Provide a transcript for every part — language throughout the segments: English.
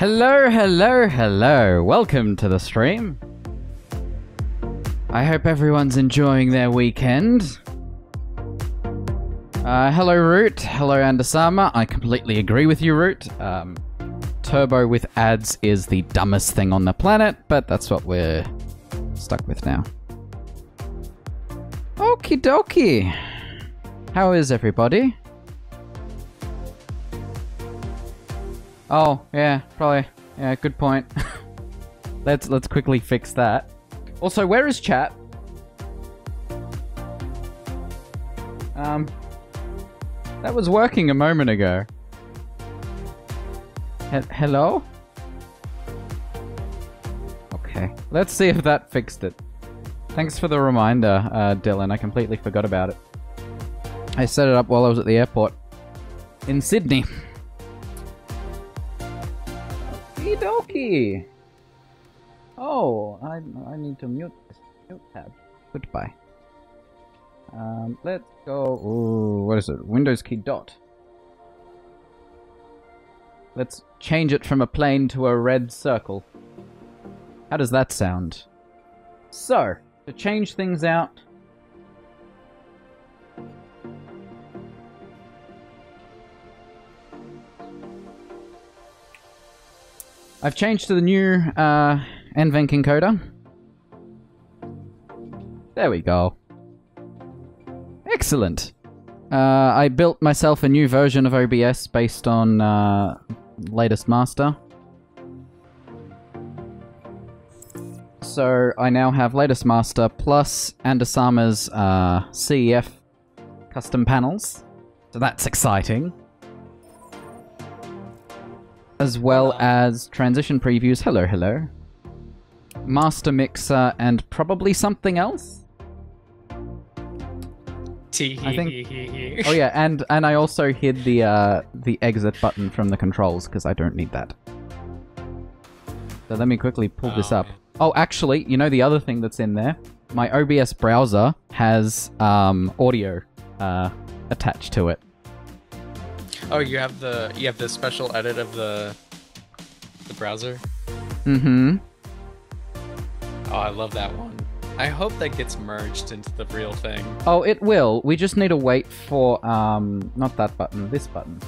Hello, hello, hello. Welcome to the stream. I hope everyone's enjoying their weekend. Hello, Root. Hello, Andasama. I completely agree with you, Root. Turbo with ads is the dumbest thing on the planet, but that's what we're stuck with now. Okie dokie. How is everybody? Oh, yeah, probably. Yeah, good point. Let's quickly fix that. Also, where is chat? That was working a moment ago. Hello? Okay, let's see if that fixed it. Thanks for the reminder, Dylan. I completely forgot about it. I set it up while I was at the airport in Sydney. Okie dokie. Oh, I need to mute this. Mute tab. Goodbye. Let's go. Ooh, what is it? Windows key dot. Let's change it from a plane to a red circle. How does that sound? So, to change things out. I've changed to the new NVENC encoder. There we go. Excellent. I built myself a new version of OBS based on latest master. So I now have latest master plus Andasama's CEF custom panels. So that's exciting. As well as transition previews. Hello, hello. Master mixer and probably something else. I think. Oh yeah, and I also hid the exit button from the controls because I don't need that. So let me quickly pull this up. Oh, actually, you know the other thing that's in there? My OBS browser has audio attached to it. Oh, you have the special edit of the browser? Mm-hmm. Oh, I love that one. I hope that gets merged into the real thing. Oh, it will. We just need to wait for not that button, this button.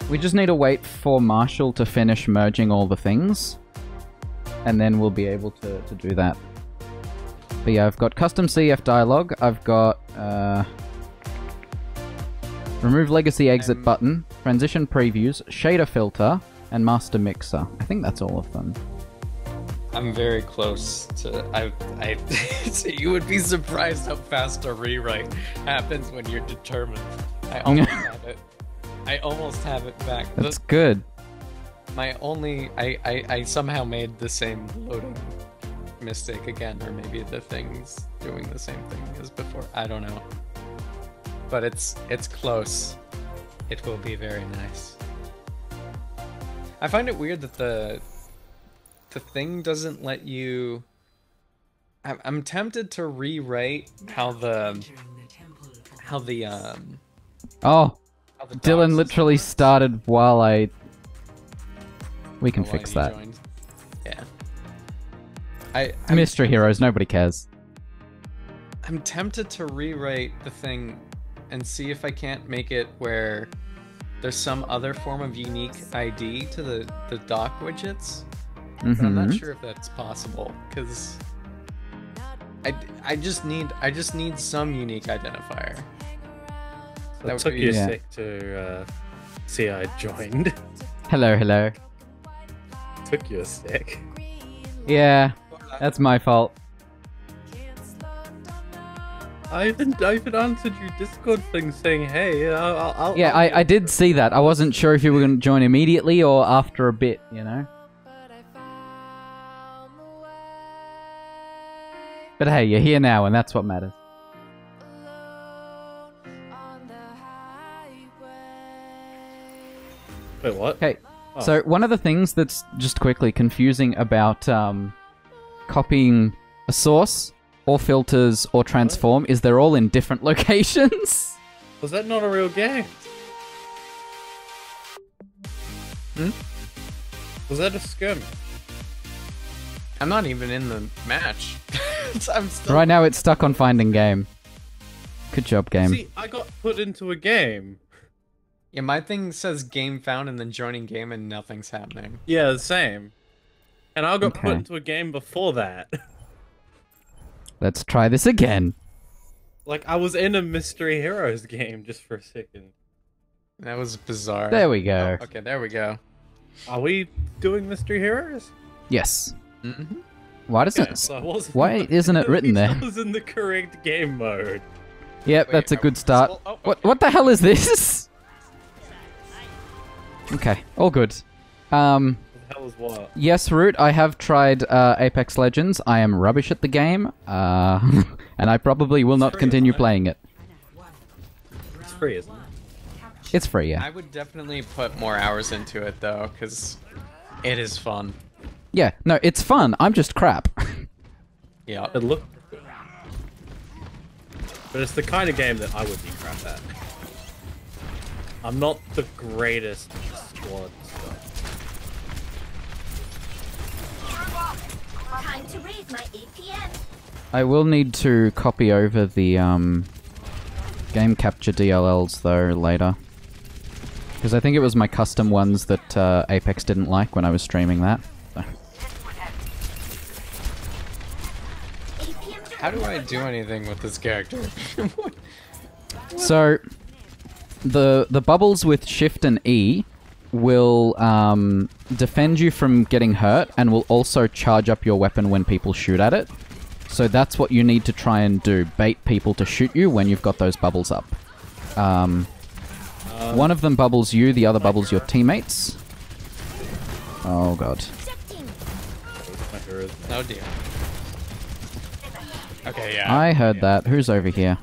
We just need to wait for Marshall to finish merging all the things. And then we'll be able to do that. But yeah, I've got custom CF dialogue. I've got remove legacy exit button, transition previews, shader filter, and master mixer. I think that's all of them. I'm very close to... so you would be surprised how fast a rewrite happens when you're determined. I almost have it. I almost have it back. That's good. My only... I somehow made the same loading mistake again, or maybe the thing's doing the same thing as before. I don't know. But it's close. It will be very nice. I find it weird that the thing doesn't let you... I'm tempted to rewrite how the Oh, Dylan literally started while I... We can fix that. Joined. Yeah. Mystery heroes, nobody cares. I'm tempted to rewrite the thing and see if I can't make it where there's some other form of unique ID to the dock widgets. But I'm not sure if that's possible, because I just need some unique identifier. So that took you a sec to see I joined. Hello, hello. Took you a sec. Yeah, that's my fault. I even answered your Discord thing saying, hey, I'll yeah, I did see that. I wasn't sure if you were going to join immediately or after a bit, you know? But hey, you're here now, and that's what matters. Wait, what? Okay, so one of the things that's just quickly confusing about copying a source or filters or transform is they're all in different locations. Was that not a real game? Was that a skirmish? I'm not even in the match. I'm still... Right now it's stuck on finding game. Good job, game. See, I got put into a game. Yeah, my thing says game found and then joining game and nothing's happening. Yeah, the same. And I got put into a game before that. Let's try this again. Like, I was in a Mystery Heroes game just for a second. That was bizarre. There we go. Oh, okay, there we go. Are we doing Mystery Heroes? Yes. Mm-hmm. Why doesn't Yeah, so why isn't it written there? I was in the correct game mode. Yep, Wait, that's a good start. oh, okay. What the hell is this? Okay, all good. What the hell is what? Yes, Root, I have tried Apex Legends. I am rubbish at the game, and I probably will not continue playing it. It's free, isn't it? It's free, yeah. I would definitely put more hours into it though, because it is fun. Yeah, no, it's fun. I'm just crap. Yeah. It looked good. But it's the kind of game that I would be crap at. I'm not the greatest squad stuff. Time to raise my APM. I will need to copy over the game capture DLLs though later. Because I think it was my custom ones that Apex didn't like when I was streaming that. So. How do I do anything with this character? So, the bubbles with Shift and E will defend you from getting hurt and will also charge up your weapon when people shoot at it. So that's what you need to try and do. Bait people to shoot you when you've got those bubbles up. One of them bubbles you, the other bubbles your teammates. Oh god. Oh dear. Okay, yeah. I heard that. Who's over here?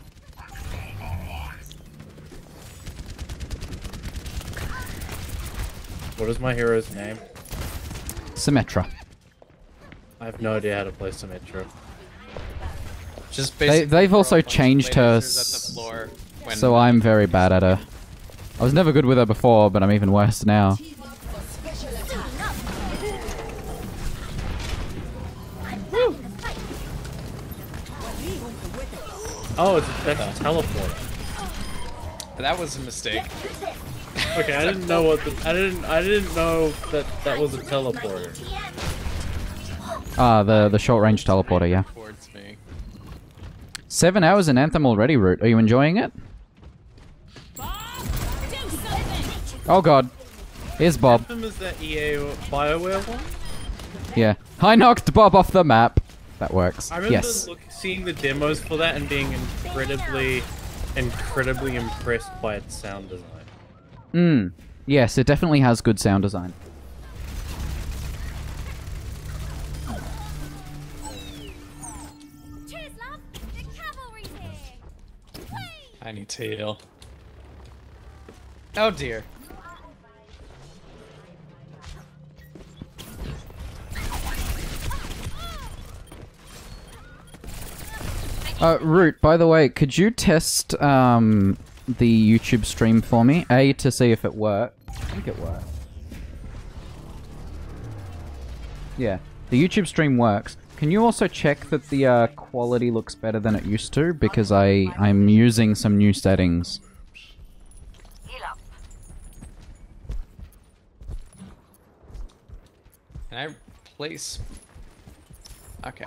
What is my hero's name? Symmetra. I have no idea how to play Symmetra. Just basically They've also throw a bunch of changed her, lasers at the floor when- so I'm very bad at her. I was never good with her before, but I'm even worse now. Oh, that's a teleporter. That was a mistake. Okay, I didn't know what I didn't know that was a teleporter. Ah, the short range teleporter, yeah. Towards me. 7 hours in Anthem already, Root. Are you enjoying it? Oh god. Here's Bob. Anthem is that EA BioWare one? Yeah. I knocked Bob off the map. That works. I remember Yes. seeing the demos for that and being incredibly impressed by its sound design. Yes, it definitely has good sound design. Cheers, love. The cavalry's here. I need to heal. Oh dear. Root, by the way, could you test the YouTube stream for me? A, to see if it worked. I think it worked. Yeah, the YouTube stream works. Can you also check that the quality looks better than it used to? Because I'm using some new settings. Can I place... Okay.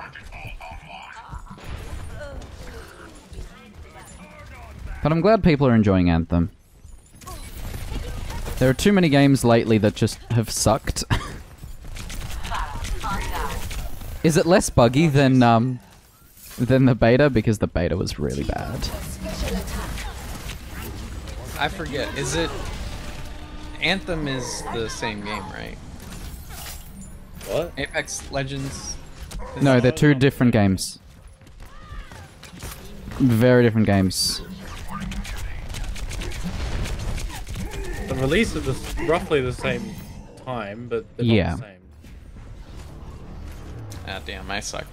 But I'm glad people are enjoying Anthem. There are too many games lately that just have sucked. Is it less buggy than the beta? Because the beta was really bad. I forget. Is it... Anthem is the same game, right? What? Apex Legends... No, they're two different games. Very different games. The release is roughly the same time, but they're Yeah. not the same. Ah, damn, I suck.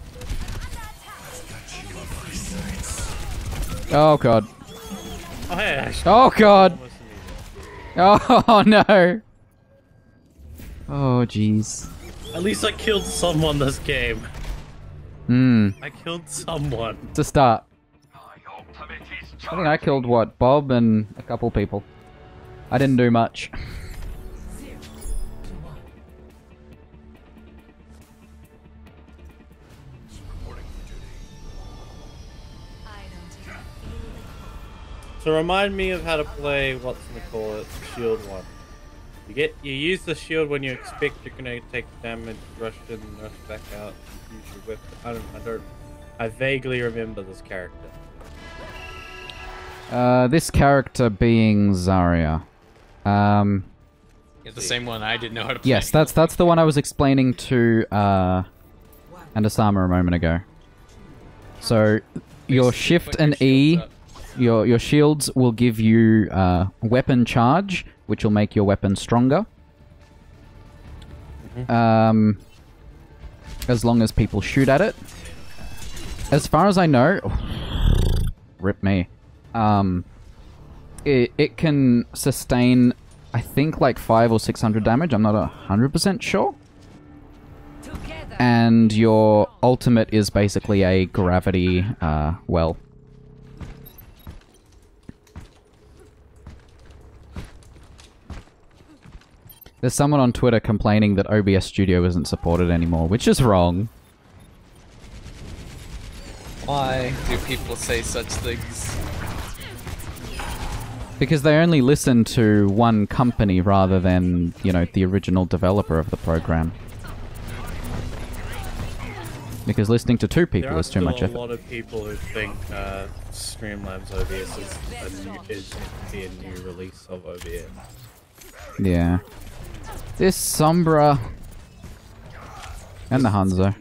Oh god. Oh, hey, actually, Oh god. almost immediate. Oh no. Oh, jeez. At least I killed someone this game. Hmm. I killed someone. To start. I think I killed, what, Bob and a couple people. I didn't do much. So remind me of how to play, what's gonna call it, the shield one. You use the shield when you expect you're gonna take damage, rush in, rush back out, use your whip. I vaguely remember this character. This character being Zarya. Yeah, the same one I didn't know how to play. Yes, that's the one I was explaining to and Asama a moment ago. So your shift and E, your shields will give you weapon charge, which will make your weapon stronger. As long as people shoot at it. As far as I know, rip me. It can sustain, I think, like 500 or 600 damage. I'm not 100% sure. And your ultimate is basically a gravity well. There's someone on Twitter complaining that OBS Studio isn't supported anymore, which is wrong. Why do people say such things? Because they only listen to one company rather than, you know, the original developer of the program. Because listening to two people is too much effort. There are a lot of people who think Streamlabs OBS is a new release of OBS. Yeah. This Sombra and the Hanzo.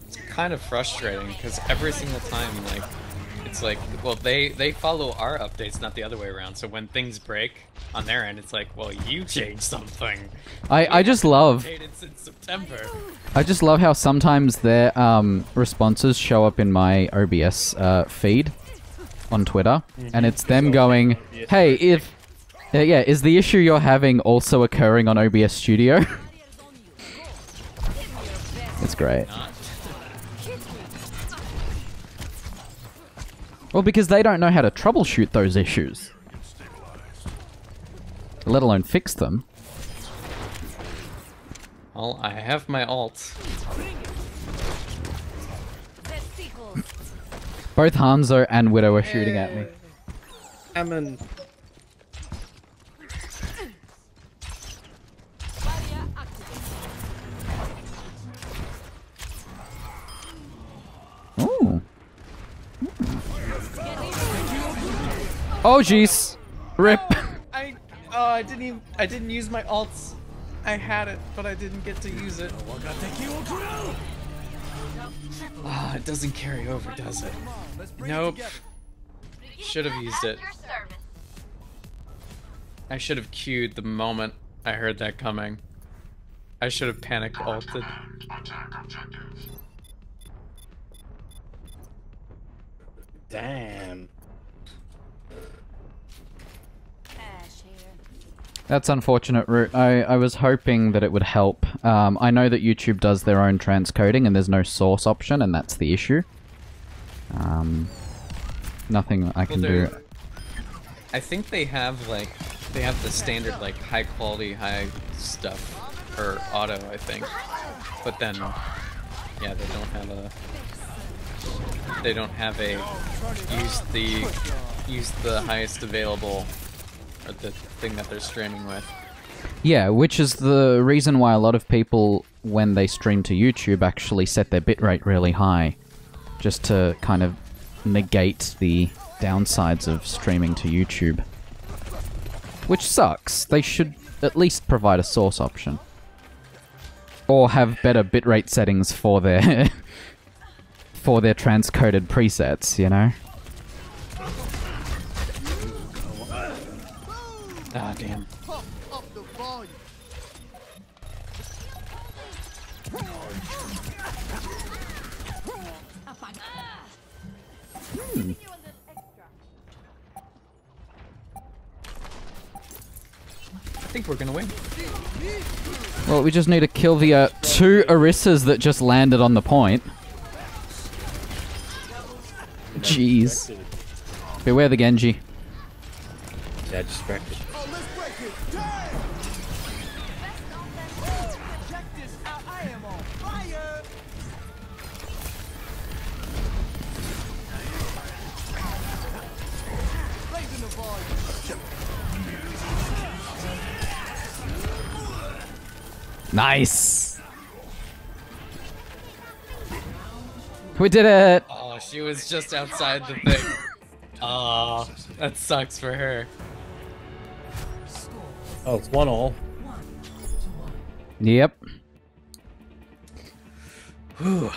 It's kind of frustrating because every single time, like, it's like, well, they follow our updates, not the other way around. So when things break on their end, it's like, well, you changed something. I just love. Since September. I just love how sometimes their responses show up in my OBS feed on Twitter, and it's them going, "Hey, if yeah, is the issue you're having also occurring on OBS Studio?" It's great. Well, because they don't know how to troubleshoot those issues, let alone fix them. Well, I have my ult. Both Hanzo and Widow are shooting at me. Hammond. Ooh. Oh jeez. Rip. I didn't use my ults. I had it, but I didn't get to use it. Ah, it doesn't carry over, does it? Nope. Should have used it. I should have queued the moment I heard that coming. I should have panic ulted. Damn. That's unfortunate, Root. I was hoping that it would help. I know that YouTube does their own transcoding and there's no source option, and that's the issue. Nothing I can do. I think they have, like, the standard, like, high quality, high stuff for auto, I think. But then, yeah, they don't have a use the highest available, or the thing that they're streaming with. Yeah, which is the reason why a lot of people, when they stream to YouTube, actually set their bitrate really high. Just to kind of negate the downsides of streaming to YouTube. Which sucks. They should at least provide a source option. Or have better bitrate settings for their for their transcoded presets, you know? Ah, damn. think we're gonna win. Well, we just need to kill the 2 Orissas that just landed on the point. Jeez. Beware the Genji. Yeah, distracted. Nice! We did it! Oh, she was just outside the thing. Oh, that sucks for her. Oh, it's 1-all. Yep. Whew.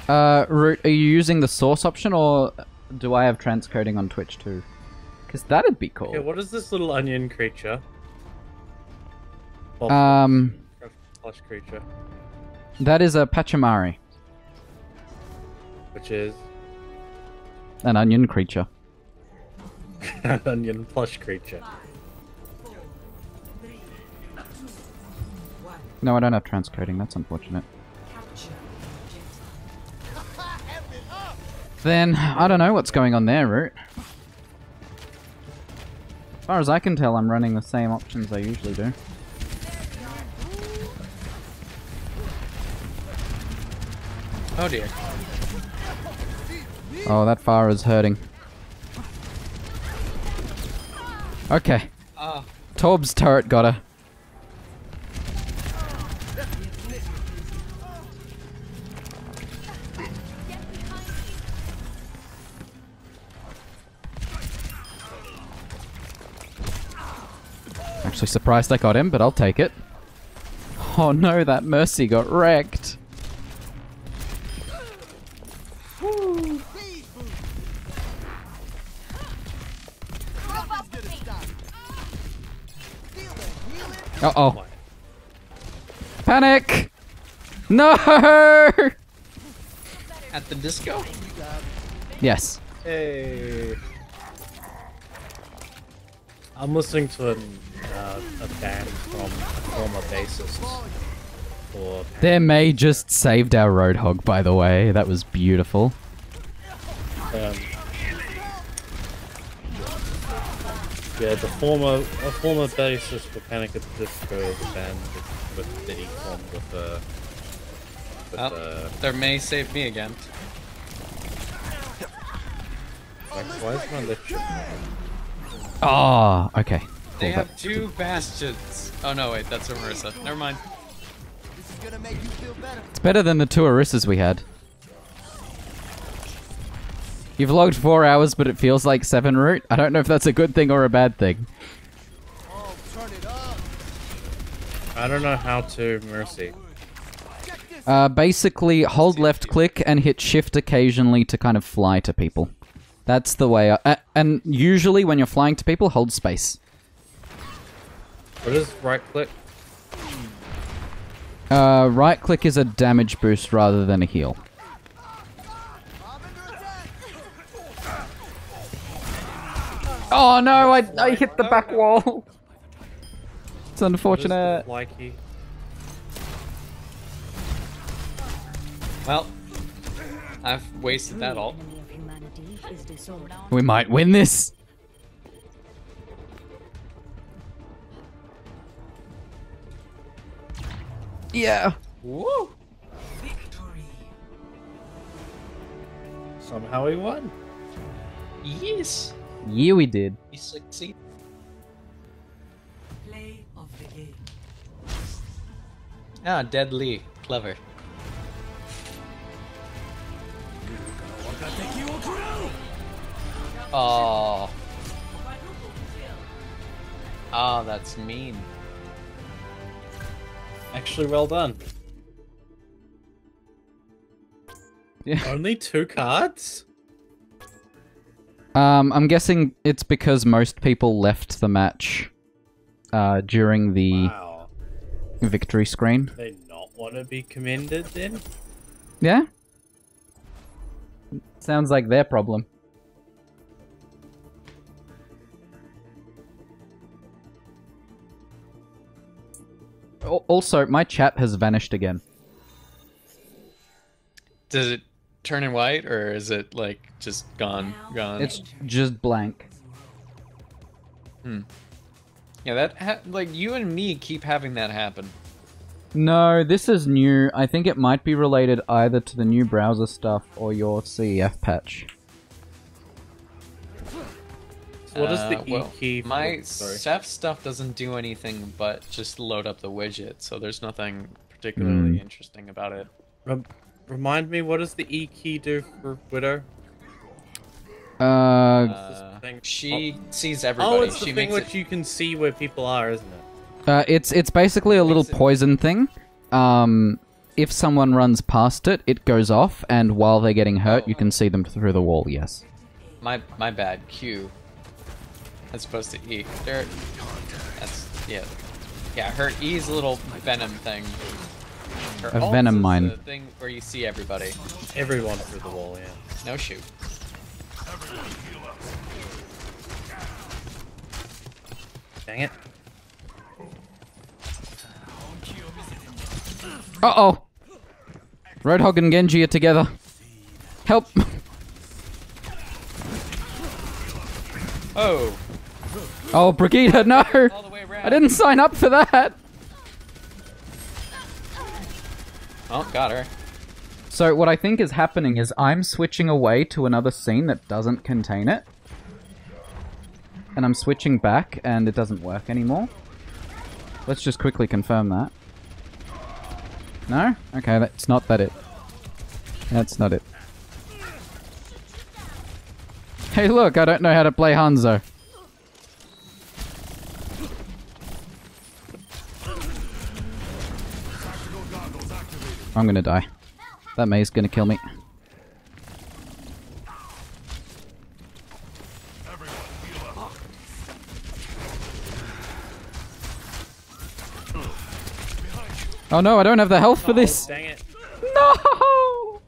Root, are you using the source option or do I have transcoding on Twitch too? Because that'd be cool. Okay, what is this little onion creature? Plush creature. That is a Pachamari. Which is An onion creature. an onion plush creature. No, I don't have transcoding, that's unfortunate. Then, I don't know what's going on there, Root. As far as I can tell, I'm running the same options I usually do. Oh dear. Oh, that fire is hurting. Okay. Ah. Torb's turret got her. Actually surprised I got him, but I'll take it. Oh no, that Mercy got wrecked. Uh-oh. Panic! No! At the disco? Yes. Hey. I'm listening to a band from a former bassist. For Their May just saved our Roadhog, by the way. That was beautiful. yeah, a former bassist for Panic at the Disco, the band that he formed with Their May saved me again. why is my lip shit? Oh, okay. They Cool, have 2 bastions. Oh no, wait, that's a Marissa. Never mind. it's better than the 2 Orissas we had. You've logged 4 hours, but it feels like 7, Root. I don't know if that's a good thing or a bad thing. I don't know how to Mercy. Basically, hold left click and hit shift occasionally to kind of fly to people. That's the way and usually when you're flying to people, hold space. What is right click? Right click is a damage boost rather than a heal. Oh no, I hit the back wall. It's unfortunate. Likey. Well, I've wasted that all. We might win this. Yeah. Woo! Somehow he won. Yes! Yeah, we did. We succeed. Play of the game. Ah, deadly. Clever. Oh. Oh, that's mean. Actually, well done. Yeah. Only 2 cards? I'm guessing it's because most people left the match during the Wow. victory screen. They not want to be commended then? Yeah? Sounds like their problem. Also, my chat has vanished again. Does it turn in white, or is it like just gone? It's just blank. Yeah, like you and me keep having that happen. No, this is new. I think it might be related either to the new browser stuff or your CEF patch. So what is the E well, key? My Ceph stuff doesn't do anything but just load up the widget, so there's nothing particularly interesting about it. Remind me, what does the E key do for Widow? She sees everybody. Oh, it's the she thing makes which you can see where people are, isn't it? It's basically a little poison thing. If someone runs past it, it goes off, and while they're getting hurt, you can see them through the wall. Yes. My bad. Q. As opposed to E. That's yeah. Her E's a little venom thing. Her A venom is mine. the thing where you see everybody. Everyone through the wall, yeah. No shoot. Dang it. Uh-oh! Roadhog and Genji are together. Help! Oh! Oh, Brigitte, no! All the way around. I didn't sign up for that! Oh, got her. So what I think is happening is I'm switching away to another scene that doesn't contain it. And I'm switching back and it doesn't work anymore. Let's just quickly confirm that. No? Okay, that's not that it. That's not it. Hey look, I don't know how to play Hanzo. I'm gonna die. That May's gonna kill me. Oh no, I don't have the health for this! Dang it. No!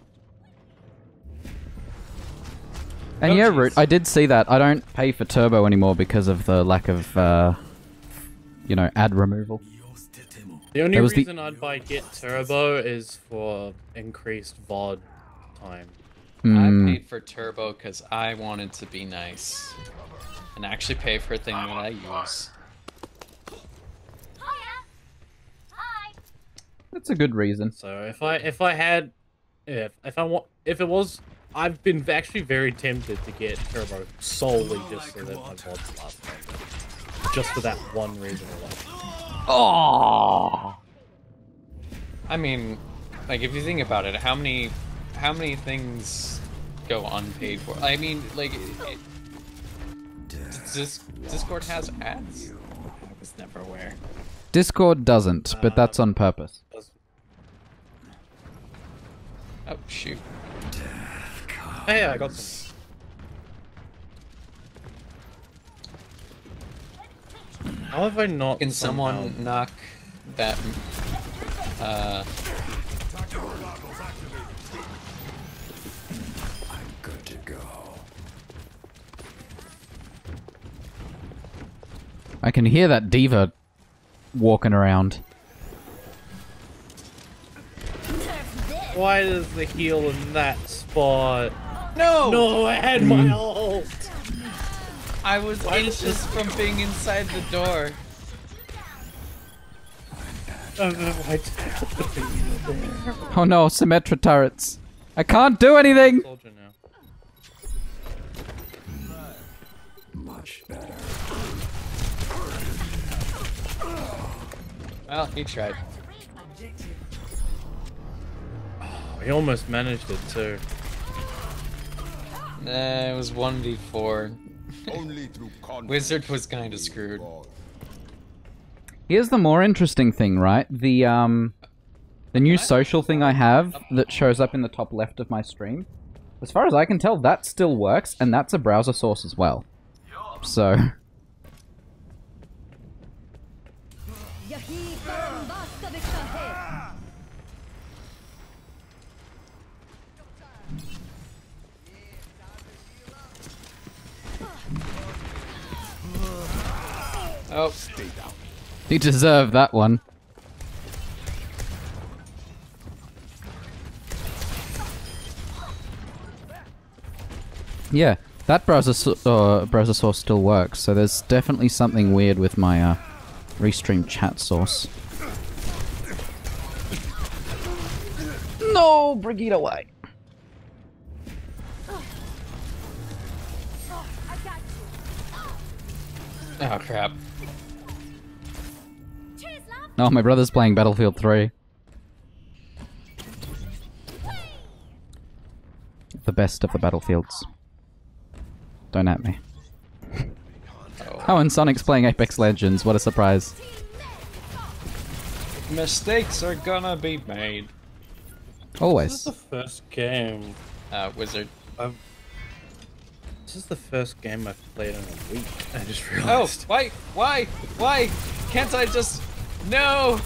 And yeah, Root, I did see that. I don't pay for Turbo anymore because of the lack of, you know, ad removal. The only reason I'd buy Get Turbo is for increased VOD time. I paid for Turbo because I wanted to be nice. And actually pay for a thing that I use. That's a good reason. So if it was, I've been actually very tempted to get Turbo solely just so that my VODs last longer. Just for that one reason alone. Oh! I mean, like if you think about it, how many things go unpaid for? I mean, like, Discord has ads. I was never aware. Discord doesn't, but that's on purpose. Oh shoot! Hey, I got some. How have I not? Can someone knock that? I'm good to go. I can hear that diva walking around. Why is the heal in that spot? No! No, I had my ult! I was anxious from being inside the door. Oh no, Symmetra turrets. I can't do anything! Much better. Well, he tried. He almost managed it too. It was 1v4. Wizard was kinda screwed. Here's the more interesting thing, right? The new social thing I have that shows up in the top left of my stream. As far as I can tell, that still works, and that's a browser source as well. So... Oh. You deserve that one. Yeah, that browser source still works, so there's definitely something weird with my restream chat source. No, Brigitte away. Oh crap. Oh, my brother's playing Battlefield 3. The best of the Battlefields. Don't at me. Oh, and Sonic's playing Apex Legends. What a surprise. Mistakes are gonna be made. Always. This is the first game. Wizard. This is the first game I've played in a week. I just Oh, realized. why? Can't I just... No!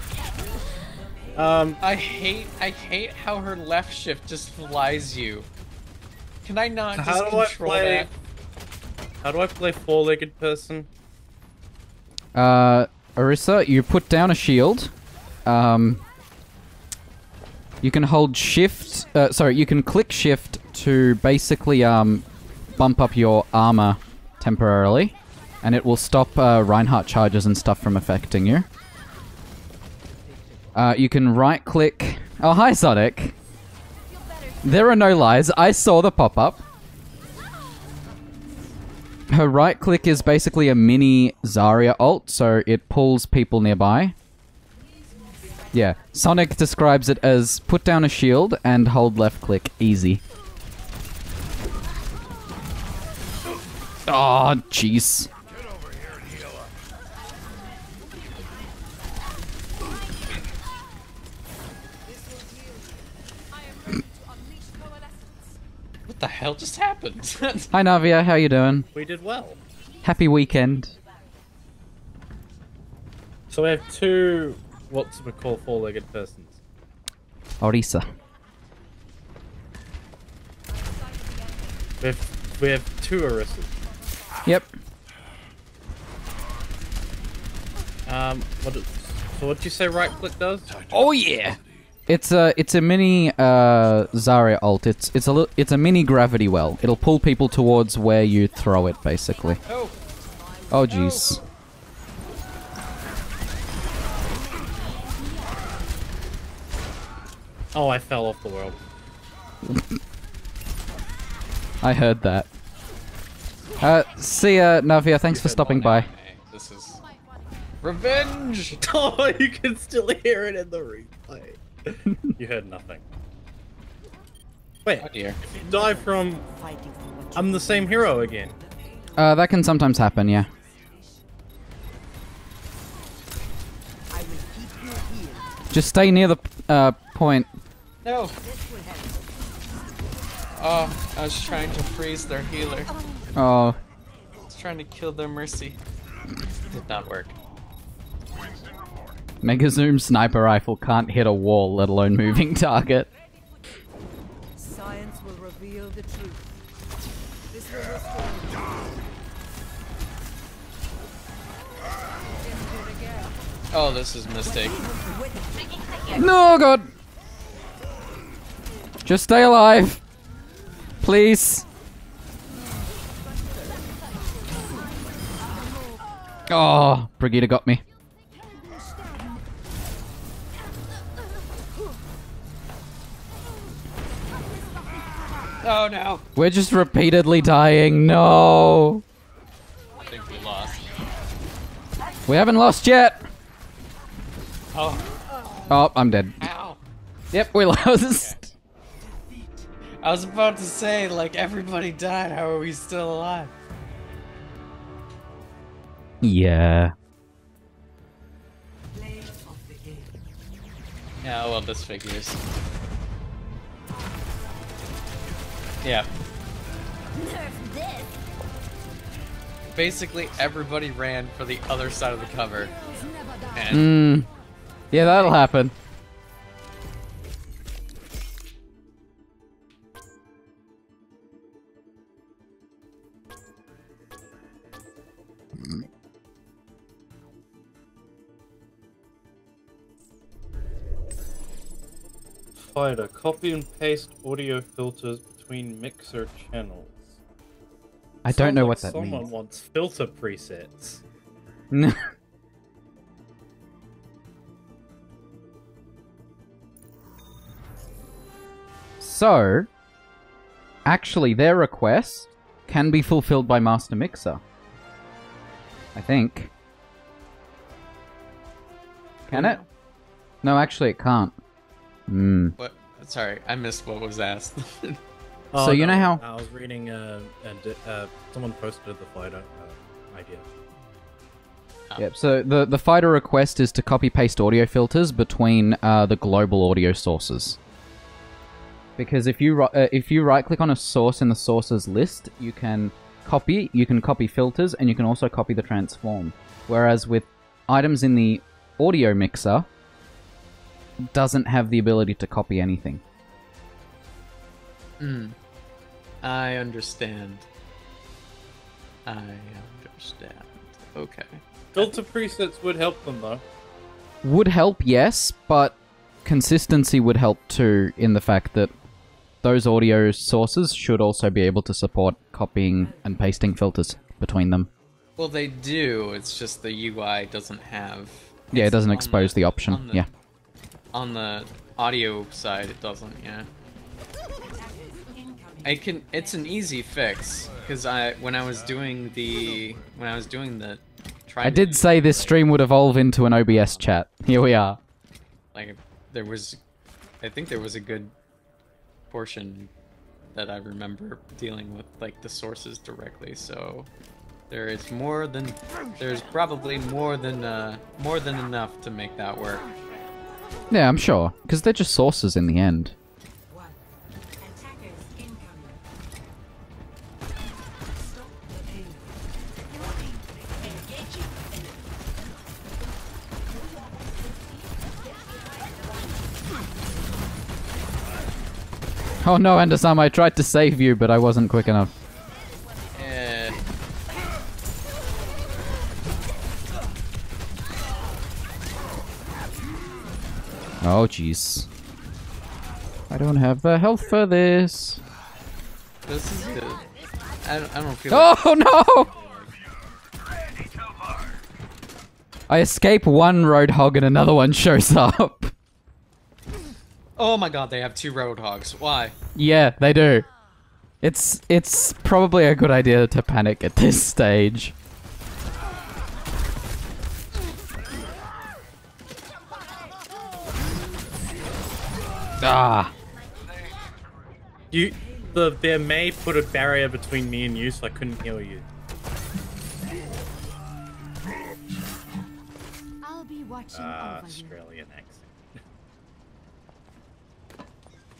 I hate how her left shift just flies you. Can I not just control that? How do I play four-legged person? Orisa, you put down a shield. You can hold shift... sorry, you can click shift to basically, bump up your armor temporarily. And it will stop, Reinhardt charges and stuff from affecting you. You can right-click... Oh, hi, Sonic! There are no lies. I saw the pop-up. Her right-click is basically a mini Zarya ult, so it pulls people nearby. Yeah, Sonic describes it as put down a shield and hold left-click. Easy. Oh, jeez. What the hell just happened? Hi, Navia. How you doing? We did well. Happy weekend. So we have two, what's we call four-legged persons. Orisa. We have two Orisas. Yep. So what did you say right-click does? Oh yeah. It's a mini Zarya ult. It's a mini gravity well. It'll pull people towards where you throw it, basically. Oh. Oh jeez. Oh, I fell off the world. I heard that. See ya, Navia. Thanks for stopping by. Okay, this is... Revenge! Oh, you can still hear it in the replay. You heard nothing. Wait, Oh dear. if you die from... I'm the same hero again. That can sometimes happen, yeah. Just stay near the point. No! Oh, I was trying to freeze their healer. Oh, I was trying to kill their Mercy. Did not work. Mega Zoom sniper rifle can't hit a wall, let alone moving target. Science will reveal the truth. This will restore Oh, this is a mistake. No, God! Just stay alive! Please! Oh, Brigitte got me. Oh no! We're just repeatedly dying, no! I think we lost. We haven't lost yet! Oh. Oh, I'm dead. Ow! Yep, we lost. I was about to say, like, everybody died, how are we still alive? Yeah. Yeah, well, this figures. Yeah. Nerf this. Basically, everybody ran for the other side of the cover. And Yeah, that'll happen. Fighter, copy and paste audio filters between mixer channels. I don't know Sounds what like that someone means. wants filter presets. So, actually, their request can be fulfilled by Master Mixer. I think. Can it? No, actually, it can't. Hmm. What? Sorry, I missed what was asked. So you know how- I was reading, someone posted the fighter idea. Yep, so the fighter request is to copy-paste audio filters between the global audio sources. Because if you right-click on a source in the sources list, you can copy filters, and you can also copy the transform. Whereas with items in the audio mixer, it doesn't have the ability to copy anything. I understand. Okay. Filter presets would help them, though. Would help, yes, but consistency would help too, in the fact that those audio sources should also be able to support copying and pasting filters between them. Well, they do. It's just the UI doesn't have. Yeah, it it's doesn't on expose the option. on Yeah. On the audio side, it doesn't. Yeah. It's an easy fix because when I was doing the. I did say this stream would evolve into an OBS chat. Here we are. Like, I think there was a good portion that I remember dealing with, like, the sources directly, so there's probably more than enough to make that work. Yeah, I'm sure. Because they're just sources in the end. Oh no, Andersam, I tried to save you, but I wasn't quick enough. Oh jeez. I don't have the health for this. This is good. I don't feel Oh no! I escape one roadhog and another one shows up. Oh my god, they have 2 roadhogs. Why? Yeah, they do. It's probably a good idea to panic at this stage. Ah. Their May put a barrier between me and you, so I couldn't heal you. I'll be watching over you. Australian accent.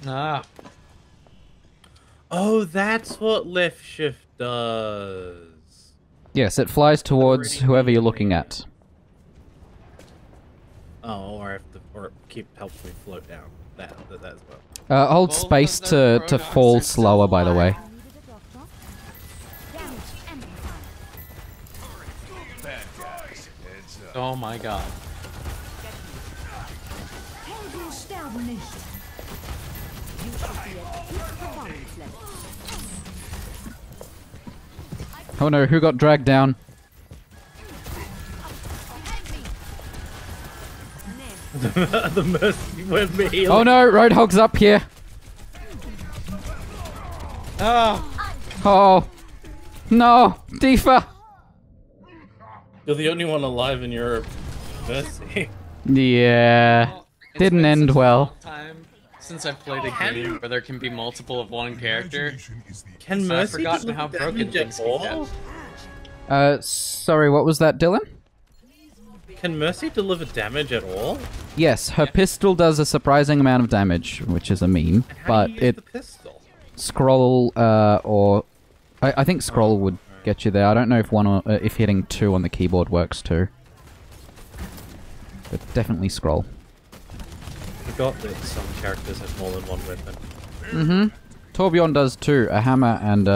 Ah. Oh, that's what left shift does. Yes, it flies towards whoever you're looking at. Oh, or helps me float down. That as well. Hold space to fall slower, by the way. Oh my god. Oh no, who got dragged down? The mercy with me. Oh no, Roadhog's up here. Oh. Oh. No, Tifa. You're the only one alive in your mercy. Yeah. Well, it's Didn't been end such a well. long time since I've played a game where there can be multiple of one character. Can So I've mercy forgotten deliver how broken damage at things can all? get. Sorry, what was that, Dylan? Can mercy deliver damage at all? Yes, her pistol does a surprising amount of damage, which is a meme, How but do you use it the pistol? scroll or I think scroll would get you there. I don't know if if hitting 2 on the keyboard works too. But definitely scroll. I forgot that some characters have more than one weapon. Mm-hmm. Torbjorn does too, a hammer and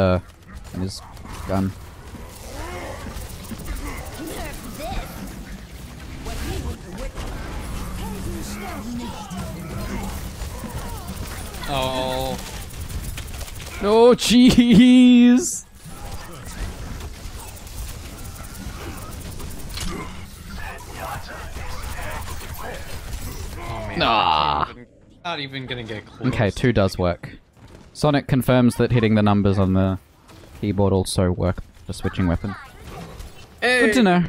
his gun. Oh. Oh, jeez! Ah. Not even gonna get close. Okay, 2 does work. Sonic confirms that hitting the numbers on the keyboard also work for switching weapon. Hey. Good to know.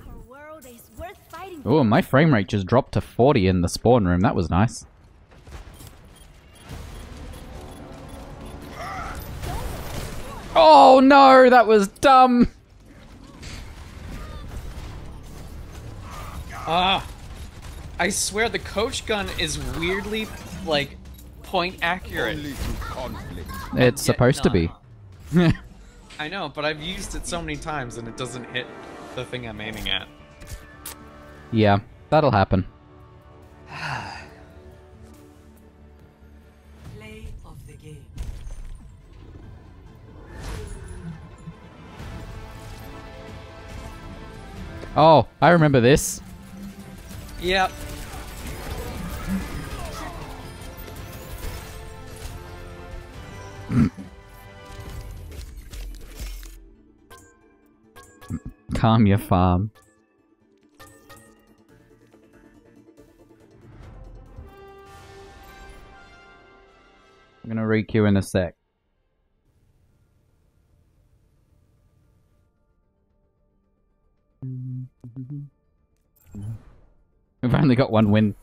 Our world is worth fighting for. Oh, my frame rate just dropped to 40 in the spawn room. That was nice. Oh no, that was dumb. Ah, I swear the coach gun is weirdly, like, point accurate. It's supposed to be. I know, but I've used it so many times and it doesn't hit the thing I'm aiming at. Yeah, that'll happen. Play of the game. Oh, I remember this. Yep. Calm your farm. I'm gonna re-queue in a sec. We've only got 1 win.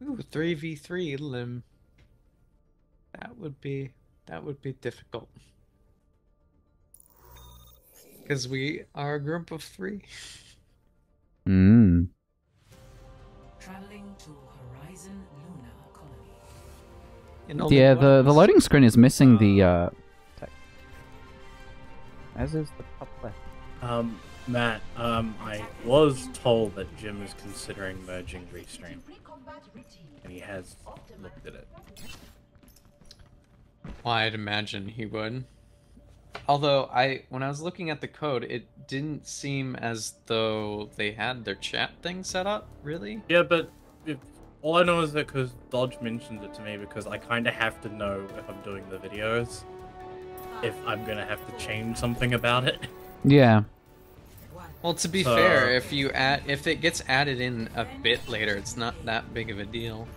Ooh, 3v3 limb. That would be difficult. Because we are a group of 3. Mmm. Traveling to Horizon Luna Colony. In only Yeah, one the loading screen is missing the text. As is the top left. Matt, I was told that Jim is considering merging Restream. And he has looked at it. Well, I'd imagine he would. Although, when I was looking at the code, it didn't seem as though they had their chat thing set up, really? Yeah, but all I know is that because Dodge mentioned it to me, because I kind of have to know if I'm doing the videos, if I'm going to have to change something about it. Yeah. Well, to be fair, if it gets added in a bit later, it's not that big of a deal.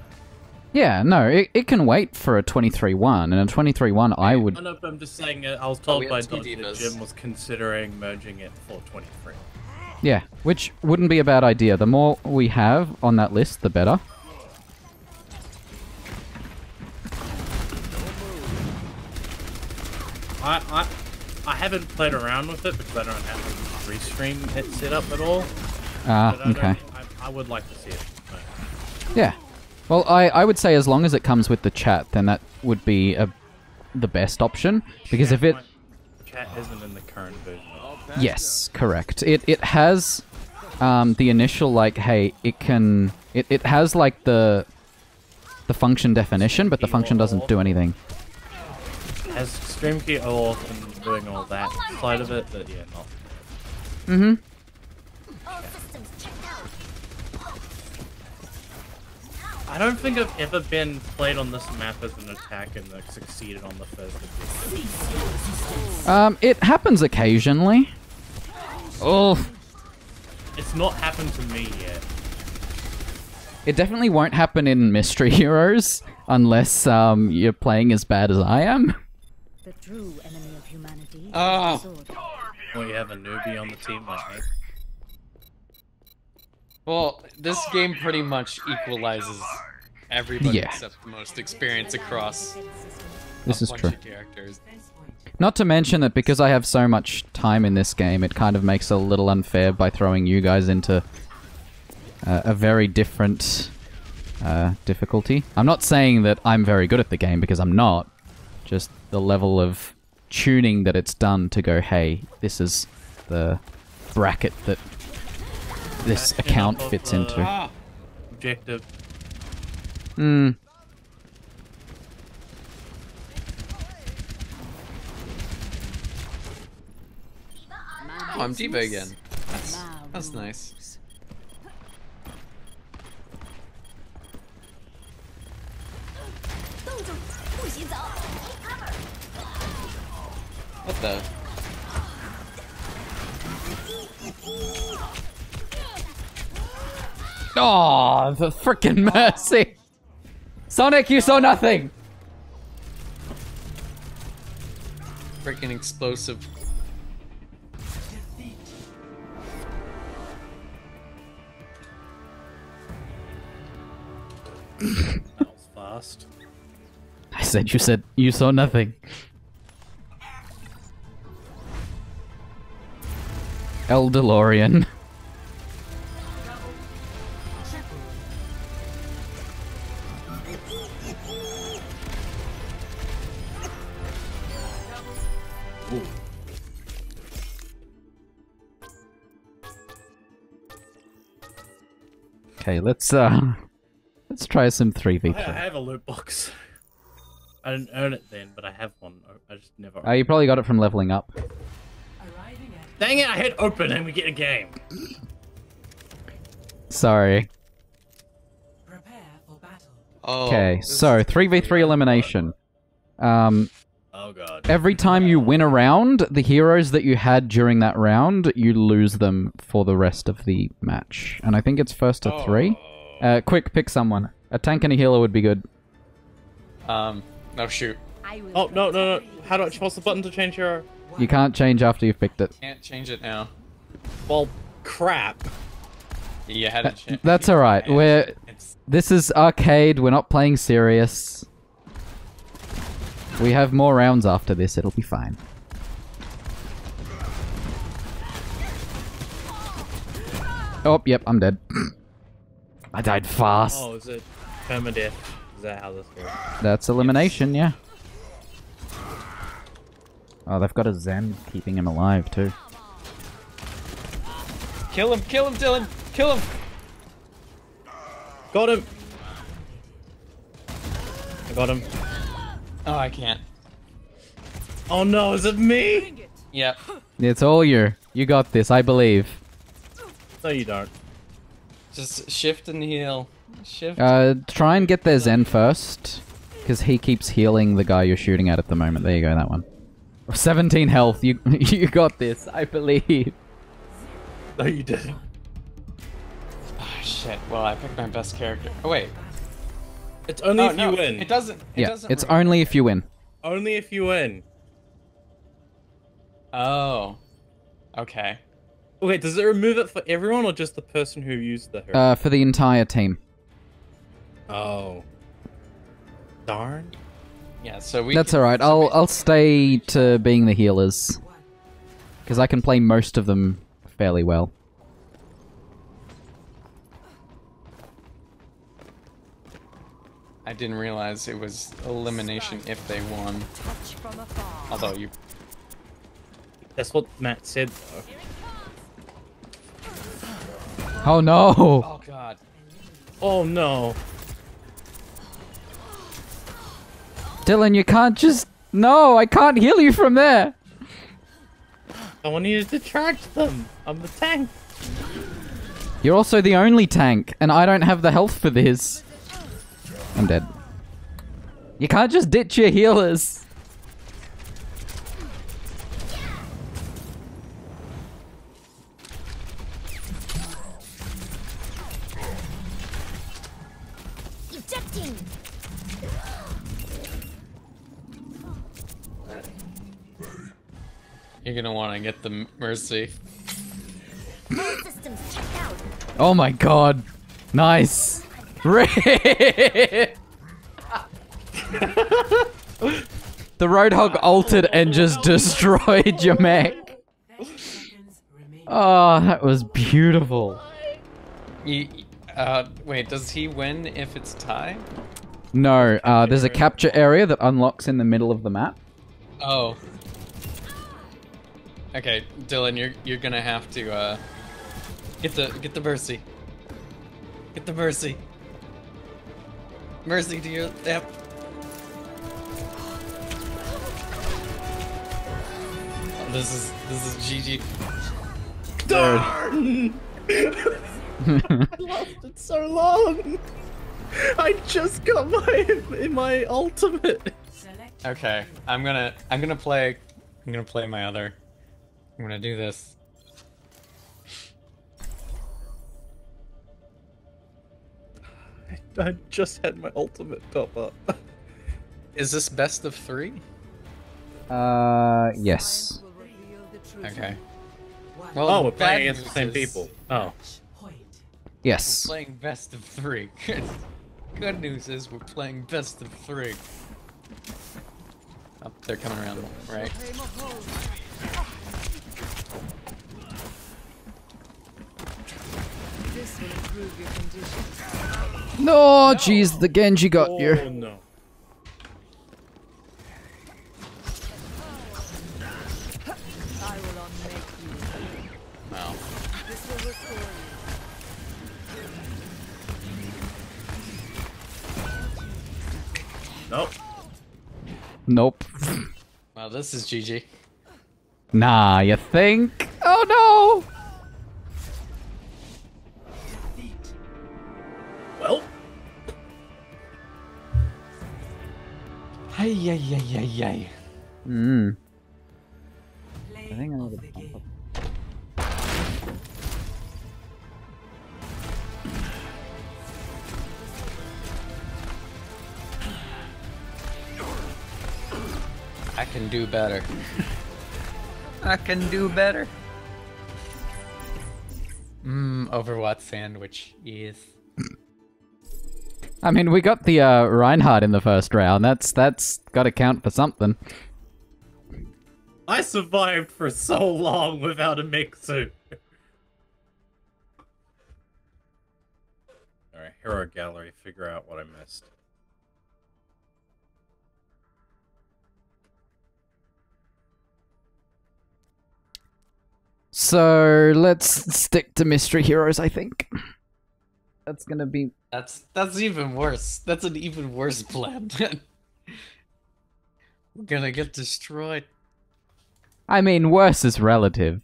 Yeah, no, it can wait for a 23-1, and a 23-1 I would... No, but I'm just saying, I was told we by have two Dodge that divas. Jim was considering merging it for 23. Yeah, which wouldn't be a bad idea. The more we have on that list, the better. I haven't played around with it because I don't have a restream it set up at all. Ah, But okay. I would like to see it. Yeah. Well, I would say as long as it comes with the chat, then that would be the best option. Because if it... Chat isn't in the current version. Yes, correct. It has the initial, like, hey, it can... It has, like, the function definition, but the function doesn't do anything. Has stream key off and doing all that side of it, but yeah, not. Mm-hmm. All systems checked out. I don't think I've ever been played on this map as an attack and like, succeeded on the first objective. It happens occasionally. Oh, It's not happened to me yet. it definitely won't happen in Mystery Heroes unless you're playing as bad as I am. The true enemy of humanity. Oh. is the sword. Well, you have a newbie on the team like me. Well, this game pretty much equalizes everybody Yeah. except the most experience across This a is bunch true. of characters. Not to mention that because I have so much time in this game, it kind of makes it a little unfair by throwing you guys into a very different difficulty. I'm not saying that I'm very good at the game, because I'm not. Just the level of tuning that it's done to go, hey, this is the bracket that this account fits into. Ah! Objective. Hmm. Oh, I'm Diva again. That's nice. What the? Oh, the frickin' mercy! Sonic, you saw nothing! Freaking explosive. That was fast. I said you saw nothing. El DeLorean. Okay, let's try some 3v3. I have a loot box. I didn't earn it then, but I have one. I just never. You probably got it from leveling up. Dang it! I hit open and we get a game. Sorry. Oh, Okay, so 3v3 elimination. Oh god. Every time you win a round, the heroes that you had during that round, you lose them for the rest of the match. And I think it's first to 3. Quick, pick someone. A tank and a healer would be good. no shoot. Oh no! How do I press the button to change your? You can't change after you've picked it. Can't change it now. Well, crap. You had to change. That's alright. This is arcade, we're not playing serious. We have more rounds after this, it'll be fine. Oh, yep, I'm dead. I died fast. Oh, is it permadeath? Is that how this works? That's elimination, yeah. Oh, they've got a Zen keeping him alive, too. Kill him, Dylan! Kill him! Got him! I got him. Oh, I can't. Oh no, is it me? Yep. It's all you. You got this, I believe. No, you don't. Just shift and heal. Shift. Try and get their Zen first. Because he keeps healing the guy you're shooting at the moment. There you go, that one. 17 health, you got this, I believe. No, you didn't. Oh, shit. Well, I picked my best character. Oh, wait. It's only if you win. It doesn't. It's only if you win. Only if you win. Oh. Okay. Okay, does it remove it for everyone or just the person who used the hero? For the entire team. Oh. Darn. Yeah, so we. That's alright, I'll stay to being the healers. Because I can play most of them fairly well. I didn't realize it was elimination if they won. Although you. That's what Matt said, though. Oh no! Oh god. Oh no. Dylan, you can't just... No, I can't heal you from there! Someone needed to charge them. I'm the tank. You're also the only tank, and I don't have the health for this. I'm dead. You can't just ditch your healers. Ejecting. You're gonna want to get the Mercy. All systems checked out. Oh my god. Nice. Rip! The Roadhog ulted and just destroyed your mech. Oh, that was beautiful. Wait, does he win if it's tie? No, there's a capture area that unlocks in the middle of the map. Oh. Okay, Dylan, you're gonna have to get the Mercy. Get the Mercy. Mercy to your yep. Oh, this is GG. Darn! I lasted so long. I just got my ultimate. Okay, I'm gonna play my other. I'm gonna do this. I just had my ultimate top up. Is this best of 3? Yes. Okay. Oh, Well, we're bad playing against the same news is people. Oh. Yes. we're playing best of 3. Good news is we're playing best of 3. Oh, they're coming around, right? This will improve your conditions. No, jeez, the Genji got Oh you. no. I will unmake you. Wow. This will restore you. Nope. Nope. Well, this is GG. Nah, you think? Oh no! Well. Hey, yay. Hmm. I think I need to pump up. I can do better. I can do better. Overwatch sandwich, yes. I mean, we got the Reinhardt in the first round. That's got to count for something. I survived for so long without a mix suit. Alright, hero gallery, figure out what I missed. So let's stick to mystery heroes, I think. That's gonna be... That's even worse. That's an even worse plan. We're gonna get destroyed. I mean, worse is relative.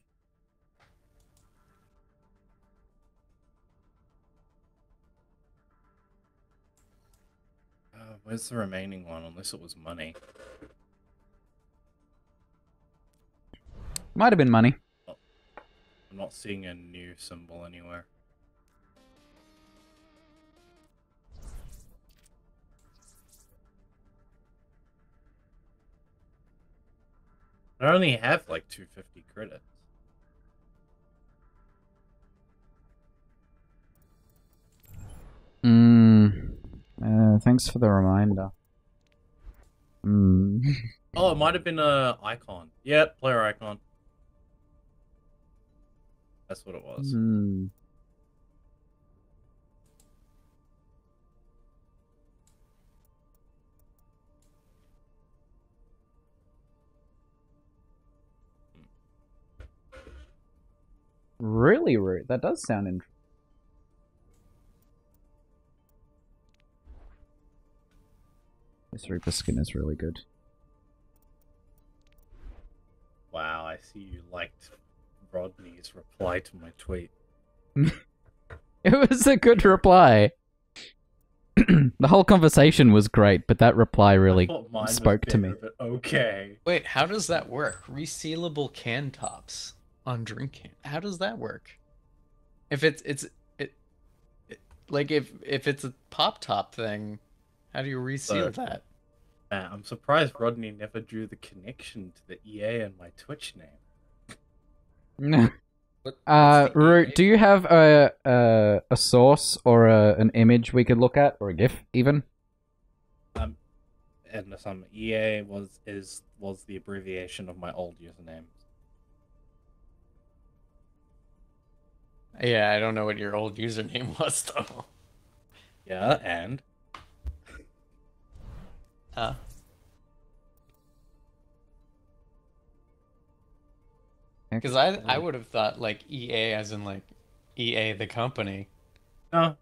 Where's the remaining one, unless it was money? Might have been money. I'm not seeing a new symbol anywhere. I only have like 250 credits. Thanks for the reminder. Oh, it might have been a icon. Yep, player icon. That's what it was. Really rude. That does sound interesting. This Reaper skin is really good. Wow, I see you liked Rodney's reply to my tweet. It was a good reply. The whole conversation was great, but that reply really spoke to me. But okay. Wait, how does that work? Resealable can tops on drink can. How does that work? If it's like if it's a pop top thing, how do you reseal that? I'm surprised Rodney never drew the connection to the EA and my Twitch name. Root, do you have a source or an image we could look at, or a GIF even? And some EA was the abbreviation of my old username. Yeah, I don't know what your old username was though. Yeah, and Huh? Because I would have thought like EA as in like EA the company. no.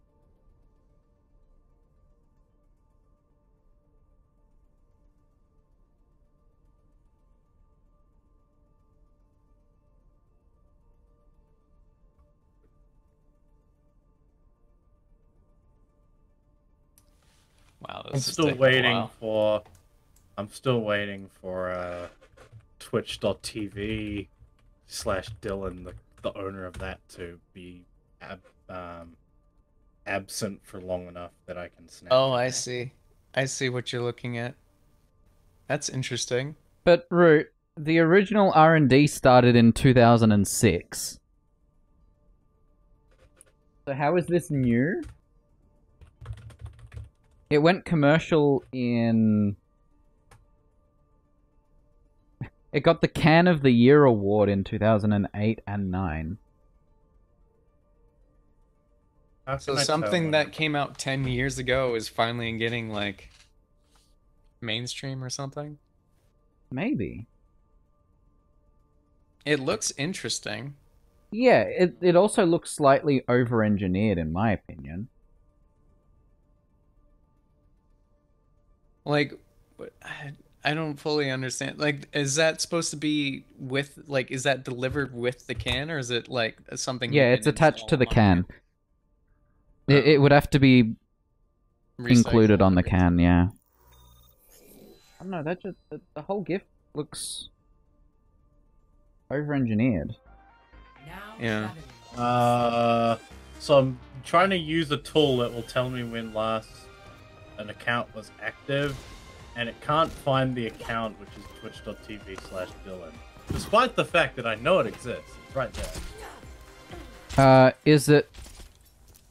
I'm still waiting for. I'm still waiting for Twitch.tv/Dylan, the owner of that, to be absent for long enough that I can snap. Oh, I see. I see what you're looking at. That's interesting. But Root, the original R&D started in 2006. So how is this new? It went commercial in... It got the Can of the Year award in 2008 and 9. So something that came out 10 years ago is finally getting, like, mainstream or something? Maybe. It looks interesting. Yeah, it also looks slightly over-engineered, in my opinion. Like, I don't fully understand. Like, is that supposed to be with, like, is that delivered with the can, or is it, like, something... Yeah, it's attached to the can. It would have to be included on the can, yeah. I don't know, that just... The whole gift looks... over-engineered. Yeah. So I'm trying to use a tool that will tell me when last an account was active, and it can't find the account, which is twitch.tv/Dylan. Despite the fact that I know it exists. It's right there. Is it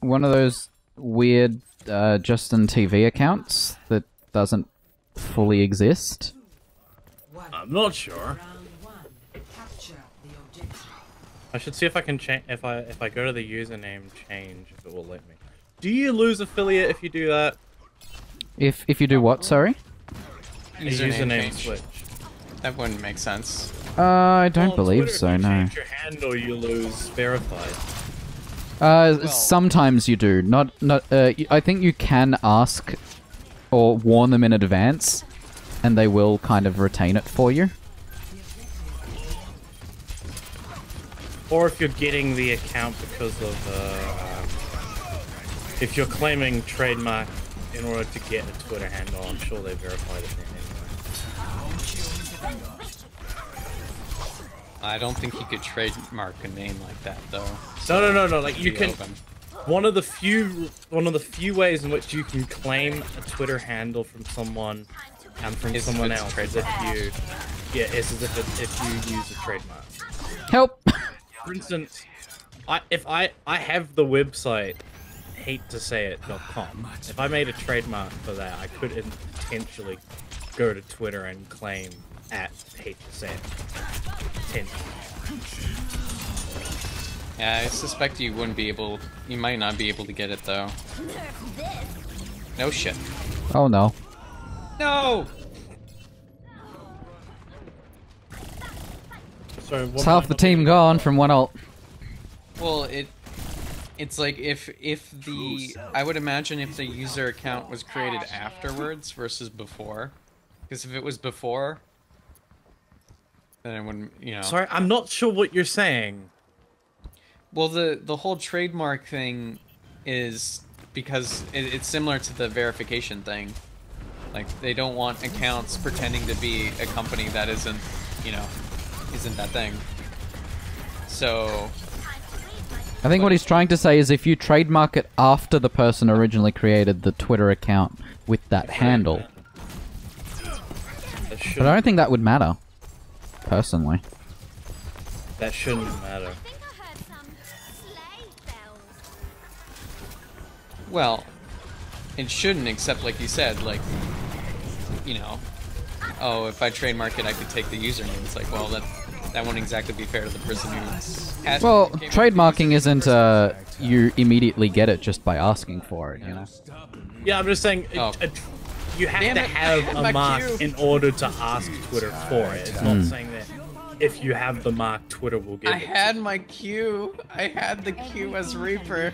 one of those weird Justin TV accounts that doesn't fully exist? I'm not sure. I should see if I can change if I go to the username change, if it will let me. Do you lose affiliate if you do that? If you do what, sorry? Username switch. That wouldn't make sense. I don't believe so, if you no. change your handle, you lose verified. Sometimes you do. Not. I think you can ask or warn them in advance, and they will kind of retain it for you. Or if you're getting the account because of, if you're claiming trademark in order to get a Twitter handle, I'm sure they verified it then anyway. I don't think you could trademark a name like that, though. No. Like you can. One of the few ways in which you can claim a Twitter handle from someone and from someone else is if you use a trademark. Help. For instance, I have the website hatetosayit.com. If I made a trademark for that, I could potentially go to Twitter and claim @hatetosayit. Yeah, I suspect you wouldn't be able. You might not be able to get it though. No shit. Oh no. No. Sorry, It's half the team gone from one ult. Well, it's like if the I would imagine if the user account was created afterwards versus before, because if it was before, then it wouldn't, you know. Sorry, I'm not sure what you're saying. Well, the whole trademark thing is because it's similar to the verification thing. Like they don't want accounts pretending to be a company that isn't, you know, isn't that thing. So I think what he's trying to say is if you trademark it after the person originally created the Twitter account with that handle. But I don't think that would matter, personally. That shouldn't matter. Well, it shouldn't, except like you said, like, you know, oh, if I trademark it, I could take the username. It's like, well, that wouldn't exactly be fair to the person who has. Well, trademarking isn't you immediately get it just by asking for it, you know? Yeah, I'm just saying, you have to have a mark in order to ask Twitter for it. It's not saying that if you have the mark, Twitter will give it. I had my Q. I had the Q as Reaper,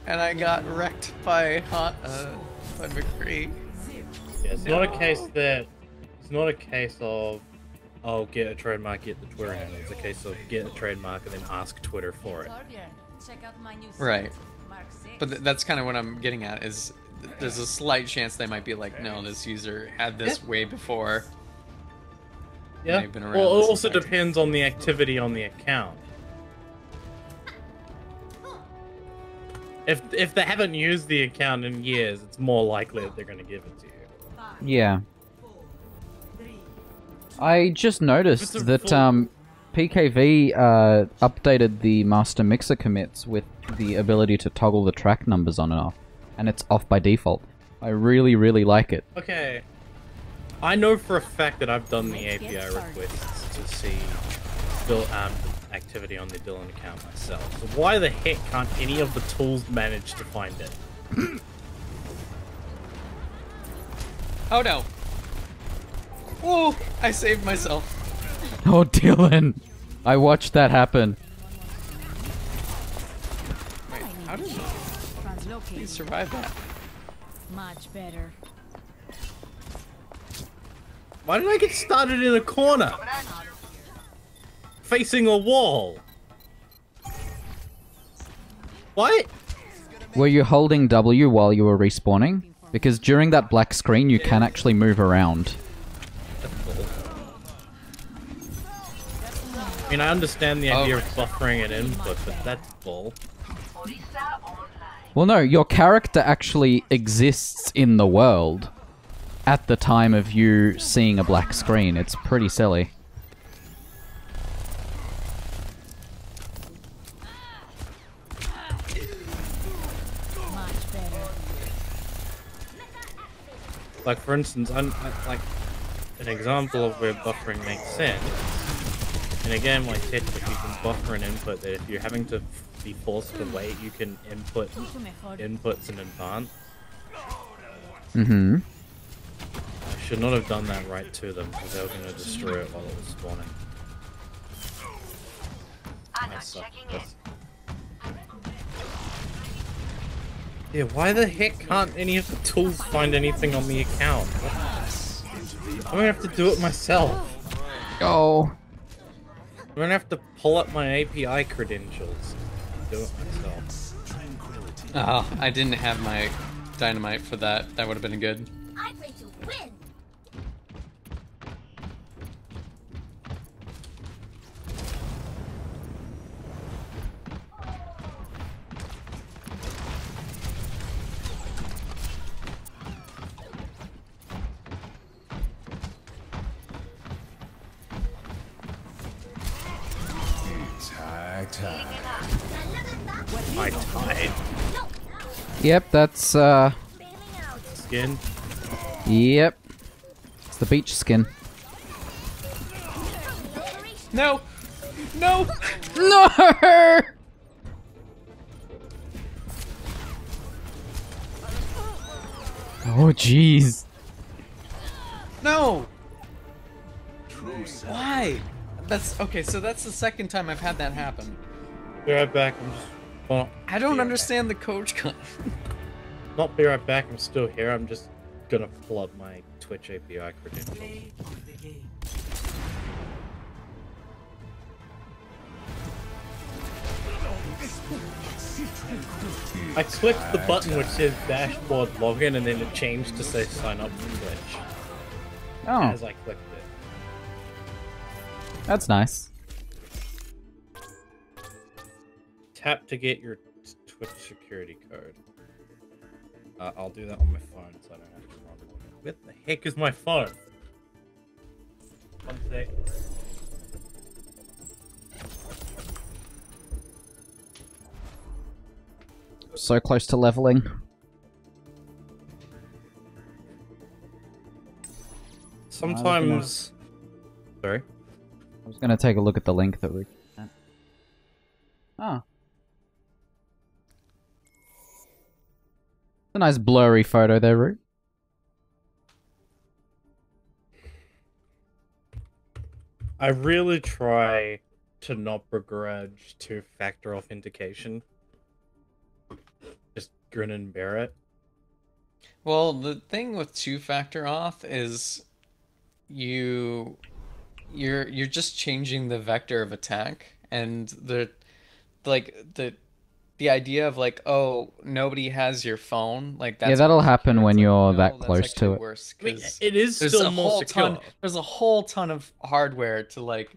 and I got wrecked by McCree. Yeah, it's not a case that. It's not a case of, oh, get a trademark, get the Twitter handle. It's a case of get a trademark and then ask Twitter for it. Right. But that's kind of what I'm getting at, is there's a slight chance they might be like, no, this user had this way before. Yeah. They've been around Well, it this also entire- depends on the activity on the account. If they haven't used the account in years, it's more likely that they're going to give it to you. Yeah. I just noticed It's a that full- PKV updated the master mixer commits with the ability to toggle the track numbers on and off, and it's off by default. I really, really like it. Okay. I know for a fact that I've done the API requests to see activity on the Dylan account myself. So why the heck can't any of the tools manage to find it? Oh no! Oh, I saved myself. Oh, Dylan! I watched that happen. Wait, how did you Translocate. survive that? Much better. Why did I get started in a corner? Facing a wall. What? Were you holding W while you were respawning? Because during that black screen, you can actually move around. I mean, I understand the idea of buffering an input, but that's bull. Well, no, your character actually exists in the world at the time of you seeing a black screen. It's pretty silly. Much better. Like, for instance, like an example of where buffering makes sense. In a game like Tetris, you can buffer an input that if you're having to be forced to wait, you can input Mucho mejor. inputs in advance. Mm-hmm. I should not have done that right to them, because they were going to destroy it while it was spawning. That sucked. Yeah, why the heck can't any of the tools find anything on the account? I'm gonna have to do it myself. Oh. I'm gonna have to pull up my API credentials and do it myself. Oh, I didn't have my dynamite for that. That would have been good. I'm ready to win. I died. Yep, that's, Bailing out. Skin. Yep. It's the beach skin. No! No! No! Oh, jeez. No! Why? That's okay, so that's the second time I've had that happen. Be right back. I'm just. Well, I don't understand the coach gun. not be right back. I'm still here. I'm just gonna pull up my Twitch API credentials. I clicked the button which says dashboard login and then it changed to say sign up for Twitch Oh, as I clicked it. that's nice. Tap to get your Twitch security code. I'll do that on my phone so I don't have to run. Where the heck is my phone? One sec. So close to leveling. Sometimes. Sorry. I was gonna take a look at the link that we sent. Oh. A nice blurry photo there, Root. I really try to not begrudge two-factor authentication. Just grin and bear it. Well, the thing with two-factor auth is you're just changing the vector of attack, and the the idea of like, oh, nobody has your phone, like that's Yeah, that'll happen when it's you're no, that that's close to actually it. worse, I mean, 'cause it is there's still a more whole secure. ton. There's a whole ton of hardware to like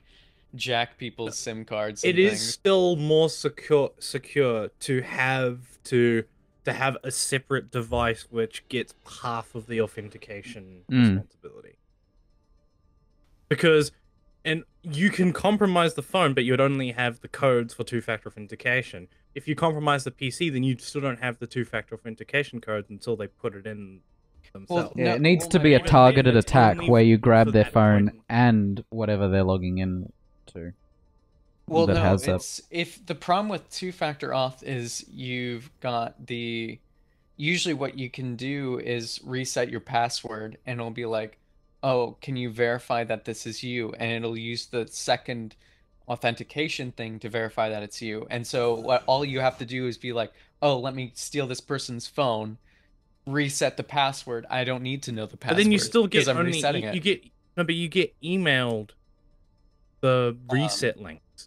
jack people's SIM cards and It is things. still more secure to have a separate device which gets half of the authentication responsibility. Because and you can compromise the phone, but you'd only have the codes for two-factor authentication. If you compromise the PC, then you still don't have the two-factor authentication codes until they put it in themselves. Yeah, it needs to be a even then, targeted it's attack only where you for grab their that phone point. and whatever they're logging in to. Well, that no, has that. it's if the problem with two-factor auth is you've got the usually what you can do is reset your password and it'll be like, "Oh, can you verify that this is you?" And it'll use the second authentication thing to verify that it's you. And so what all you have to do is be like, "Oh, let me steal this person's phone, reset the password. I don't need to know the But password then you still because get I'm only resetting it." you get no, but you get emailed the reset links.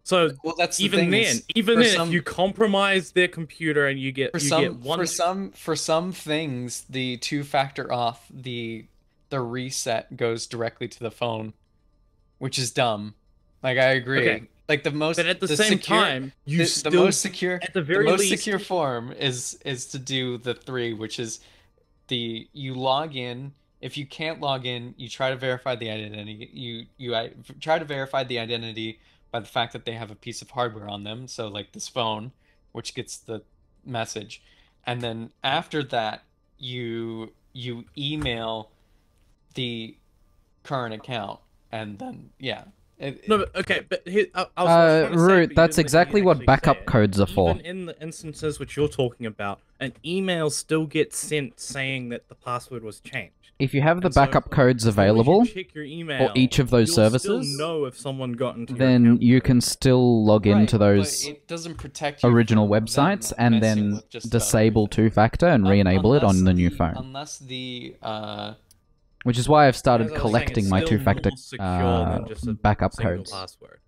So Well, that's the even thing then, is, even for then, some- if you compromise their computer and you get one for some things, the two-factor auth, the reset goes directly to the phone, which is dumb. Like I agree. Okay. Like the most But at the the same secure, time, you the still most secure at the very most least secure form is to do the three, which is you log in. If you can't log in, you try to verify the identity. Try to verify the identity by the fact that they have a piece of hardware on them. So like this phone, which gets the message, and then after that, you email the current account, and then yeah. No, but okay, but here, I was trying to say, Root, but you that's didn't let me exactly what actually backup say it. codes are for. Even in the instances which you're talking about, an email still gets sent saying that the password was changed. If you have the And so, backup codes as long as you available check your email, for each of those you'll services, still know if someone got into your then account. you can still log into Right, those but it doesn't protect you original from them websites and messing then with just about disable everything. two-factor and re-enable it on the new phone. Unless the Which is why I've started As I was saying, it's collecting my still two-factor more secure than just a backup single codes. password.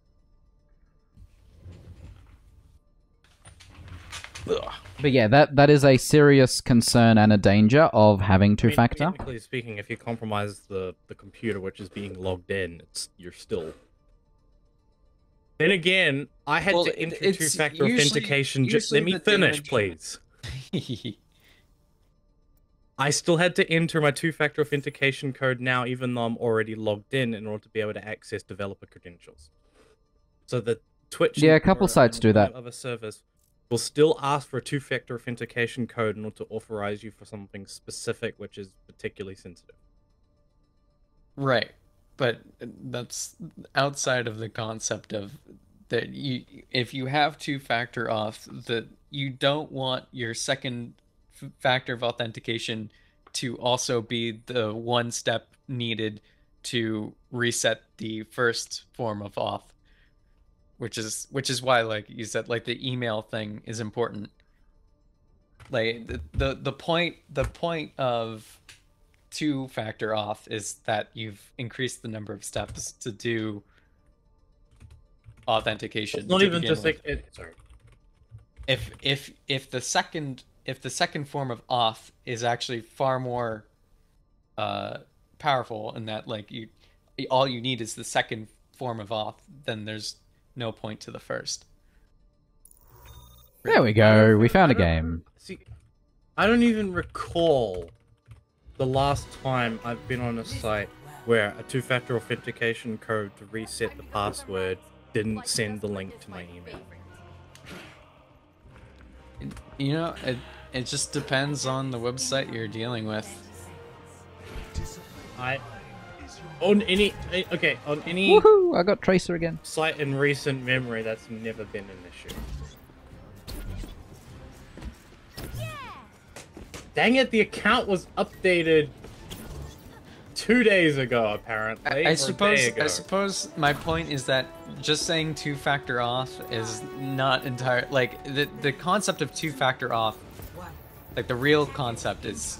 But yeah, that is a serious concern and a danger of having two-factor. Technically speaking, if you compromise the computer which is being logged in, you're still. Then again, I had to enter two-factor authentication. Let me finish, please. I still had to enter my two-factor authentication code now, even though I'm already logged in order to be able to access developer credentials. So the Twitch, Yeah, a couple sites do that. Other servers will still ask for a two-factor authentication code in order to authorize you for something specific, which is particularly sensitive. Right, but that's outside of the concept of that if you have two-factor auth, that you don't want your second factor of authentication to also be the one step needed to reset the first form of auth, which is why, like you said, like the email thing is important. Like the point of two-factor auth is that you've increased the number of steps to do authentication. It's not even just like sorry. If the second form of auth is actually far more powerful in that like all you need is the second form of auth, then there's no point to the first. There we go. We found a game. See, I don't even recall the last time I've been on a site where a two-factor authentication code to reset the password didn't send the link to my email. You know, it just depends on the website you're dealing with. On any Woohoo! I got Tracer again. site in recent memory, that's never been an issue. Dang it, the account was updated 2 days ago, apparently. I suppose my point is that just saying two-factor auth is not entire. Like the concept of two-factor auth, like the real concept is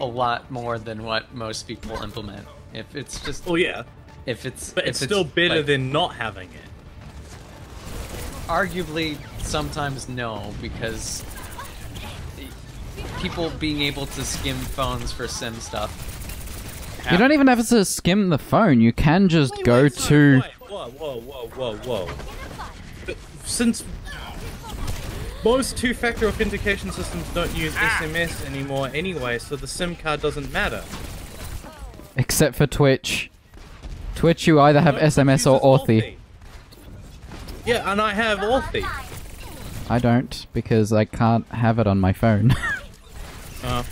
a lot more than what most people implement. If it's just Oh yeah, if it's but if it's still better like, than not having it. arguably, sometimes no, because people being able to skim phones for sim stuff. You don't even have to skim the phone. You can just go to... Whoa. But since most two-factor authentication systems don't use SMS anymore anyway, so the SIM card doesn't matter. Except for Twitch. Twitch, you either have SMS or Authy. Yeah, and I have Authy. I don't, because I can't have it on my phone.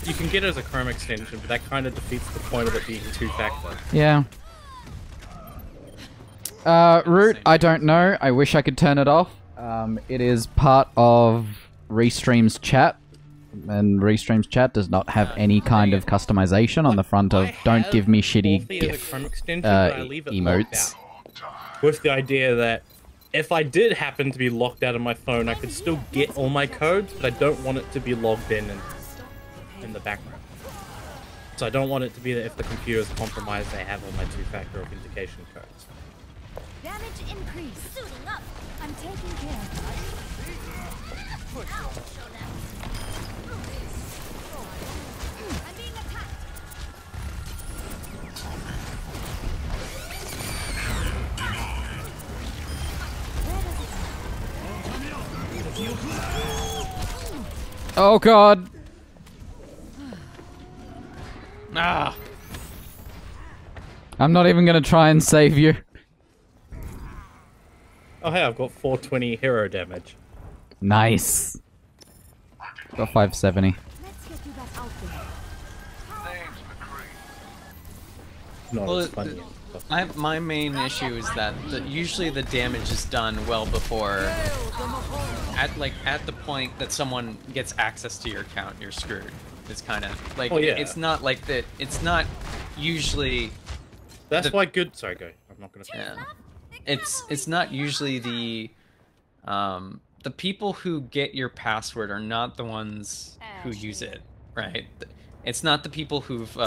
You can get it as a Chrome extension, but that kind of defeats the point of it being two-factor. Yeah. Root, I don't know. I wish I could turn it off. It is part of Restream's chat, and Restream's chat does not have any kind of customization on the front of "Don't give me shitty GIF emotes." With the idea that if I did happen to be locked out of my phone, I could still get all my codes, but I don't want it to be logged in the background. So I don't want it to be that if the computer is compromised, they have all my two-factor authentication codes. Damage increase. Suiting up. I'm taking care of that. I'm being attacked. Oh god! Ah! I'm not even gonna try and save you. Oh hey, I've got 420 hero damage. Nice. Got 570. Let's get you back out there. No, Well, it's funny. my main issue is that usually the damage is done well before, at the point that someone gets access to your account, you're screwed. It's kind of like, Oh, yeah. it's not like that. It's not usually. That's why good. Sorry, go. I'm not gonna. Yeah. It's not usually the people who get your password are not the ones who use it, right? It's not the people who've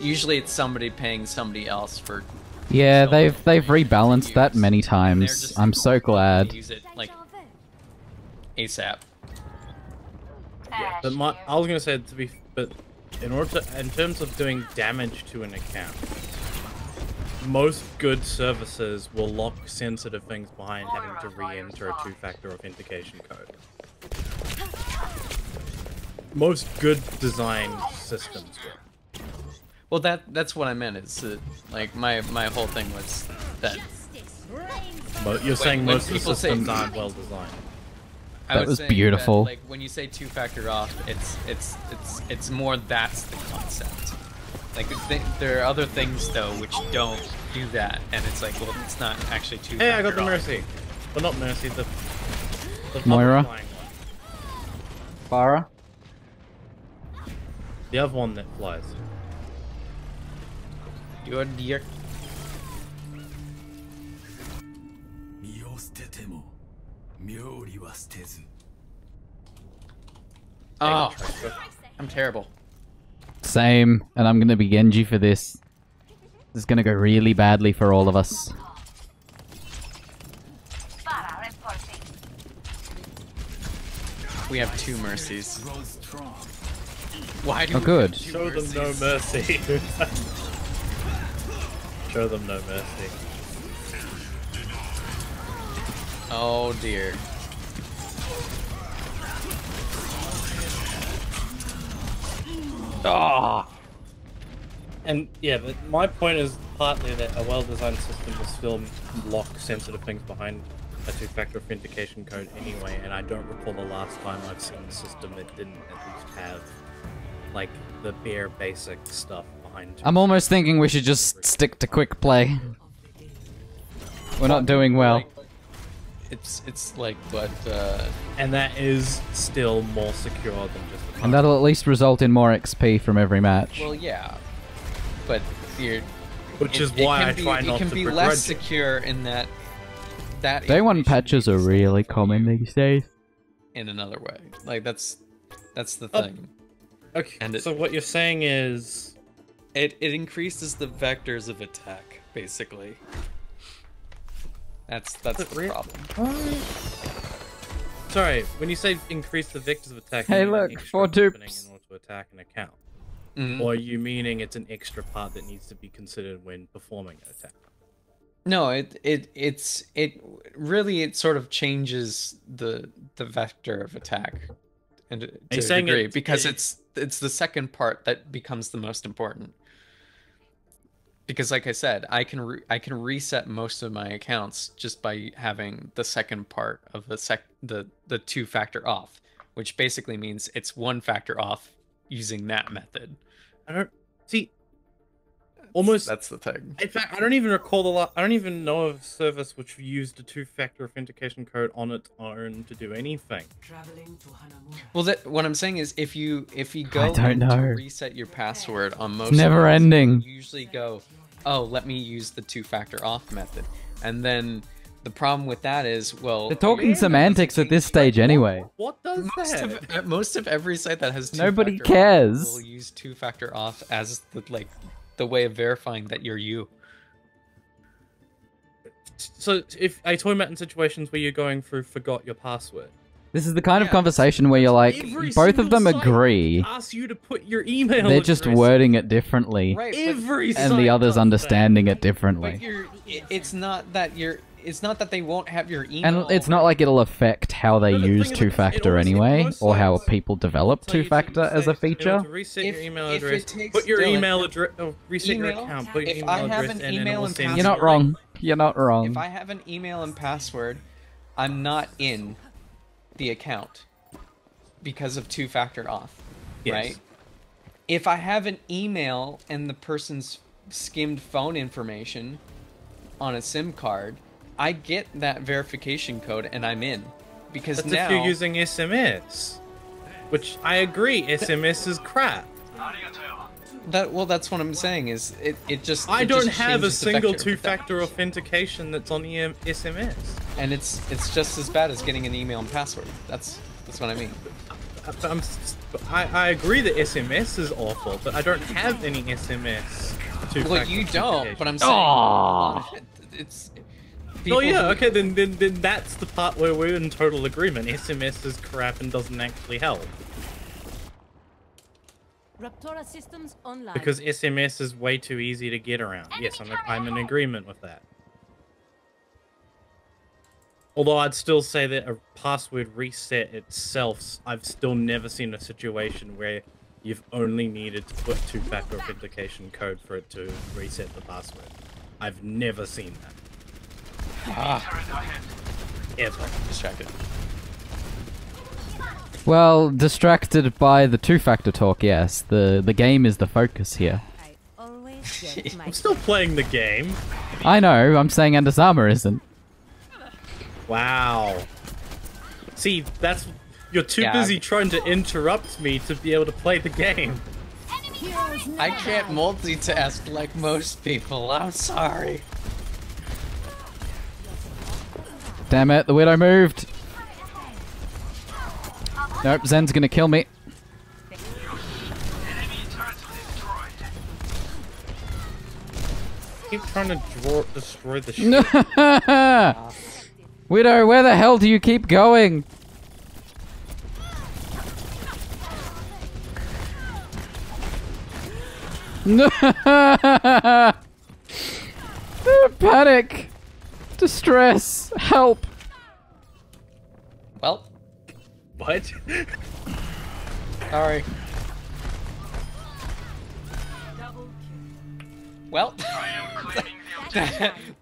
usually it's somebody paying somebody else for. Yeah, they've rebalanced that many times. I'm so glad. Use it like ASAP. Yeah, but I was gonna say but in terms of doing damage to an account, most good services will lock sensitive things behind having to re-enter a two-factor authentication code. Most good design systems will. Well, that's what I meant. Is like my whole thing was that. You're saying when most of the people say- systems aren't well designed. I That was saying beautiful. That, like when you say two-factor off, it's more that's the concept. Like there are other things though which don't do that, and it's like, well, it's not actually two-factor. Hey, I got the off. Mercy. Well, not Mercy, the Moira? other flying one. Farah? The other one that flies. Your dear. Oh, I'm terrible. Same, and I'm gonna be Genji for this. This is gonna go really badly for all of us. We have two mercies. Why do Oh, good. Show them no mercy. Show them no mercy. Oh dear. Ah! And yeah, but my point is partly that a well-designed system will still lock sensitive things behind a two-factor authentication code anyway, and I don't recall the last time I've seen a system that didn't at least have like the bare basic stuff behind. I'm almost thinking we should just stick to quick play. We're not doing well. It's like, but And that is still more secure than just. And that'll at least result in more XP from every match. well, yeah, but you're. Which is it why can I be, try not it can to be begrudge less it. secure in that Day one information patches are needs to really stay common for you these days. in another way. Like that's the thing. Okay, And so what you're saying is It increases the vectors of attack, basically. That's the problem. Sorry, when you say increase the vectors of attack, Hey, you mean look, extra 4 happening dupes. in order to attack an account, Mhm. or are you meaning it's an extra part that needs to be considered when performing an attack? No, it really sort of changes the vector of attack, and to you a saying degree, it- because it- it's the second part that becomes the most important. Because like I said, I can reset most of my accounts just by having the second part of the 2-factor off, which basically means it's 1 factor off using that method. I don't see. Almost. That's the thing. In fact, I don't even recall I don't even know of a service which used a 2-factor authentication code on its own to do anything. Well, what I'm saying is, if you go I don't to know. reset your password on most, never accounts, ending. you usually go, oh, let me use the 2-factor off method, and then the problem with that is, well, They're talking semantics at this stage anyway. What does that? most of every site that has 2-factor Nobody off cares. will use 2-factor off as the way of verifying that you're you. So, if I talking about in situations where you're going through forgot your password, This is the kind of Yeah. conversation where you're like, Every both of them single site agree. asks you to put your email. They're just address. wording it differently. Right, Every And the site others does that. understanding it but differently. it's not that they won't have your email. And it's not like it'll affect how they No, the use thing is, it 2-factor always- anyway, most or how sites people develop tell you to 2-factor as a say, in order feature. to reset If- your email if it address, takes put your Dylan- email address, reset your Email? account, put your If email I have address, an and email then it will and send You're you not a wrong. link. You're not wrong. If I have an email and password, I'm not in the account because of 2-factor off, Yes. right? If I have an email and the person's skimmed phone information on a SIM card, I get that verification code and I'm in. Because That's now if you're using SMS, which I agree, SMS is crap. that's what I'm saying is it just I it don't just have a changes the single vector of that. 2-factor authentication that's on the SMS. And it's just as bad as getting an email and password. That's what I mean. I agree that SMS is awful, but I don't have any SMS. Well, you don't, but I'm saying Aw. it's. Oh yeah, who- okay, then that's the part where we're in total agreement. SMS is crap and doesn't actually help. Raptora systems online. Because SMS is way too easy to get around. Yes, I'm in agreement with that. Although I'd still say that a password reset itself, I've still never seen a situation where you've only needed to put 2-factor authentication code for it to reset the password. I've never seen that. Ever. Distracted. Well, distracted by the 2-factor talk, yes. The game is the focus here. I always get my I'm still playing the game. I know, I'm saying Andasama isn't. Wow. See, that's... You're too Yeah. busy trying to interrupt me to be able to play the game. I can't multitask like most people. I'm sorry. Damn it, the Widow moved. Nope, Zen's gonna kill me. Keep trying to destroy the ship. Widow, where the hell do you keep going? Panic! Distress! Help! Well, What? sorry. Well,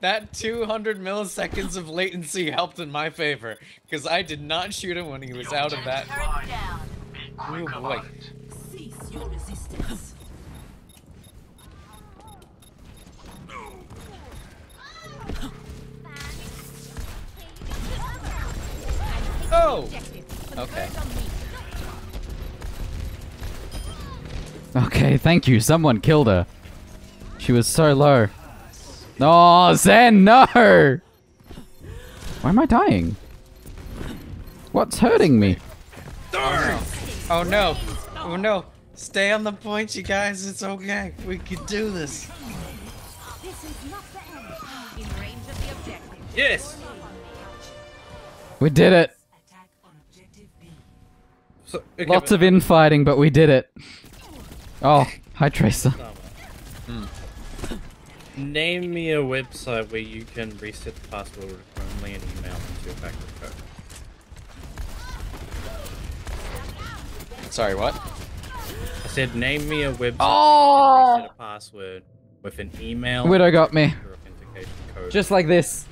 that 200 milliseconds of latency helped in my favor, because I did not shoot him when he was out of that. Oh boy. Oh! Okay. Okay, thank you. Someone killed her. She was so low. Oh, Zen, no! Why am I dying? What's hurting me? Oh no! Oh no! Stay on the point, you guys. It's okay. We can do this. This is not the end. In range of the objective. Yes! We did it! So, okay, Lots of infighting, but we did it. Oh, hi Tracer. Name me a website where you can reset the password with only an email and two-factor code. Sorry, what? I said name me a website Oh! where you can reset a password with an email Widow got me. and authentication code. Just like this.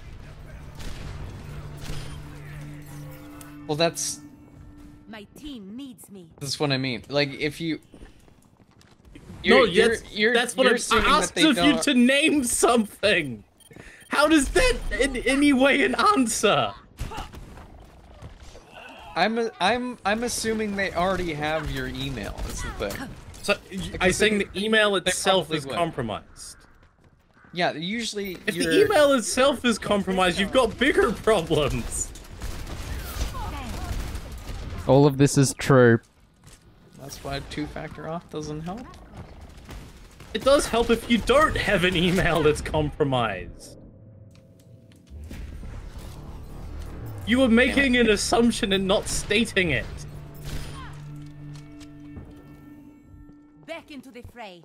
Well, that's My team needs me. what I mean. Like, if you... No, You're- that's what you're I'm assuming that asked they of you don't- to name something. How does that in any way an answer? I'm assuming they already have your email. Is the thing. So I'm saying the email itself probably is would. compromised. Yeah, usually If your the email itself is compromised, you've got bigger problems. All of this is true. That's why two-factor auth doesn't help. It does help if you don't have an email that's compromised. You were making an assumption and not stating it. Back into the fray.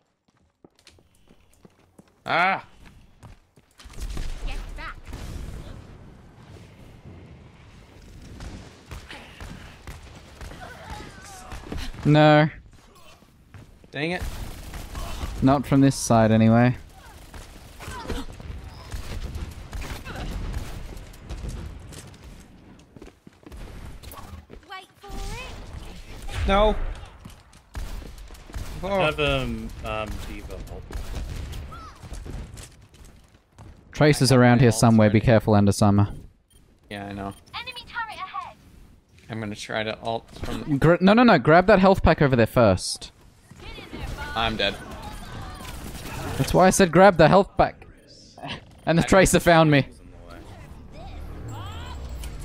Ah! Get back. No, Dang it. not from this side anyway. Wait for it. No. Oh. Have Diva ult. Tracer's around here somewhere, be careful, Ender Summer. Yeah, I know. Enemy turret ahead. I'm gonna try to ult from... No, grab that health pack over there first. I'm dead. That's why I said grab the health pack. And the Tracer found me.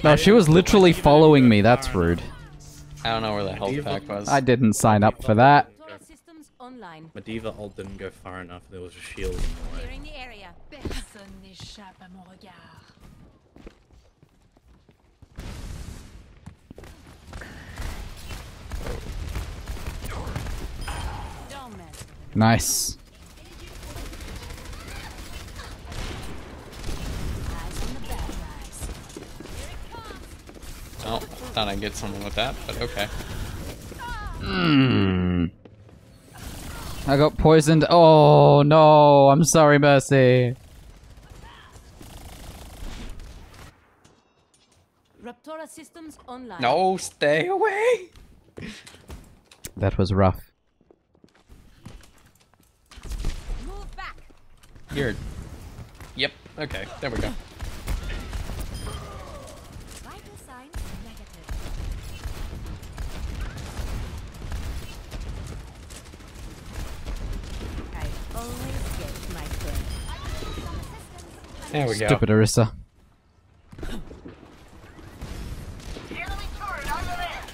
No, she was literally following me, that's rude. I don't know where the health pack was. I didn't sign up for that. Raptora systems online. My Diva ult didn't go far enough. There was a shield in the way. Clearing the area. Personne n'échappe à mon regard. Don't mess. Nice. Eyes on the bad guys. Oh, thought I'd get something with that, but okay. I got poisoned. Oh no, I'm sorry, Mercy. Raptora systems online. No, stay away! That was rough. Move back. You're... Yep, okay, there we go. Vital signs negative. I always get my turn. There we go. Stupid Orisa. Enemy turret on the left.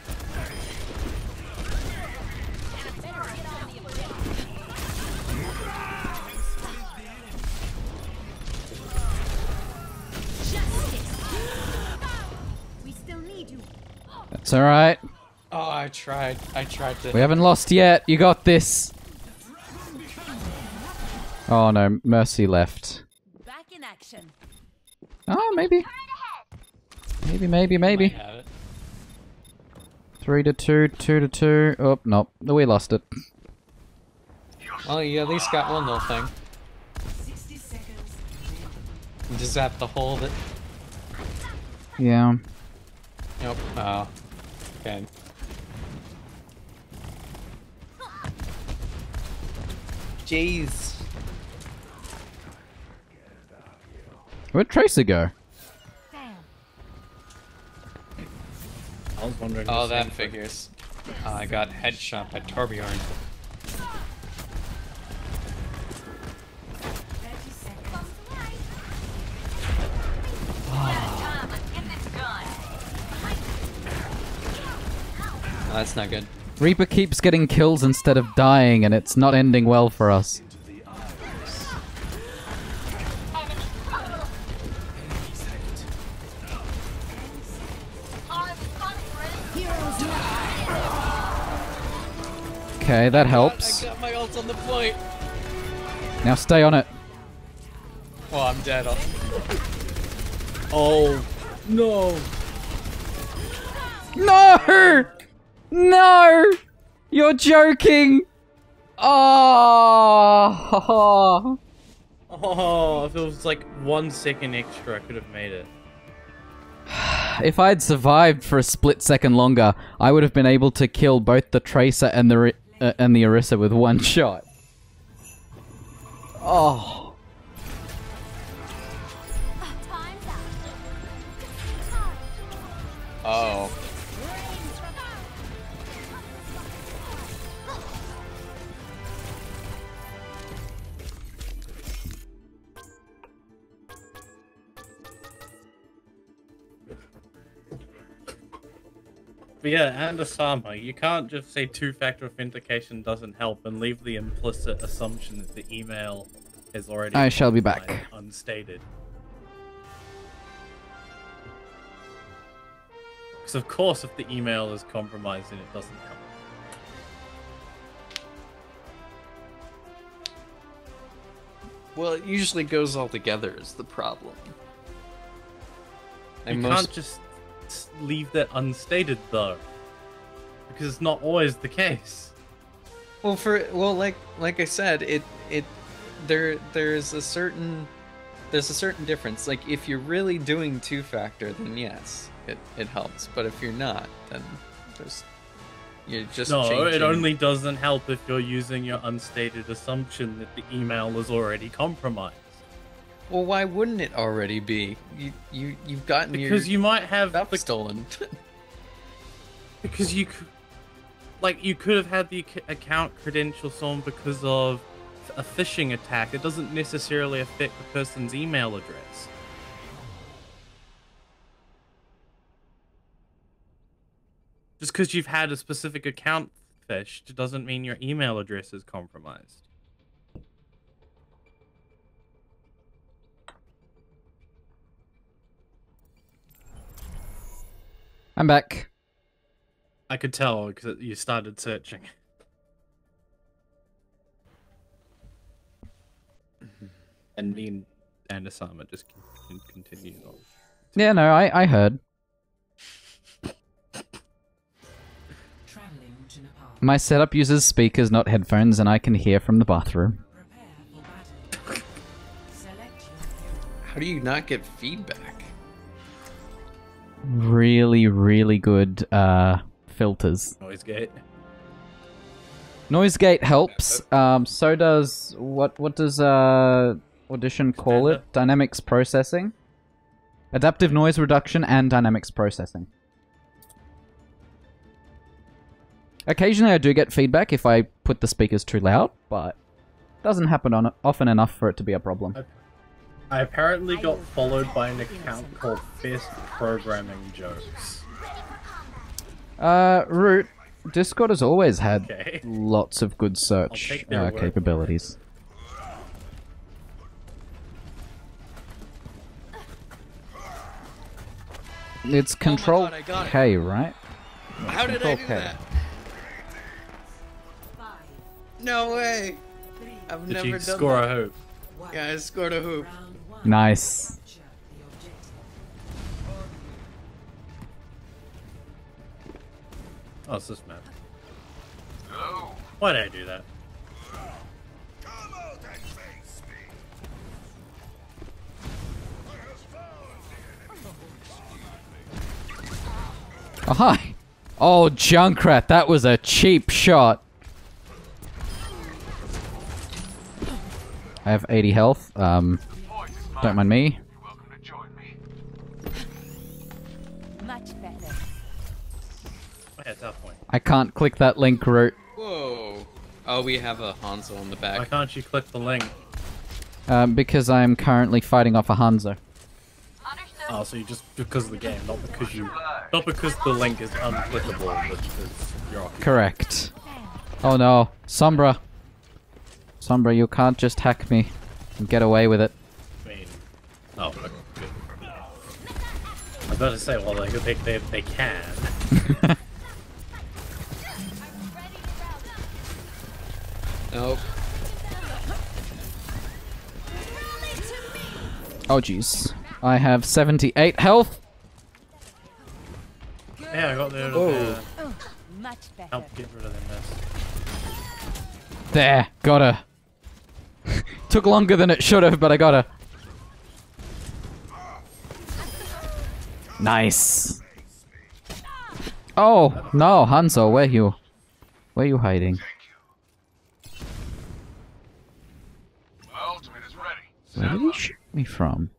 We still need you. That's alright. Oh, I tried to... We haven't lost yet. You got this. Oh no, Mercy left. Back in action. Oh, maybe. Maybe. Might have it. 3-2, 2-2. Oh, no. We lost it. Well, you at least got one little thing. You just have to hold it. Yeah. Nope. Oh. Okay. Jeez. Where'd Tracer go? Damn. I was wondering. Oh, the that same figures. I got headshot by Torbjorn. Oh, that's not good. Reaper keeps getting kills instead of dying, and it's not ending well for us. Okay, that helps. I got my ult on the point. Now stay on it. Oh, I'm dead. Oh, no. No! No! You're joking! Oh! Oh, if it was like 1 second extra, I could have made it. If I'd survived for a split second longer, I would have been able to kill both the Tracer and the Orisa with one shot. Oh. Oh. But yeah, and Osama, you can't just say two-factor authentication doesn't help and leave the implicit assumption that the email is already I shall be back. Unstated. Because of course if the email is compromised then it doesn't help. Well, it usually goes all together is the problem. You can't just leave that unstated though, because it's not always the case. Well, like I said, there's a certain difference. Like if you're really doing two-factor, then yes, it helps. But if you're not, then you're just changing. It only doesn't help if you're using your unstated assumption that the email is already compromised. Well, why wouldn't it already be? You've gotten because you might have stuff stolen. Because you could have had the account credentials stolen because of a phishing attack. It doesn't necessarily affect the person's email address. Just because you've had a specific account phished doesn't mean your email address is compromised. I'm back. I could tell because you started searching. And me and Osama just continued on. Yeah, no, I heard. My setup uses speakers, not headphones, and I can hear from the bathroom. How do you not get feedback? Really, really good filters. Noise gate. Noise gate helps. So does what does Audition call it? Dynamics processing. Adaptive noise reduction and dynamics processing. Occasionally I do get feedback if I put the speakers too loud, but it doesn't happen often enough for it to be a problem. I apparently got followed by an account called Best Programming Jokes. Root, Discord has always had lots of good search capabilities. It's Control K, right? How did I do that? No way! I've never done that. Did you score a hoop? Yeah, I scored a hoop. Nice. Oh, it's this map. Why did I do that? Oh, hi! Oh, Junkrat, that was a cheap shot. I have 80 health. Don't mind me. Much better. Yeah, tough point. I can't click that link, Root. Whoa. Oh, we have a Hanzo on the back. Why can't you click the link? Because I am currently fighting off a Hanzo. Oh, so you just because of the game, not because the link is unclickable, which is your Correct. Oh no, Sombra. Sombra, you can't just hack me and get away with it. I mean, oh, okay, good. I was about to say, well, like, they can. Oh jeez. I have 78 health. Yeah, I got there. Oh. Much better. Help get rid of them mess. There, got her. Took longer than it should have, but I got her. Nice. Oh no, Hanzo, where you hiding? Where did he shoot me from?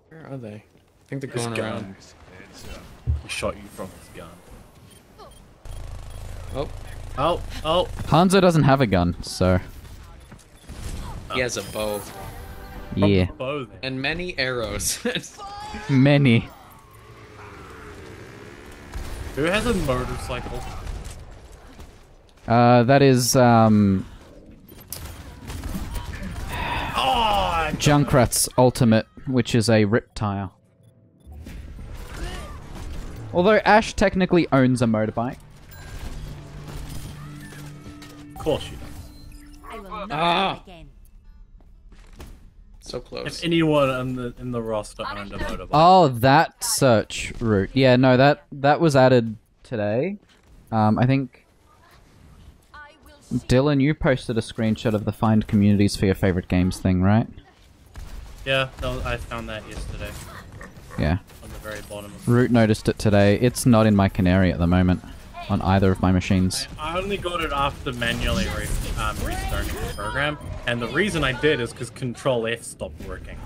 Where are they? I think they're going around. He shot you from his gun. Oh, Oh. Hanzo doesn't have a gun, so he has a bow yeah, Bow then. and many arrows. many. Who has a motorcycle? That is Oh, Junkrat's ultimate, which is a Riptire. Although Ash technically owns a motorbike. of course she does. I will not Ah. do again. So close. If anyone in the roster owned a motorbike. Oh, that search route. Yeah, no, that was added today. I think Dylan, you posted a screenshot of the find communities for your favorite games thing, right? Yeah, I found that yesterday. Yeah. On the very bottom. Root noticed it today. It's not in my canary at the moment on either of my machines. I only got it after manually restarting the program, and the reason I did is because Control F stopped working.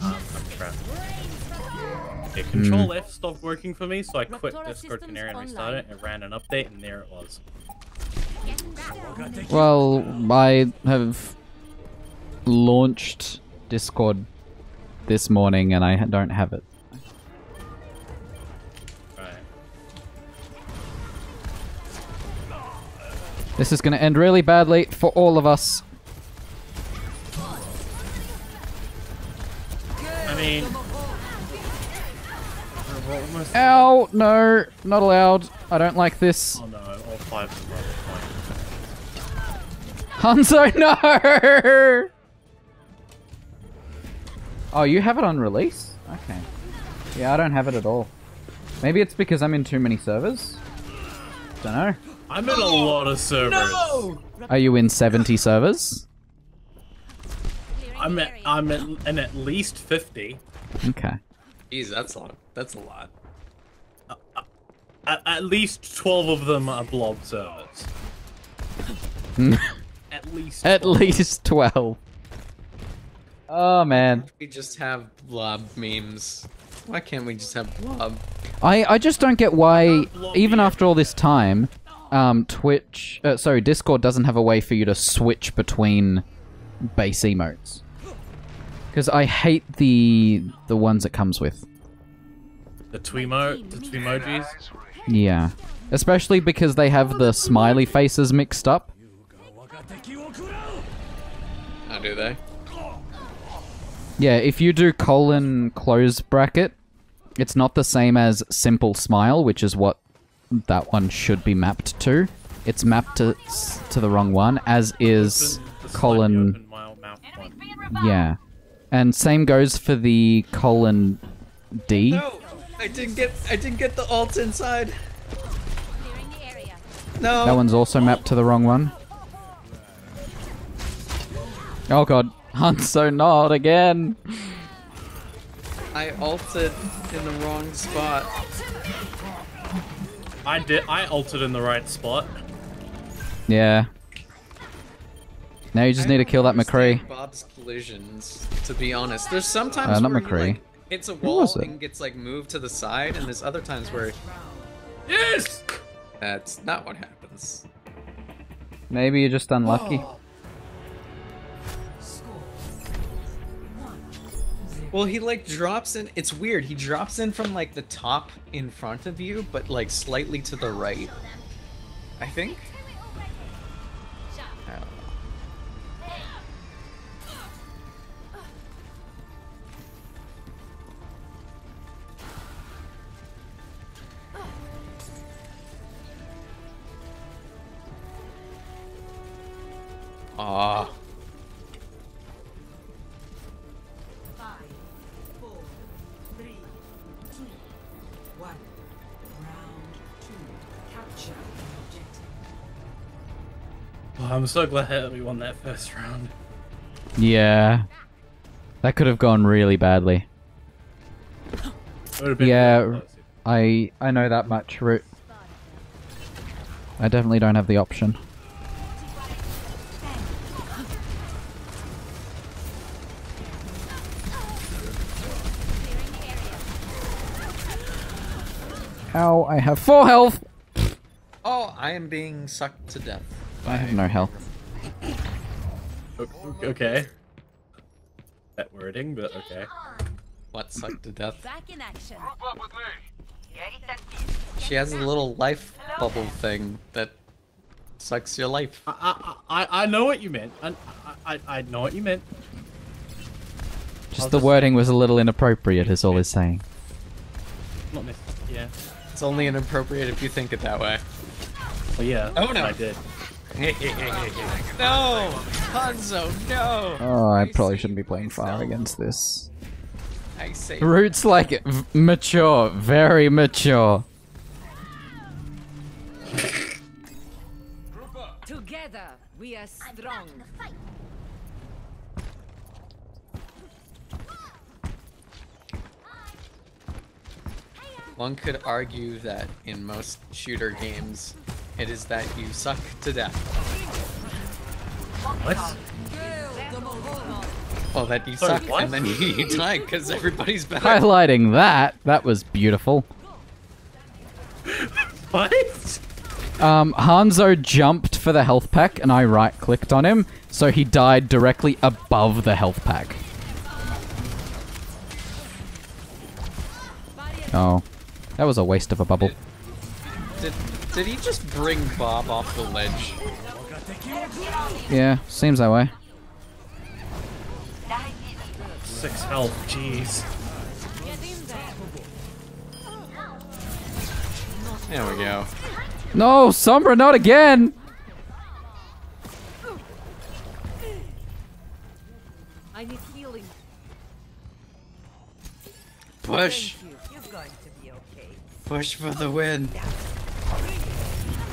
I'm trapped. Yeah, Control F stopped working for me, so I quit Discord Canary and restarted it, and ran an update, and there it was. Well, I have launched Discord this morning and I don't have it. Right. This is going to end really badly for all of us. I mean... we're almost... Ow! No, not allowed. I don't like this. Oh no, all 5 of them are Hanzo, no! Oh, you have it on release? Okay. Yeah, I don't have it at all. Maybe it's because I'm in too many servers? Dunno. I'm in a lot of servers. No! Are you in 70 servers? I'm in at least 50. Okay. Jeez, that's a lot. That's a lot. At least 12 of them are blob servers. At least 12. At least 12. Oh, man. We just have blob memes. Why can't we just have blob? I just don't get why, even after all this time, Discord doesn't have a way for you to switch between base emotes. Because I hate the ones it comes with. The Twemojis? Yeah. Especially because they have the smiley faces mixed up. Oh, do they? Yeah, if you do colon close bracket, it's not the same as simple smile, which is what that one should be mapped to. It's mapped to the wrong one, as is colon... Yeah. And same goes for the colon D. No! I didn't get the alt inside. Clearing the area. No! That one's also mapped to the wrong one. Oh god. Hanzo, not again! I ulted in the wrong spot. I ulted in the right spot. Yeah. Now you just need to kill that McCree. Bob's collisions, to be honest. There's sometimes Not where he, McCree. like, hits a Who wall was it? and gets like moved to the side, and there's other times where Yes! that's not what happens. Maybe you're just unlucky. Well, he like drops in. It's weird. He drops in from like the top in front of you, but like slightly to the right. I think. I don't know. Ah. 5, 4, 3, 2, 1. Round 2. Capture the objective. Oh, I'm so glad we won that first round. Yeah. That could have gone really badly. Would have been Yeah, really close. I know that much, Root. I definitely don't have the option. Ow, I have 4 health! Oh, I am being sucked to death. I have no health. Okay. That wording, but okay. What, sucked to death? Back in action. She has a little life bubble thing that sucks your life. I know what you meant. I know what you meant. Just the wording was a little inappropriate, is all he's saying. Not necessarily. Yeah. It's only inappropriate if you think it that way. Well, yeah. Oh, no. I did. No! Hanzo, no! Oh, I probably shouldn't be playing fire against this. I say Root's like mature, very mature. Together, we are I'm strong. back in the fight. one could argue that in most shooter games, it is that you suck to death. What? Well, that you Sorry, suck what? and then you die because everybody's better. Highlighting that was beautiful. What? Hanzo jumped for the health pack and I right-clicked on him, so he died directly above the health pack. Oh. That was a waste of a bubble. Did he just bring Bob off the ledge? Yeah, seems that way. 6 health, jeez. There we go. No, Sombra, not again! I need healing. Push! You're going to be okay. Push for the win.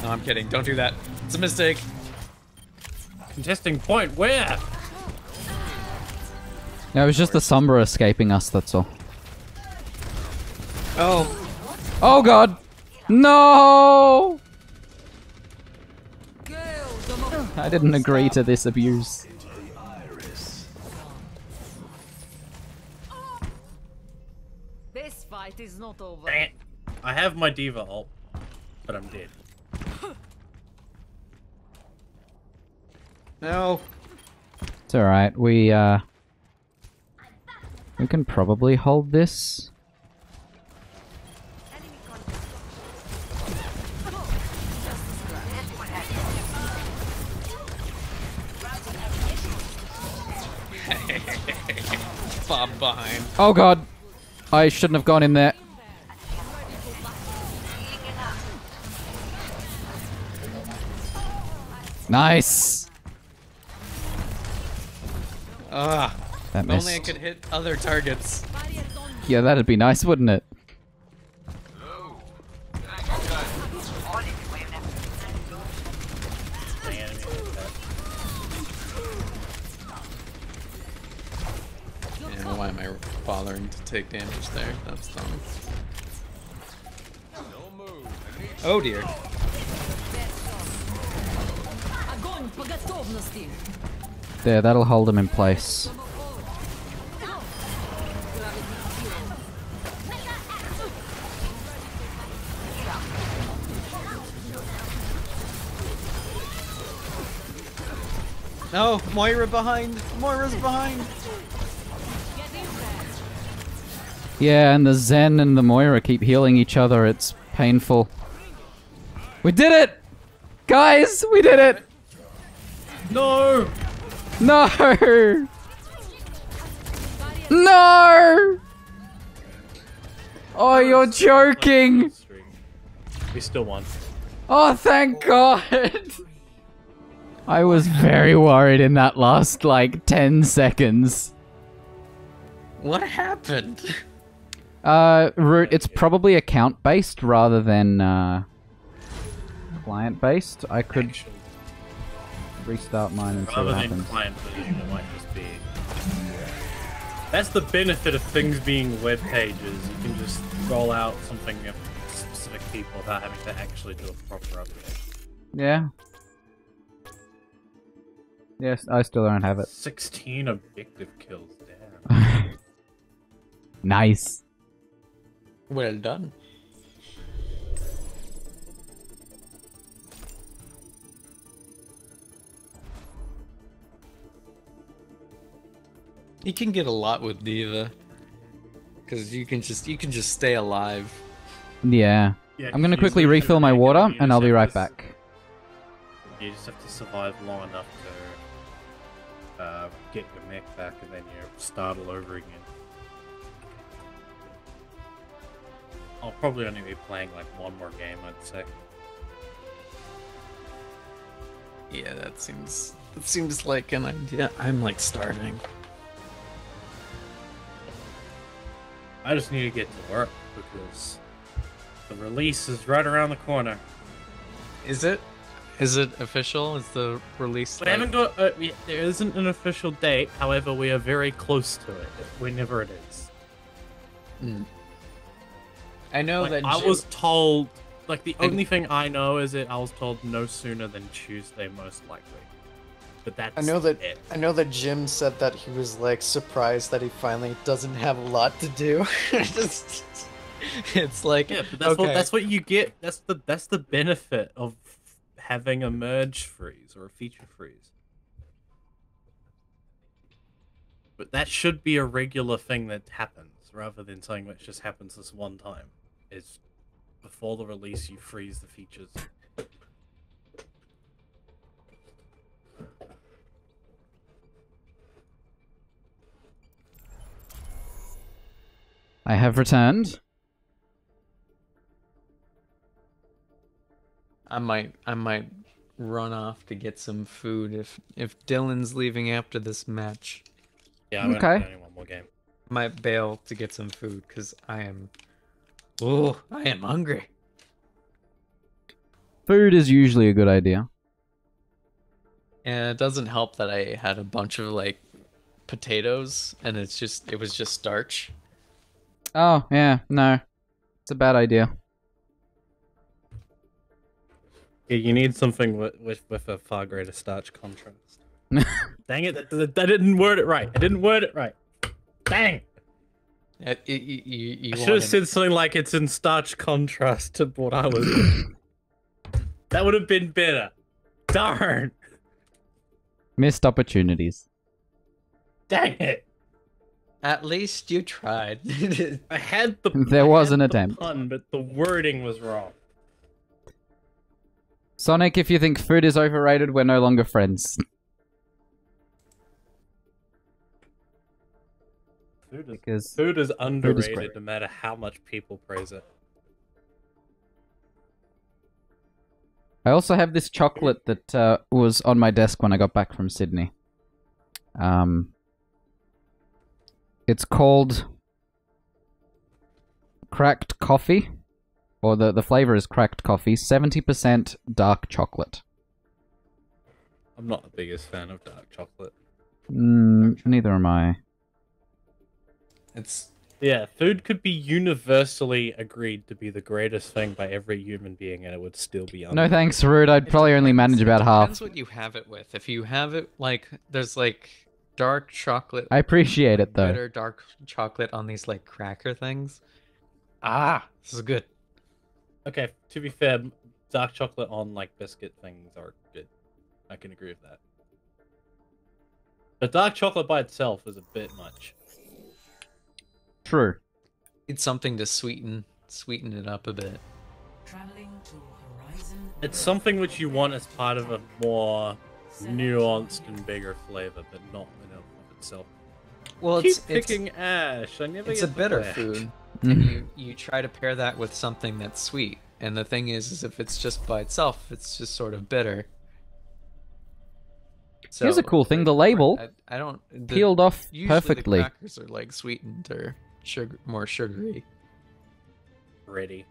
No, I'm kidding. Don't do that. It's a mistake. Contesting point, where? No, it was just the Sombra escaping us, that's all. Oh. Oh god! No! I didn't agree to this abuse. This fight is not over. Dang it. I have my diva ult, but I'm dead. No. It's alright, we can probably hold this. Bob behind. Oh god! I shouldn't have gone in there. Nice! Ah. That If only I missed. could hit other targets. Yeah, that'd be nice, wouldn't it? Yeah, why am I bothering to take damage there? That's dumb. Oh dear. There, that'll hold him in place. No, Moira behind. Moira's behind. Yeah, and the Zen and the Moira keep healing each other. It's painful. We did it! Guys, we did it! No! No! No! Oh, you're joking! We still won. Oh, thank God! I was very worried in that last, like, 10 seconds. What happened? Root, it's probably account-based rather than, client-based. I could Actually, restart mine and see rather what than happens. client version, it might just be. That's the benefit of things being web pages. You can just roll out something of specific people without having to actually do a proper update. Yeah. Yes, I still don't have it. 16 objective kills, damn. Nice. Well done. You can get a lot with Diva, because you can just stay alive. Yeah. Yeah, I'm gonna you quickly literally refill my make it, water, you and just I'll be have right to back. You just have to survive long enough to get your mech back, and then you start all over again. I'll probably only be playing like one more game, I'd say. Yeah, that seems like an idea. I'm like starving. I just need to get to work because the release is right around the corner. Is it? Is it official? Is the release? We haven't got. There isn't an official date. However, we are very close to it. Whenever it is. I know Like, that I Jim- was told. Like the only thing I know is that I was told no sooner than Tuesday, most likely. But that's I know that it. I know that Jim said that he was like surprised that he finally doesn't have a lot to do. it's like Yeah, but that's okay. what you get. That's the benefit of having a merge freeze or a feature freeze. But that should be a regular thing that happens, rather than something that just happens this one time. Is before the release you freeze the features. I have returned. I might run off to get some food if Dylan's leaving after this match. Yeah, I'm Okay. gonna play only one more game. I might bail to get some food because I am hungry. Food is usually a good idea. And it doesn't help that I had a bunch of like potatoes and it was just starch. Oh, yeah, no. It's a bad idea. Yeah, you need something with a far greater starch contrast. Dang it! That didn't word it right. I didn't word it right. Dang! You I should have said something like it's in starch contrast to what I was doing. That would have been better. Darn! Missed opportunities. Dang it! At least you tried. I had the There I was had an the attempt. pun, but the wording was wrong. Sonic, if you think food is overrated, we're no longer friends. Because Food is underrated great. no matter how much people praise it. I also have this chocolate that was on my desk when I got back from Sydney. It's called Cracked Coffee, or the flavor is Cracked Coffee, 70% dark chocolate. I'm not the biggest fan of dark chocolate. Neither am I. It's Yeah, food could be universally agreed to be the greatest thing by every human being, and it would still be No thanks, Rude. I'd probably only manage about depends half. what you have it with. If you have it like there's like dark chocolate, I appreciate it, though. bitter dark chocolate on these like cracker things. Ah, this is good. Okay, to be fair, dark chocolate on like biscuit things are good. I can agree with that. But dark chocolate by itself is a bit much. True. Need something to sweeten it up a bit. Traveling to Horizon. It's something which you want as part of a more nuanced and bigger flavor, but not in and of itself. Well, Keep it's picking Ash. I never. it's a get the bitter Ash. food, and you try to pair that with something that's sweet. And the thing is if it's just by itself, it's just sort of bitter. So, Here's a cool thing, the label I don't peeled off usually perfectly. The crackers are like sweetened or more sugary. Ready.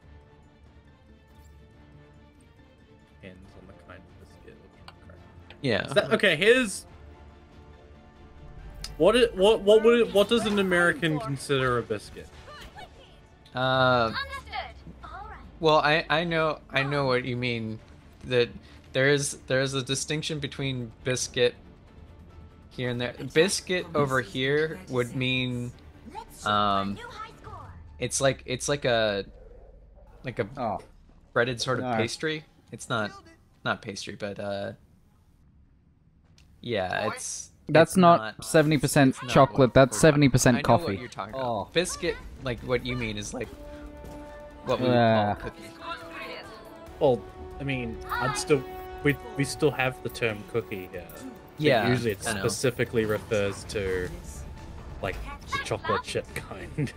Depends on the kind of biscuit. Yeah. Okay, here's what does an American consider a biscuit? Understood. All right. Well, I know what you mean. That there is a distinction between biscuit here and there. Biscuit over here would mean Let's shoot for a new high score. it's like a Oh. breaded sort of No. pastry. It's not pastry, but yeah, That's it's not 70% it's not chocolate, what that's we're talking 70% about. I know coffee. what you're talking about. Oh. Biscuit, like what you mean, is like what we would Yeah. call cookie. Well, I mean, we still have the term cookie here. But Yeah, usually it I know. specifically refers to like the chocolate chip kind.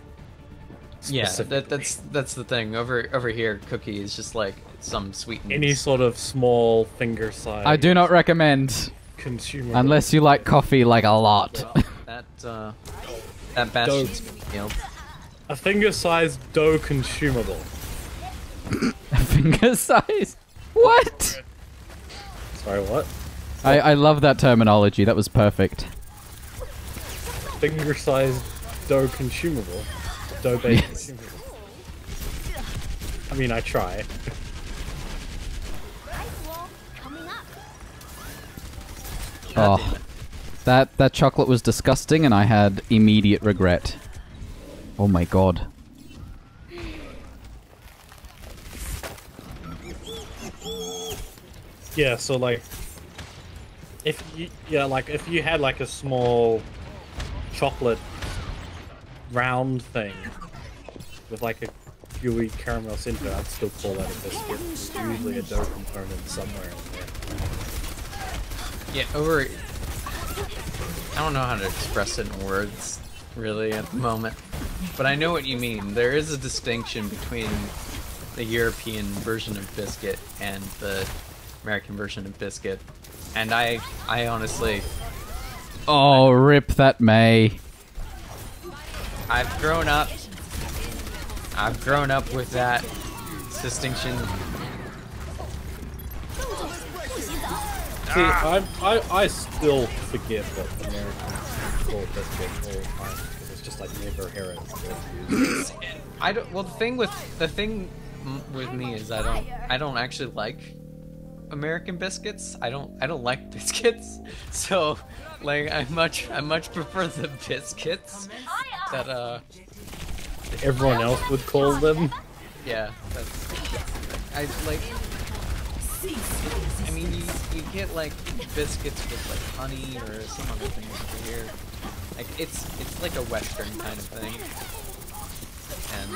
Yeah, Specifically. that's the thing. Over here, cookie is just like some sweetened. Any sort of small finger size. I do not recommend, Consumer. unless you like coffee like a lot. that bastion's peeled. A finger-sized dough consumable. Finger size? What? Sorry, what? I love that terminology, that was perfect. Finger-sized dough consumable. Dough-based Yes. consumable. I mean, I try. Ice wall coming up. Oh, that chocolate was disgusting and I had immediate regret. Oh my god. Yeah, so like, if you had like a small chocolate round thing with like a gooey caramel center, I'd still call that a biscuit. There's usually a dough component somewhere in there. Yeah, I don't know how to express it in words, really, at the moment. But I know what you mean. There is a distinction between the European version of biscuit and the American version of biscuit. And I honestly, Oh, rip that May. I've grown up with that distinction. See, I still forget what Americans call biscuit all the time because it's just like never hear it. I don't. Well, the thing with me is I don't actually like American biscuits. I don't like biscuits. So, like, I much prefer the biscuits that Everyone else would call them. yeah. I like. I mean, you get like biscuits with like honey or some other thing over here. Like it's like a Western kind of thing. And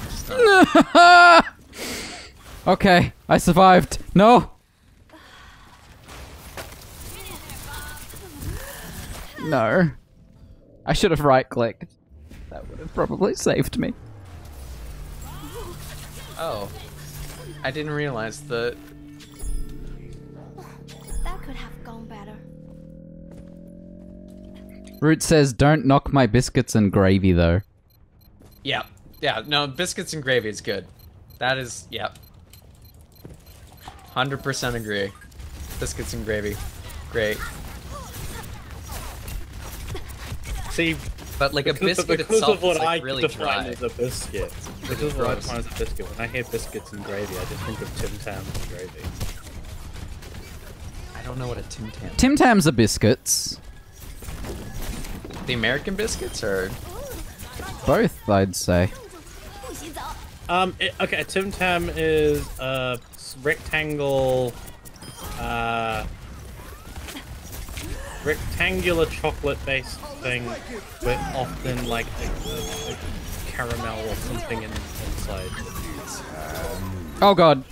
just not. Okay, I survived. No! No. I should have right-clicked. That would have probably saved me. Oh, I didn't realize that. That could have gone better. Root says, don't knock my biscuits and gravy, though. Yeah, no, biscuits and gravy is good. That is, yep. 100% agree. Biscuits and gravy, great. See, But like a because biscuit of itself what is like I really define dry. as a biscuit. Because of what I define as a biscuit. When I hear biscuits and gravy, I just think of Tim Tams and gravy. I don't know what a Tim Tam. Tim Tams are biscuits. The American biscuits or Both, I'd say. Okay, a Tim Tam is a rectangular chocolate-based thing with often like a caramel or something inside. Oh god.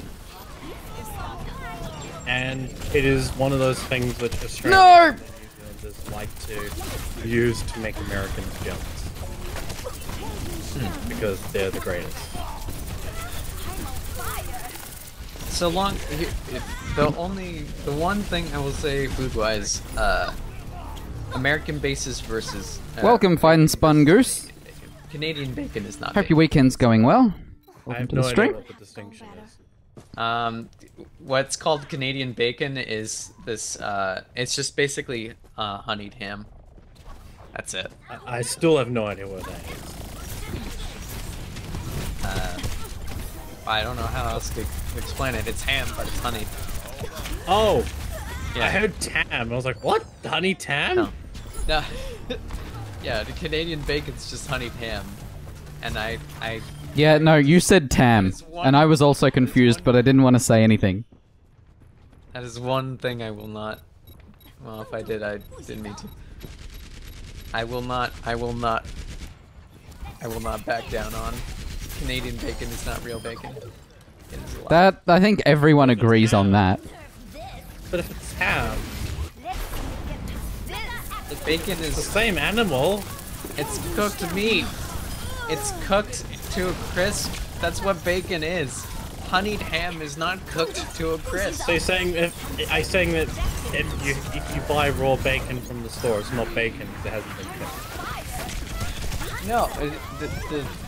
And it is one of those things which Australians No! and New Zealanders like to use to make Americans jealous. Because they're the greatest. So long. The one thing I will say food-wise, American bases versus. Welcome, Fine Spun Goose. Canadian bacon is not. Hope your weekend's going well. I Welcome have to no the idea stream. what the distinction is. What's called Canadian bacon is this. It's just basically honeyed ham. That's it. I still have no idea what that is. I don't know how else to explain it. It's ham, but it's honey. Oh, Yeah. I heard tam. I was like, what? Honey tam? No. No. Yeah, the Canadian bacon's just honeyed ham, and I Yeah, no, you said Tam, It's one- and I was also confused, but I didn't want to say anything. that is one thing I will not. Well, if I did, I didn't mean to. I will not back down on. Canadian bacon is not real bacon. It is a lie. That, I think everyone agrees on that. But if it's ham, The bacon it's the is. same animal. It's cooked meat. It's cooked to a crisp. That's what bacon is. Honeyed ham is not cooked to a crisp. So you're saying that if you buy raw bacon from the store, it's not bacon because it hasn't been cooked. No,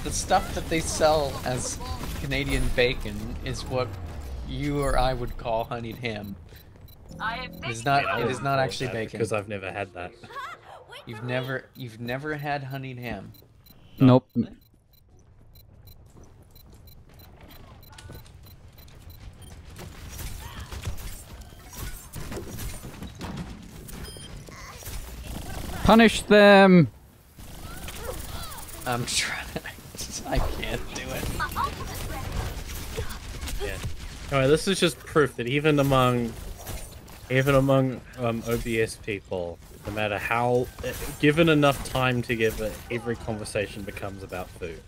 the stuff that they sell as Canadian bacon is what you or I would call honeyed ham. It is not. It is not actually bacon. Because I've never had that. You've never had honeyed ham. Nope. Punish them! I'm trying. I can't do it. Yeah. Anyway, this is just proof that even among OBS people, no matter how given enough time to give it, every conversation becomes about food.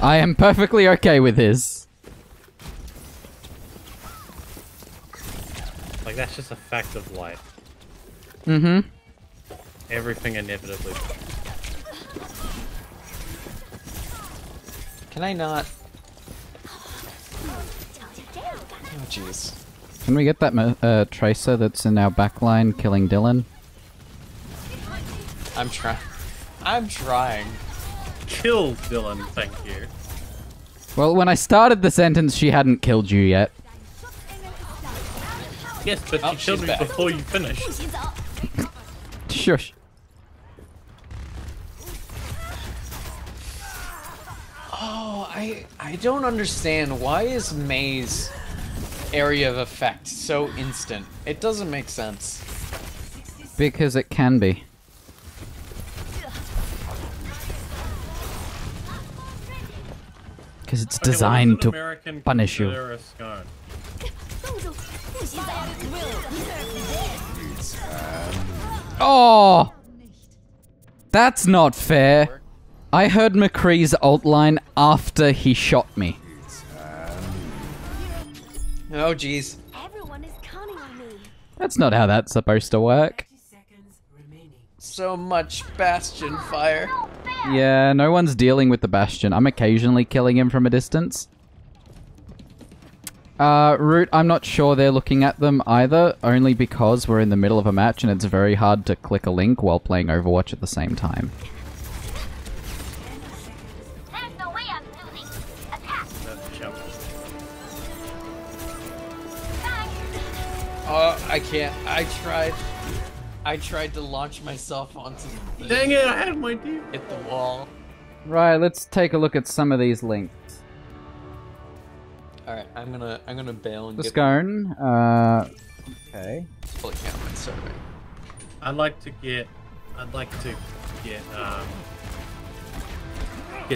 I am perfectly okay with this. Like that's just a fact of life. Mm-hmm. Everything inevitably. Can I not? Oh jeez. Can we get that Tracer that's in our backline killing Dylan? I'm trying. I'm trying. Kill Dylan, thank you. Well, when I started the sentence, she hadn't killed you yet. Yes, but Oh, you killed she's me back. before you finished. Shush. Oh, I don't understand. Why is May's area of effect so instant? It doesn't make sense. Because it can be. Because it's designed to punish you. Oh! That's not fair. I heard McCree's ult line after he shot me. Oh jeez. Everyone is counting on me. That's not how that's supposed to work. Seconds remaining. So much Bastion fire. Yeah, no one's dealing with the Bastion. I'm occasionally killing him from a distance. Root, I'm not sure they're looking at them either, only because we're in the middle of a match and it's very hard to click a link while playing Overwatch at the same time. There's no way I'm losing. Attack. I can't. I tried to launch myself onto the Dang it, I had my deal. hit the wall. Right, let's take a look at some of these links. Alright, I'm gonna bail and The get Scone, okay. fully count my survey. I'd like to get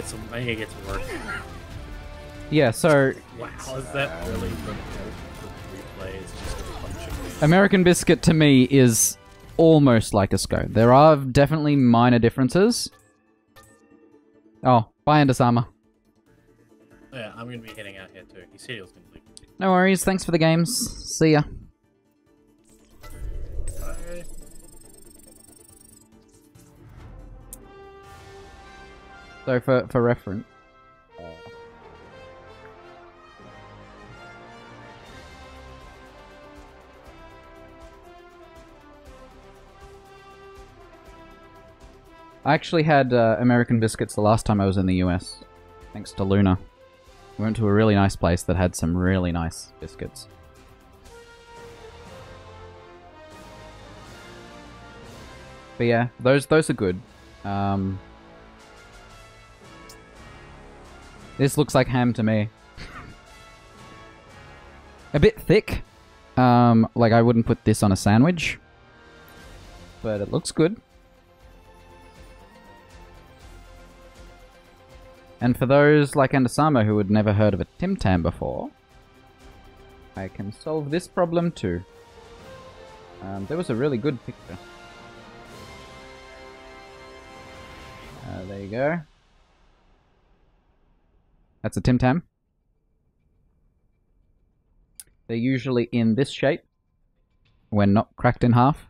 some. I need to get to work. Yeah, so Wow, is that really the replay? Is just a bunch of American Biscuit to me is almost like a Scone. There are definitely minor differences. Oh, bye, Andasama. Yeah, I'm gonna be heading out here too. He said he was gonna leave. No worries, thanks for the games. See ya. Bye. So for reference, I actually had American biscuits the last time I was in the US, thanks to Luna. We went to a really nice place that had some really nice biscuits. But yeah, those are good. This looks like ham to me. A bit thick. Like I wouldn't put this on a sandwich. But it looks good. And for those like Andasama who had never heard of a Tim Tam before, I can solve this problem too. There was a really good picture. There you go. That's a Tim Tam. They're usually in this shape when not cracked in half.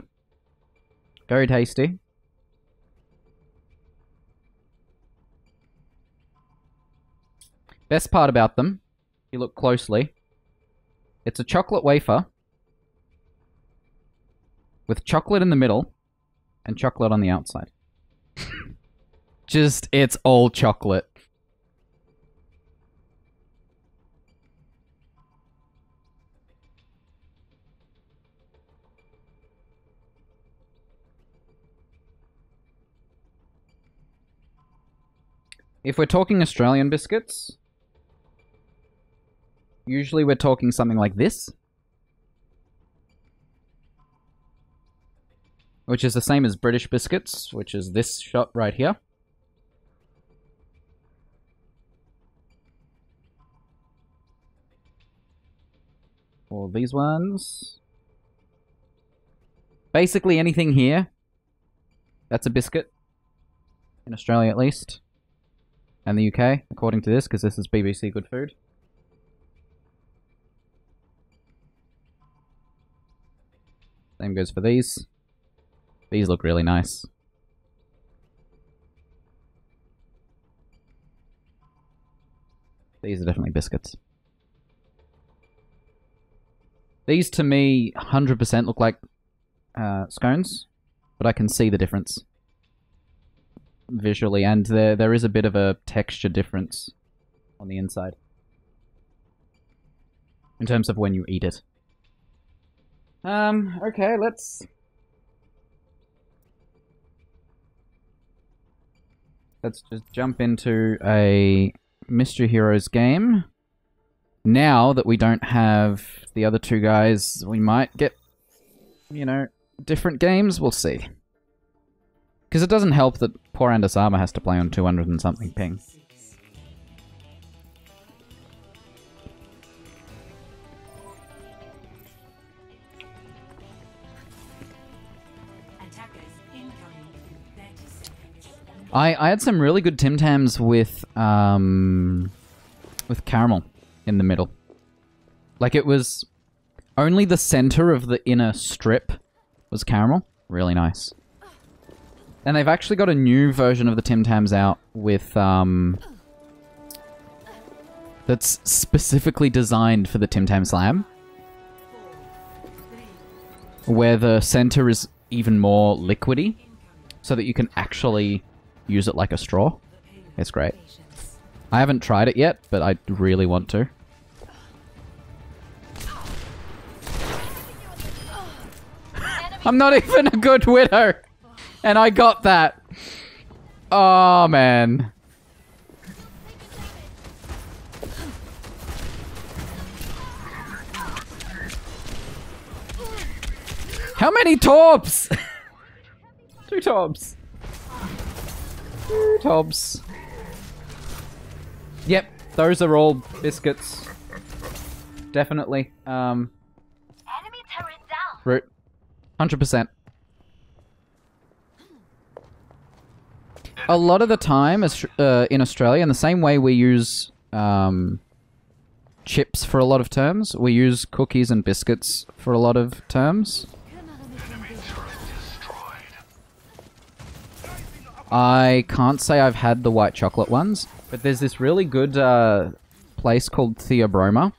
Very tasty. Best part about them, if you look closely, it's a chocolate wafer with chocolate in the middle and chocolate on the outside. Just, it's all chocolate. If we're talking Australian biscuits, usually we're talking something like this. Which is the same as British biscuits, which is this shot right here. Or these ones. Basically anything here, that's a biscuit. In Australia at least. And the UK, according to this, because this is BBC Good Food. Same goes for these. These look really nice. These are definitely biscuits. These to me 100% look like scones, but I can see the difference visually, and there is a bit of a texture difference on the inside in terms of when you eat it. Okay, let's just jump into a Mystery Heroes game. Now that we don't have the other two guys, we might get, you know, different games. We'll see. Because it doesn't help that poor Andasama has to play on 200 and something ping. I had some really good Tim Tams with caramel in the middle. Like it was only the center of the inner strip was caramel. Really nice. And they've actually got a new version of the Tim Tams out with that's specifically designed for the Tim Tam Slam, where the center is even more liquidy, so that you can actually use it like a straw. It's great. I haven't tried it yet, but I really want to. I'm not even a good widow! And I got that! Oh, man. How many Torbs? 2 Torbs. 2 Torbs. Yep, those are all biscuits. Definitely. Enemy turret down. Root. 100%. A lot of the time, in Australia, in the same way we use chips for a lot of terms, we use cookies and biscuits for a lot of terms. I can't say I've had the white chocolate ones, but there's this really good place called Theobroma,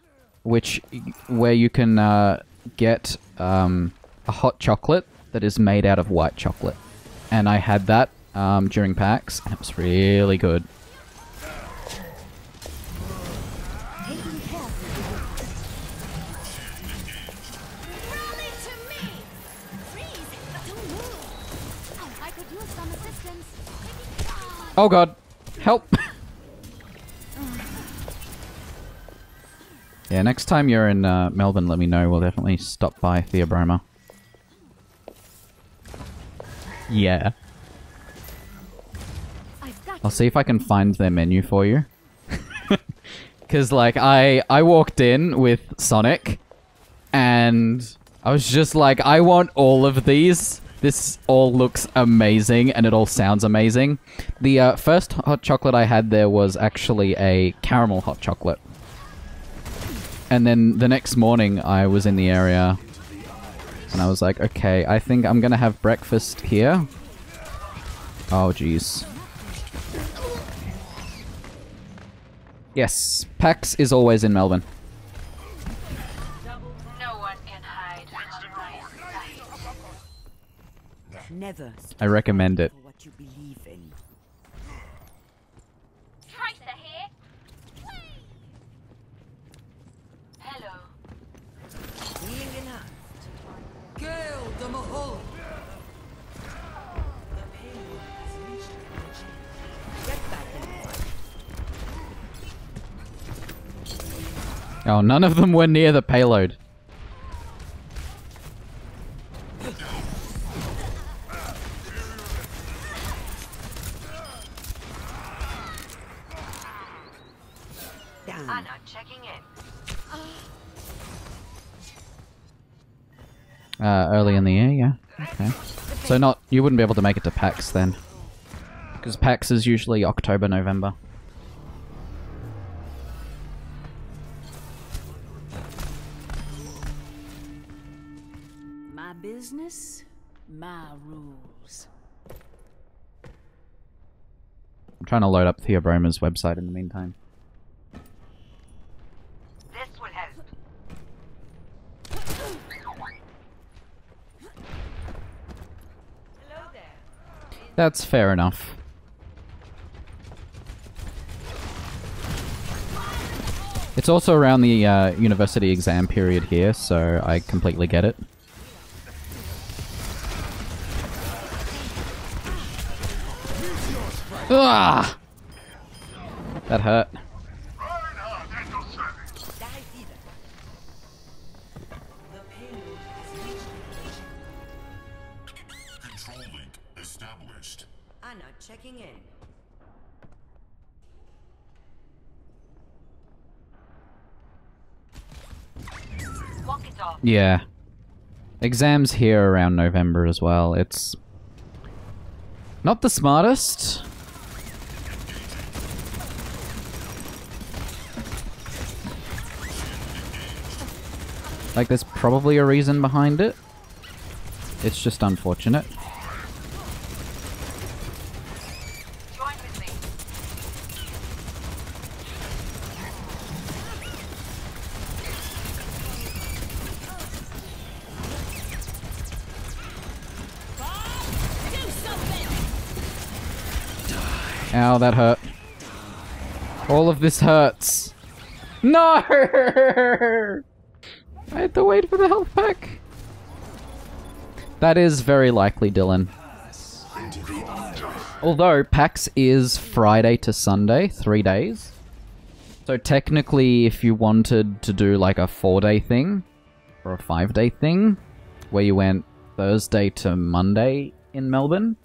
where you can get a hot chocolate that is made out of white chocolate. And I had that during PAX, and it was really good. Rally to me! Freeze! Don't move! I could use some assistance. Oh god, help! Yeah, next time you're in Melbourne, let me know. We'll definitely stop by Theobroma. Yeah. I'll see if I can find their menu for you. Because, like, I walked in with Sonic, and I was just like, I want all of these. This all looks amazing, and it all sounds amazing. The first hot chocolate I had there was actually a caramel hot chocolate. And then the next morning, I was in the area, and I was like, okay, I think I'm gonna have breakfast here. Oh, jeez. Yes, PAX is always in Melbourne. No one can hide from my sight. Never I recommend it. for what you believe in. Tracer here. Hello. Being enhanced. Gale the Mahol. The payload has reached the machine. Get back in the fight. Oh, none of them were near the payload. Damn. Anna checking in. Early in the year, yeah. Okay. So not, you wouldn't be able to make it to PAX then. Because PAX is usually October, November. My business, my rules. I'm trying to load up Theobroma's website in the meantime. This will help. Hello there. That's fair enough. It's also around the university exam period here, so I completely get it. Ah! That hurt. The payload has reached the machine. Control link established. Anna checking in. Walk it off. Yeah. Exams here around November as well. It's not the smartest. Like, there's probably a reason behind it. It's just unfortunate. Join with me. Ow, that hurt. All of this hurts. No! I had to wait for the health pack. That is very likely, Dylan. Although, PAX is Friday to Sunday, 3 days. So technically, if you wanted to do like a 4-day thing, or a 5-day thing, where you went Thursday to Monday in Melbourne,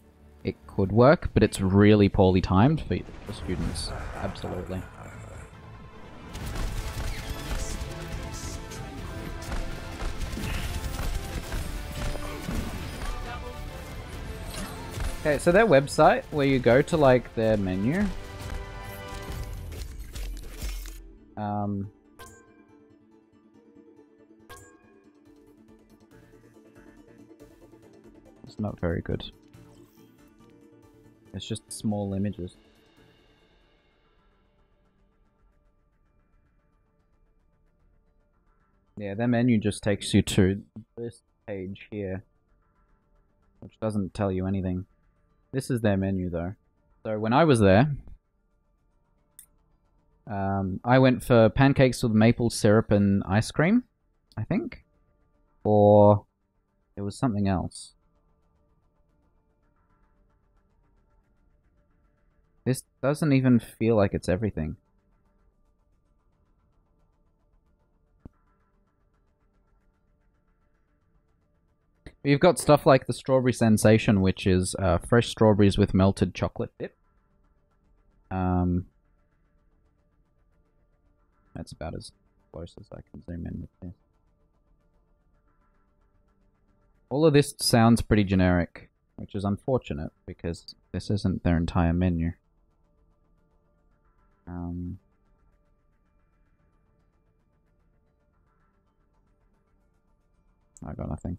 it could work, but it's really poorly timed for students. Absolutely. Okay, so their website, where you go to like their menu, it's not very good. It's just small images. Yeah, their menu just takes you to this page here, which doesn't tell you anything. This is their menu, though. So when I was there, I went for pancakes with maple syrup and ice cream, I think. Or it was something else. This doesn't even feel like it's everything. You've got stuff like the strawberry sensation, which is fresh strawberries with melted chocolate dip. That's about as close as I can zoom in with this. All of this sounds pretty generic, which is unfortunate because this isn't their entire menu. I got nothing.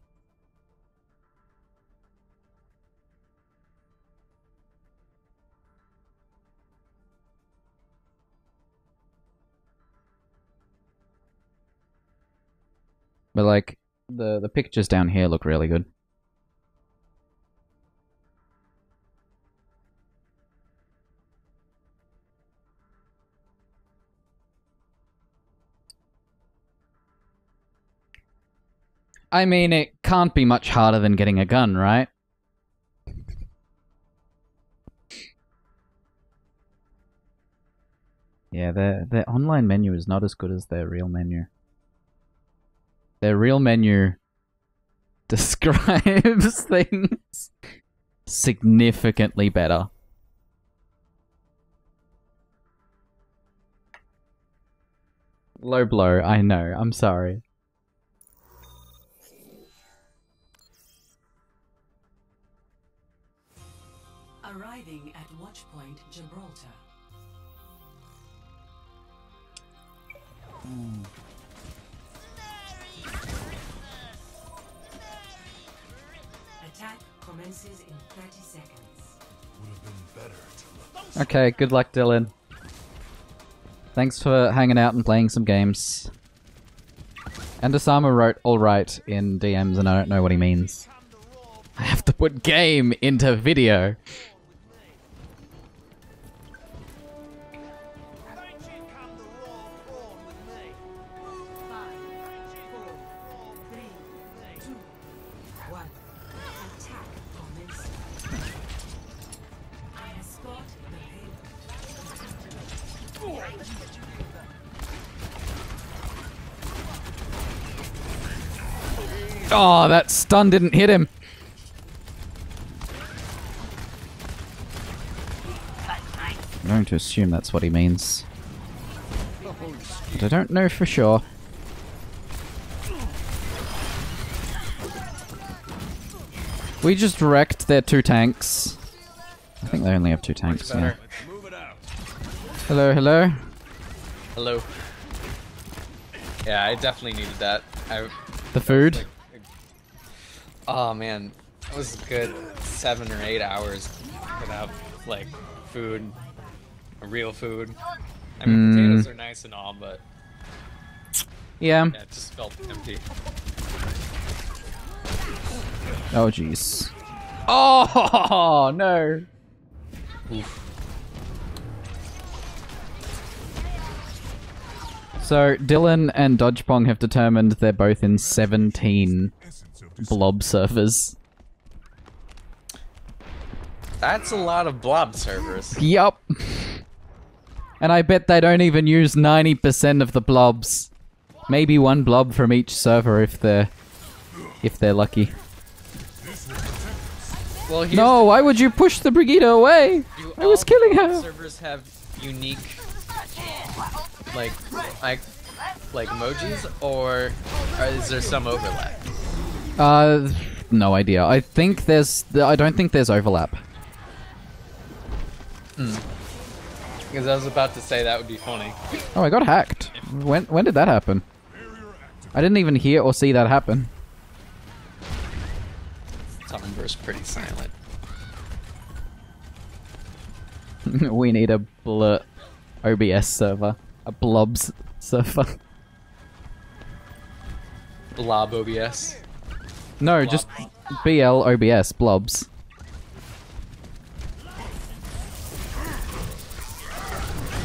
But like, the pictures down here look really good. I mean, it can't be much harder than getting a gun, right? Yeah, their online menu is not as good as their real menu. Their real menu describes things significantly better. Low blow, I know, I'm sorry. Arriving at Watchpoint Gibraltar. Attack commences in 30 seconds. Would have been better to Okay, good luck, Dylan. Thanks for hanging out and playing some games. And Osama wrote alright in DMs and I don't know what he means. I have to put game into video. Oh, that stun didn't hit him. I'm going to assume that's what he means. But I don't know for sure. We just wrecked their 2 tanks. I think they only have 2 tanks, yeah. Hello, hello. Hello. Yeah, I definitely needed that. The food? Oh man, that was a good 7 or 8 hours without like food, real food. I mean, potatoes are nice and all, but yeah, it just felt empty. Oh jeez. Oh no. Oof. So Dylan and Dodgepong have determined they're both in 17 blob servers. That's a lot of blob servers. Yup. And I bet they don't even use 90% of the blobs. Maybe 1 blob from each server if they're lucky. Well, no, why would you push the Brigida away? I was killing her. Servers have unique like emojis, or is there some overlap? No idea. I don't think there's overlap. Because I was about to say that would be funny. Oh, I got hacked. When did that happen? I didn't even hear or see that happen. Tumblr's pretty silent. We need a OBS server. A blobs server. Blob OBS. No, Blob. just BL OBS, blobs.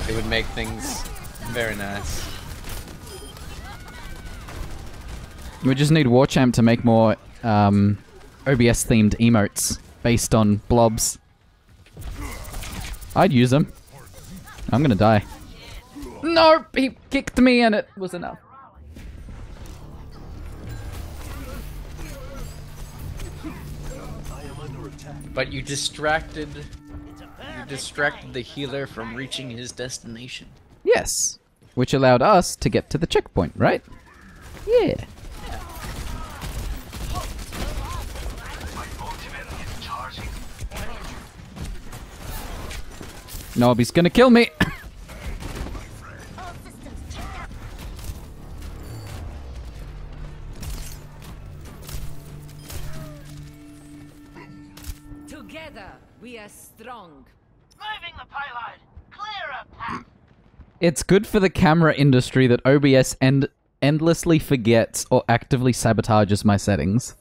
It would make things very nice. We just need Warchamp to make more OBS-themed emotes based on blobs. I'd use them. I'm gonna die. No! He kicked me and it was enough. But you distracted the healer from reaching his destination. Yes. Which allowed us to get to the checkpoint, right? Yeah. Nobby's gonna kill me! Together, we are strong. Moving the payload. Clear a path. It's good for the camera industry that OBS endlessly forgets or actively sabotages my settings.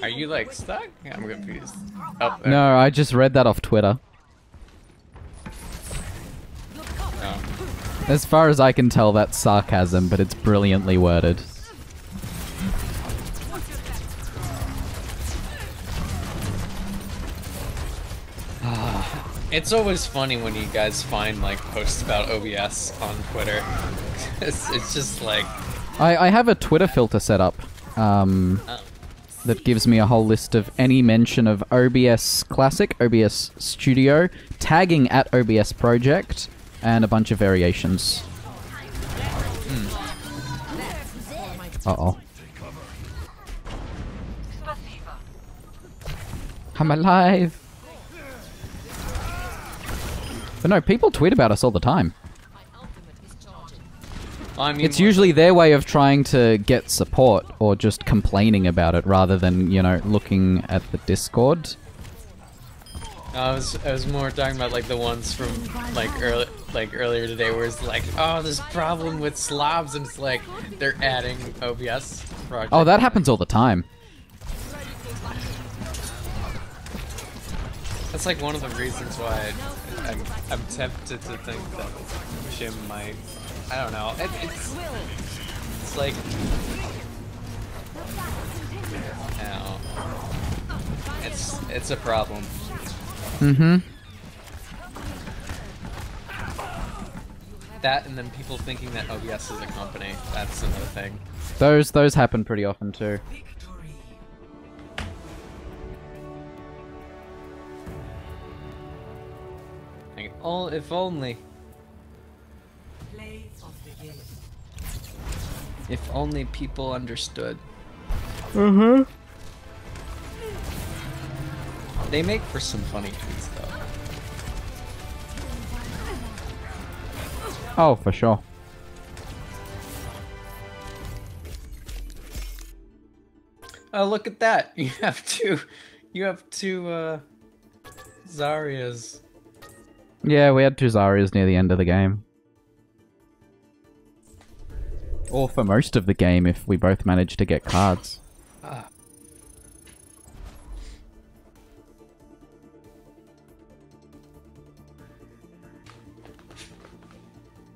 Are you like stuck? I'm confused. Oh, there. No, I just read that off Twitter. Oh. As far as I can tell, that's sarcasm, but it's brilliantly worded. It's always funny when you guys find like posts about OBS on Twitter. It's just like I have a Twitter filter set up that gives me a whole list of any mention of OBS Classic, OBS Studio, tagging at OBS Project, and a bunch of variations. Uh-oh. I'm alive! But no, people tweet about us all the time. I mean, it's usually their way of trying to get support or just complaining about it rather than, you know, looking at the Discord. I was more talking about like the ones from earlier today where it's like, oh, there's a problem with slobs, and it's like they're adding OBS project. Oh, that happens all the time. That's like one of the reasons why I'm tempted to think that Shim might. I don't know. It's like. No. It's a problem. Mm-hmm. That and then people thinking that OBS is a company. That's another thing. Those happen pretty often too. Like, if only. Play of the game. If only people understood. Mm-hmm. They make for some funny tweets, though. Oh, for sure. Oh, look at that! You have two Zaryas. Yeah, we had two Zaryas near the end of the game. Or for most of the game if we both managed to get cards. Ah.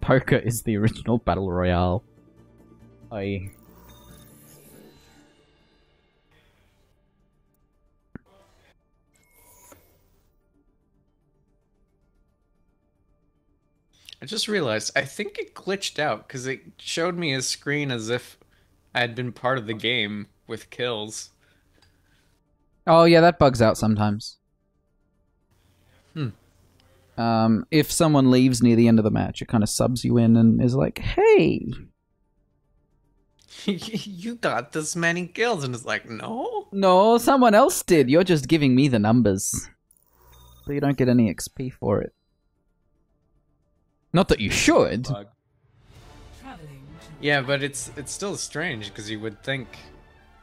Poker is the original Battle Royale. I just realized, I think it glitched out, because it showed me a screen as if I had been part of the game with kills. Oh yeah, that bugs out sometimes. Hmm. If someone leaves near the end of the match, it kind of subs you in and is like, hey! You got this many kills, and it's like, no? No, someone else did. You're just giving me the numbers. So you don't get any XP for it. Not that you should. Yeah, but it's still strange, because you would think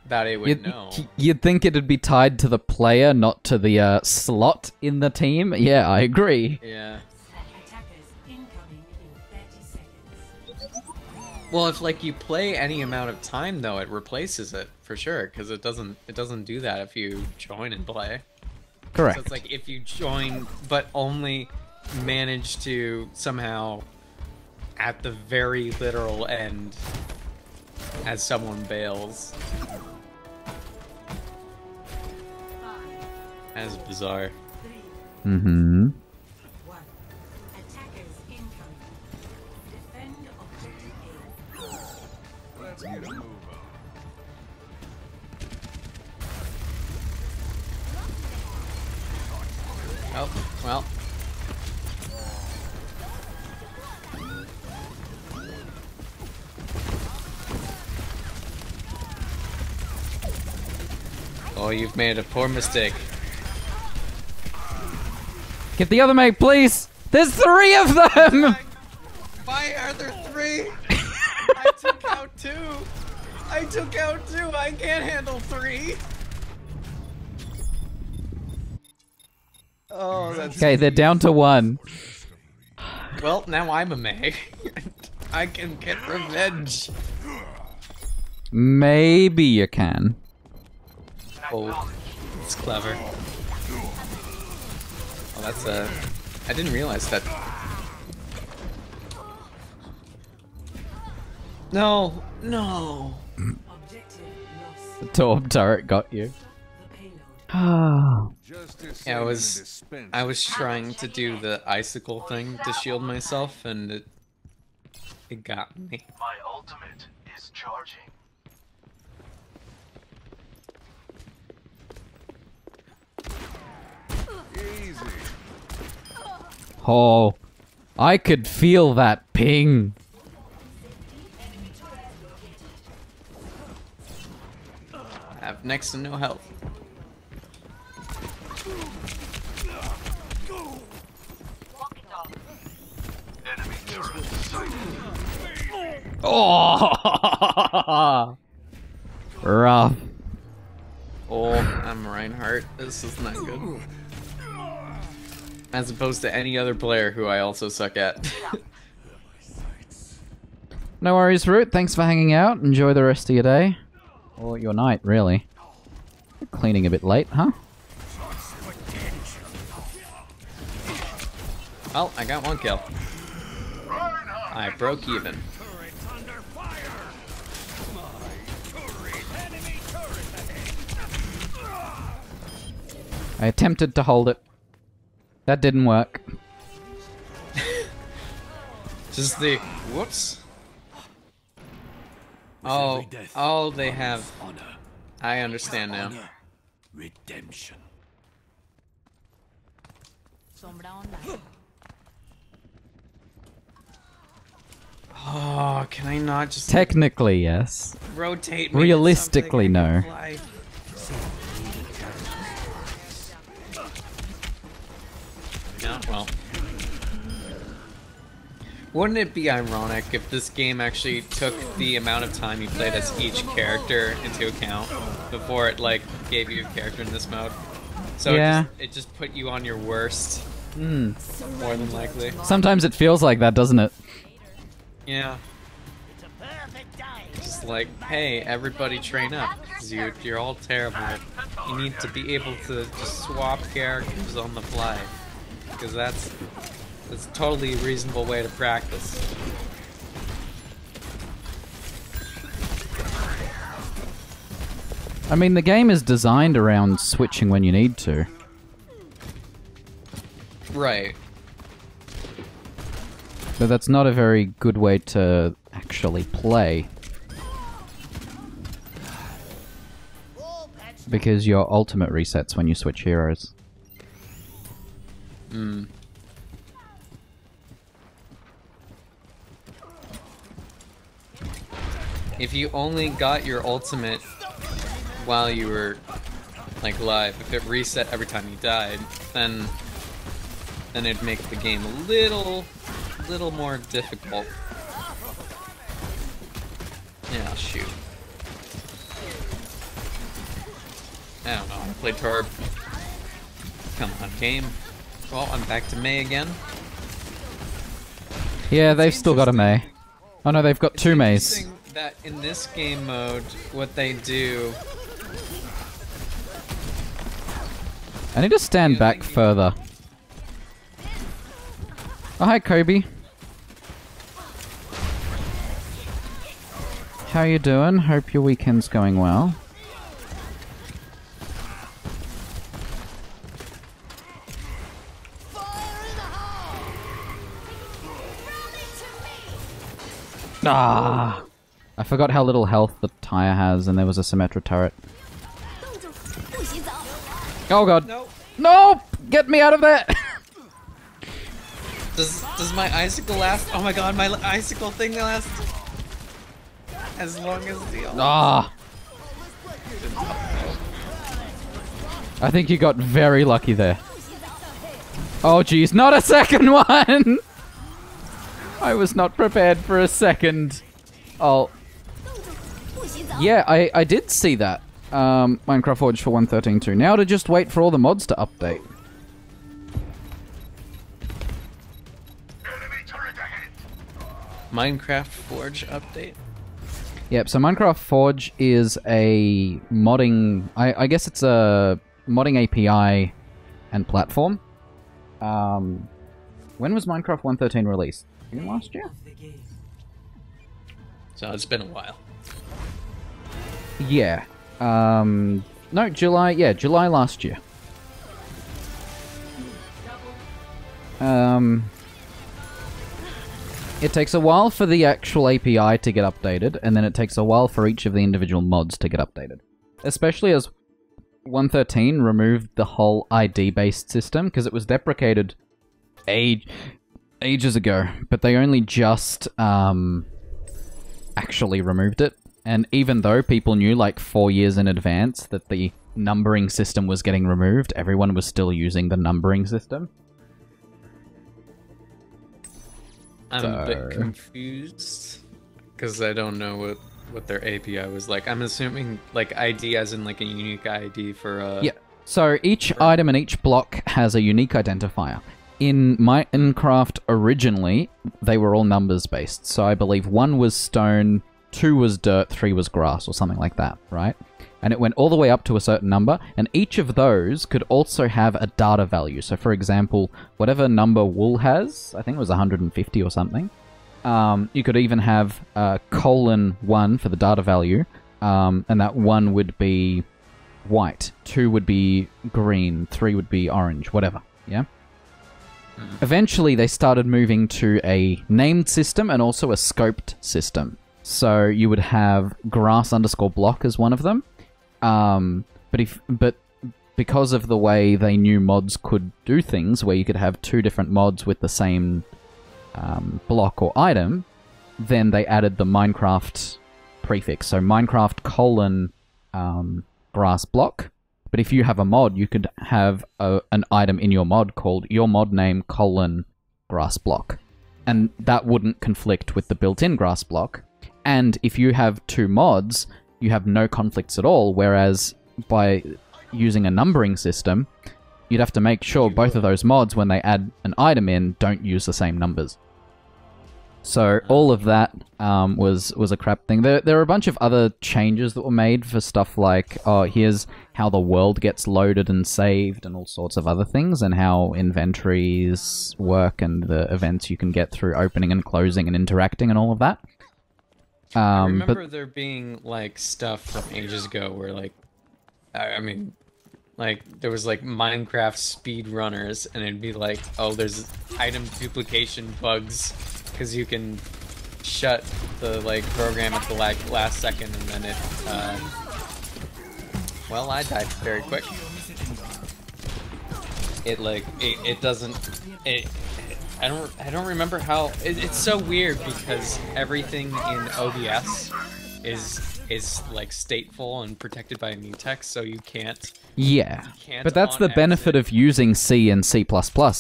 that it would know. You'd think it'd be tied to the player, not to the slot in the team. Yeah, I agree. Yeah. Attackers incoming in 30 seconds. Well, if like you play any amount of time, though, it replaces it for sure, because it doesn't do that if you join and play. Correct. So it's like if you join, but only manage to somehow, at the very literal end, as someone bails. That is bizarre. Mm-hmm. Attackers incoming. Defend objective A. Let's get a move on. Oh, well. Oh, you've made a poor mistake. Get the other mate, please! There's 3 of them! Why are there 3? I took out 2. I took out 2. I can't handle 3. Oh, that's... Okay, they're down to 1. Well, now I'm a May. I can get revenge. Maybe you can. Oh, it's clever. Oh, that's I didn't realize that. No, no. Objective lost. The Torb turret got you. The payload. Ah. Yeah, I was trying to do the icicle thing to shield myself, and it got me. My ultimate is charging. Easy. Oh, I could feel that ping. I have next to no health. Enemy turret sighted. Oh, rough. Oh, I'm Reinhardt. This is not good. As opposed to any other player who I also suck at. No worries, Root. Thanks for hanging out. Enjoy the rest of your day. Or your night, really. You're cleaning a bit late, huh? Well, I got 1 kill. I broke even. I attempted to hold it. That didn't work. Just the whoops. Oh, they have. I understand now. Redemption. Oh, can I not just Technically, yes. rotate? Me Realistically, to something I no. can fly? Yeah, well. Wouldn't it be ironic if this game actually took the amount of time you played as each character into account before it, like, gave you a character in this mode? So Yeah. it just put you on your worst, more than likely. Sometimes it feels like that, doesn't it? Yeah. Just like, hey, everybody train up, because you're all terrible. You need to be able to just swap characters on the fly, because that's a totally reasonable way to practice. I mean, the game is designed around switching when you need to. Right. But that's not a very good way to actually play. Because your ultimate resets when you switch heroes. Hmm. If you only got your ultimate while you were, like, live, if it reset every time you died, then it'd make the game a little more difficult. Yeah, shoot. I don't know, I played Torb. Come on, game. Well, I'm back to May again. Yeah, they've still got a May. Oh no, they've got 2 Mays. Interesting that in this game mode, what they do I need to stand back further. Oh, hi, Kobe. How you doing? Hope your weekend's going well. Ah! I forgot how little health the tire has, and there was a Symmetra turret. Oh god. No. No! Get me out of there! Does my icicle last? Oh my god, my icicle thing lasts as long as the. Ah! I think you got very lucky there. Oh jeez, not a second one! I was not prepared for a second. Oh. Yeah, I did see that. Minecraft Forge for 1.13.2. Now to just wait for all the mods to update. Minecraft Forge update? Yep, so Minecraft Forge is a modding... I guess it's a modding API and platform. When was Minecraft 1.13 released? Last year? So it's been a while. Yeah. No, July. Yeah, July last year. It takes a while for the actual API to get updated, and then it takes a while for each of the individual mods to get updated. Especially as 1.13 removed the whole ID-based system, because it was deprecated ages ago, but they only just actually removed it. And even though people knew like 4 years in advance that the numbering system was getting removed, everyone was still using the numbering system. I'm a bit confused because I don't know what their API was like. I'm assuming like ID as in like a unique ID for Yeah. So each item and each block has a unique identifier. In Minecraft originally, they were all numbers based. So I believe 1 was stone, 2 was dirt, 3 was grass, or something like that, right? And it went all the way up to a certain number, and each of those could also have a data value. So for example, whatever number wool has, I think it was 150 or something, you could even have :1 for the data value, and that 1 would be white, 2 would be green, 3 would be orange, whatever, yeah? Eventually they started moving to a named system and also a scoped system. So you would have grass_block as one of them. But because of the way they knew mods could do things, where you could have 2 different mods with the same block or item, then they added the Minecraft prefix. So Minecraft : grass block. But if you have a mod, you could have an item in your mod called your mod name : grass block. And that wouldn't conflict with the built-in grass block. And if you have 2 mods, you have no conflicts at all, whereas by using a numbering system, you'd have to make sure both of those mods, when they add an item in, don't use the same numbers. So all of that was a crap thing. There are a bunch of other changes that were made for stuff like, oh, here's how the world gets loaded and saved and all sorts of other things, and how inventories work and the events you can get through opening and closing and interacting and all of that. I remember there being like stuff from ages ago where like, I mean, like there was like Minecraft speedrunners, and it'd be like, oh, there's item duplication bugs because you can shut the like program at the last second, and then it. Well, I died very quick. It doesn't. I don't remember how. It's so weird because everything in OBS is like stateful and protected by mutex, so you can't. Yeah, but that's the benefit of using C and C++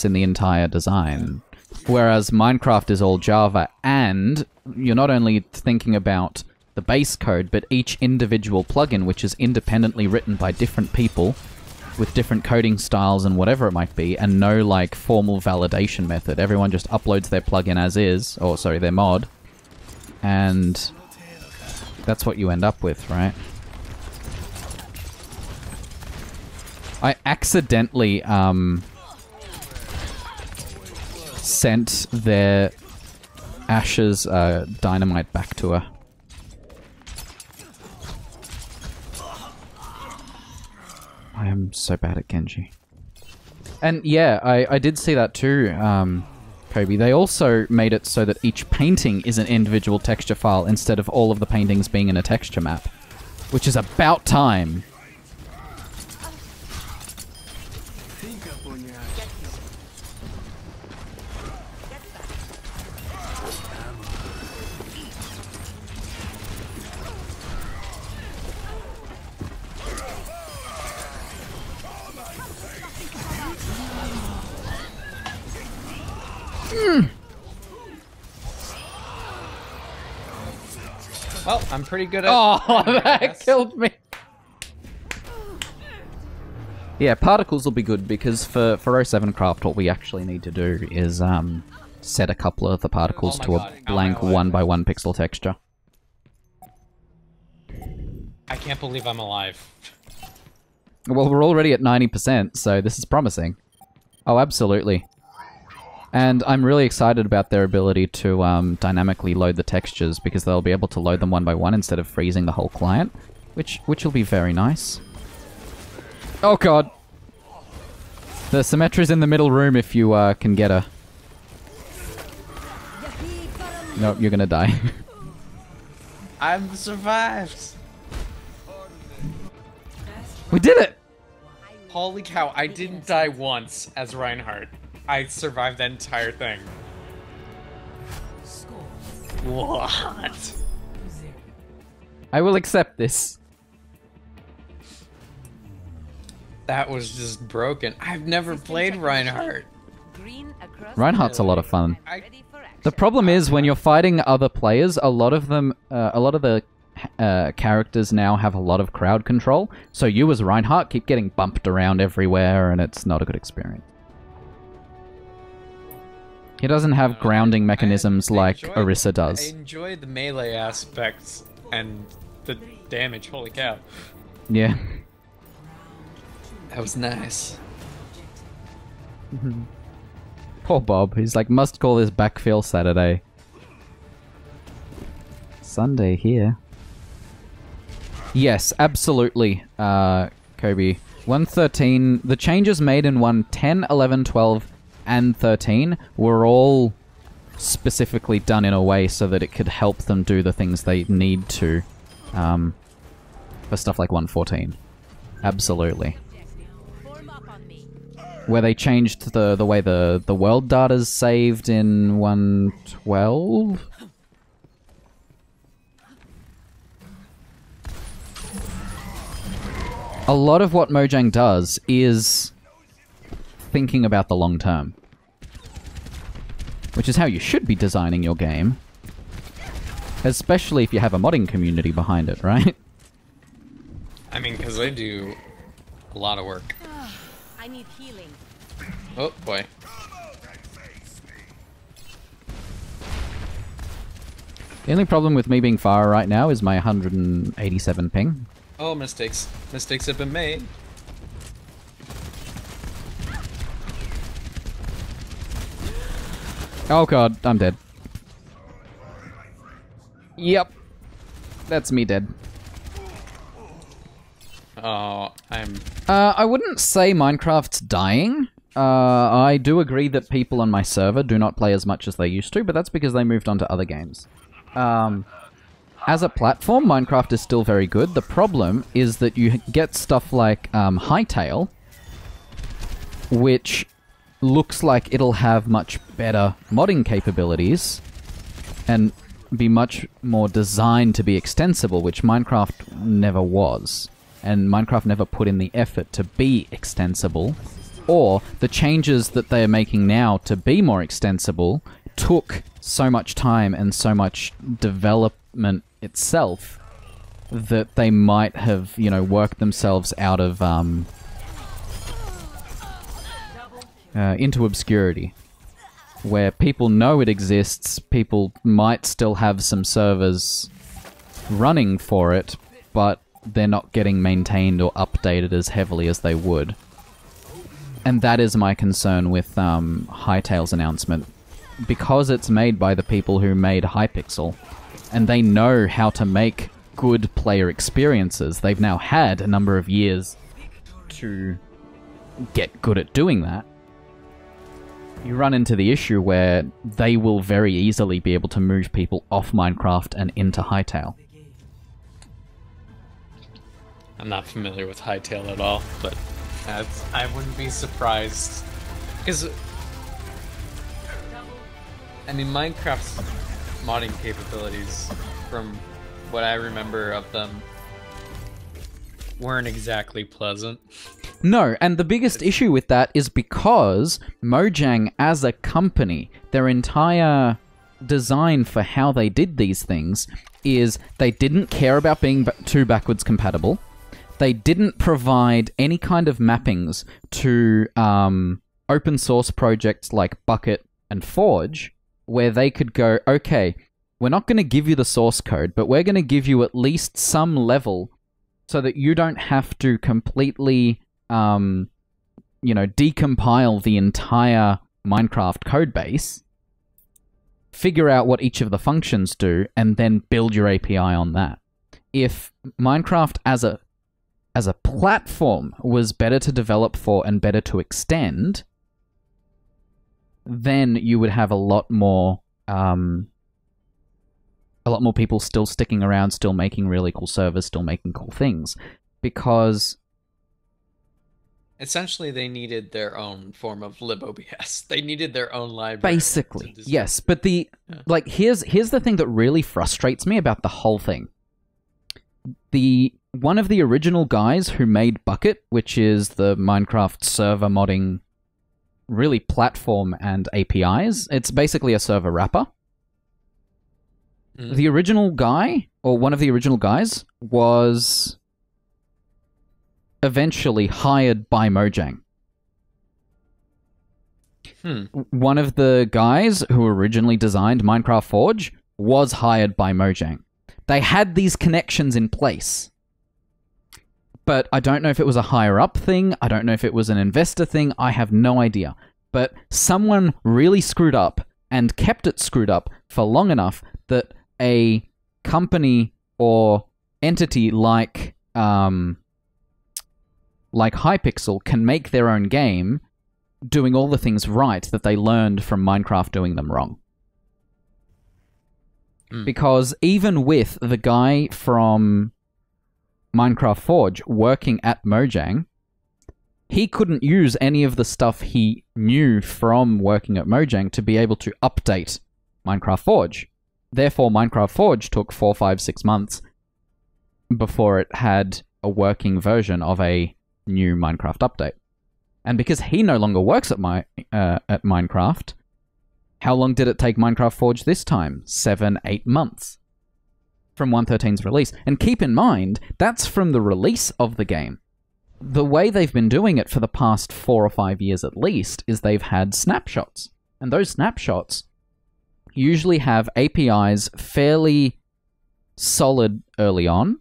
in the entire design. Whereas Minecraft is all Java, and you're not only thinking about the base code, but each individual plugin, which is independently written by different people with different coding styles and whatever it might be, and no like formal validation method. Everyone just uploads their plugin as is, or sorry, their mod, and that's what you end up with, right? I accidentally, sent their Ash's, dynamite back to her. I am so bad at Genji. And yeah, I did see that too, Kobe. They also made it so that each painting is an individual texture file instead of all of the paintings being in a texture map. Which is about time. Well, I'm pretty good at... Oh, that killed me! Yeah, particles will be good, because for 07 Craft, what we actually need to do is, set a couple of the particles to a blank 1x1 pixel texture. I can't believe I'm alive. Well, we're already at 90%, so this is promising. Oh, absolutely. And I'm really excited about their ability to dynamically load the textures, because they'll be able to load them 1x1 instead of freezing the whole client, which will be very nice. Oh god! The Symmetra's in the middle room if you can get her. Nope, you're gonna die. I've survived! We did it! Holy cow, I didn't die once as Reinhardt. I survived that entire thing. What? I will accept this. That was just broken. I've never played Reinhardt. Reinhardt's a lot of fun. The problem is when you're fighting other players, a lot of the characters now have a lot of crowd control. So you as Reinhardt keep getting bumped around everywhere, and it's not a good experience. He doesn't have grounding mechanisms like Orisa does. I enjoy the melee aspects and the damage. Holy cow. Yeah. That was nice. Poor Bob. He's like, must call this backfill Saturday. Sunday here. Yes, absolutely, Kobe. 113, the changes made in 110, 11, 12, and 13 were all specifically done in a way so that it could help them do the things they need to, for stuff like 114. Absolutely. Where they changed the way the world data's saved in 112? A lot of what Mojang does is thinking about the long term. Which is how you should be designing your game. Especially if you have a modding community behind it, right? I mean, because they do a lot of work. I need healing. Oh, boy. The only problem with me being fire right now is my 187 ping. Oh, mistakes. Mistakes have been made. Oh god, I'm dead. Yep. That's me dead. Oh, I wouldn't say Minecraft's dying. I do agree that people on my server do not play as much as they used to, but that's because they moved on to other games. As a platform, Minecraft is still very good. The problem is that you get stuff like Hightail, which looks like it'll have much better modding capabilities and be much more designed to be extensible, which Minecraft never was. And Minecraft never put in the effort to be extensible, or the changes that they're making now to be more extensible took so much time and so much development itself that they might have, you know, worked themselves out of, into obscurity. Where people know it exists, people might still have some servers running for it, but they're not getting maintained or updated as heavily as they would. And that is my concern with Hytale's announcement. Because it's made by the people who made Hypixel, and they know how to make good player experiences. They've now had a number of years to get good at doing that. You run into the issue where they will very easily be able to move people off Minecraft and into Hytale. I'm not familiar with Hytale at all, but I wouldn't be surprised. Because, I mean, Minecraft's modding capabilities, from what I remember of them, weren't exactly pleasant. No, and the biggest issue with that is because Mojang, as a company, their entire design for how they did these things is they didn't care about being too backwards compatible. They didn't provide any kind of mappings to open source projects like Bucket and Forge, where they could go, okay, we're not going to give you the source code, but we're going to give you at least some level so that you don't have to completely, decompile the entire Minecraft codebase, figure out what each of the functions do, and then build your API on that. If Minecraft as a platform was better to develop for and better to extend, then you would have a lot more people still sticking around, still making really cool servers, still making cool things, because essentially they needed their own form of libOBS. They needed their own library. Basically, yes. But here's the thing that really frustrates me about the whole thing. One of the original guys who made Bucket, which is the Minecraft server modding really platform and APIs, it's basically a server wrapper. The original guy, or one of the original guys, was eventually hired by Mojang. One of the guys who originally designed Minecraft Forge was hired by Mojang. They had these connections in place. But I don't know if it was a higher-up thing, I don't know if it was an investor thing, I have no idea. But someone really screwed up, and kept it screwed up for long enough that a company or entity like Hypixel can make their own game doing all the things right that they learned from Minecraft doing them wrong. Because even with the guy from Minecraft Forge working at Mojang, he couldn't use any of the stuff he knew from working at Mojang to be able to update Minecraft Forge. Therefore, Minecraft Forge took 4, 5, 6 months before it had a working version of a new Minecraft update. And because he no longer works at Minecraft, how long did it take Minecraft Forge this time? 7, 8 months from 1.13's release. And keep in mind, that's from the release of the game. The way they've been doing it for the past 4 or 5 years at least is they've had snapshots. And those snapshots usually have APIs fairly solid early on,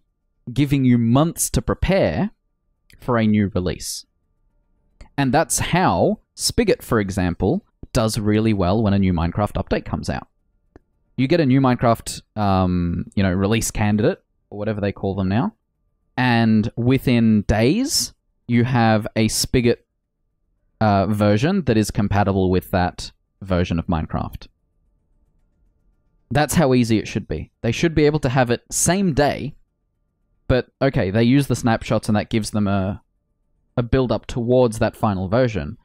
giving you months to prepare for a new release. And that's how Spigot, for example, does really well when a new Minecraft update comes out. You get a new Minecraft, release candidate, or whatever they call them now, and within days, you have a Spigot version that is compatible with that version of Minecraft. That's how easy it should be. They should be able to have it same day, but okay, they use the snapshots and that gives them a build-up towards that final version.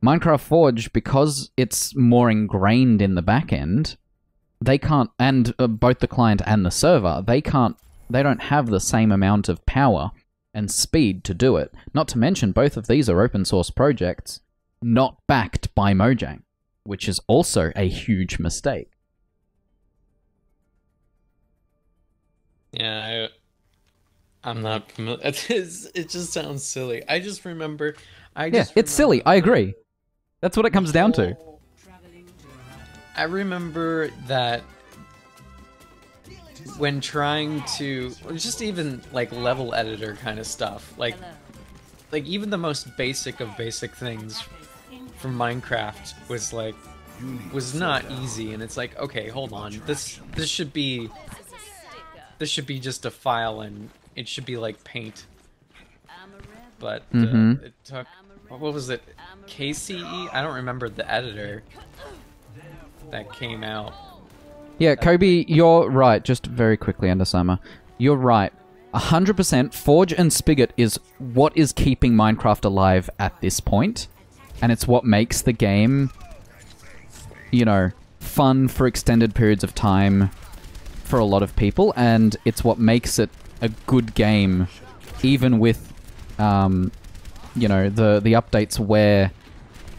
Minecraft Forge, because it's more ingrained in the back end, they can't, and both the client and the server, they don't have the same amount of power and speed to do it. Not to mention, both of these are open source projects, not backed by Mojang, which is also a huge mistake. Yeah, I'm not familiar. It just sounds silly. I just remember... it's silly, I agree. That's what it comes down to. I remember that when trying to... just even, like, level editor kind of stuff. Like, like even the most basic of basic things from Minecraft was not easy, and it's like, okay, hold on, this should be just a file, and it should be like paint. But it took, what was it, KCE? I don't remember the editor that came out. Yeah, Kobe, you're right. Just very quickly, Undersummer, you're right. 100%. Forge and Spigot is what is keeping Minecraft alive at this point, and it's what makes the game, you know, fun for extended periods of time for a lot of people, and it's what makes it a good game, even with, you know, the updates where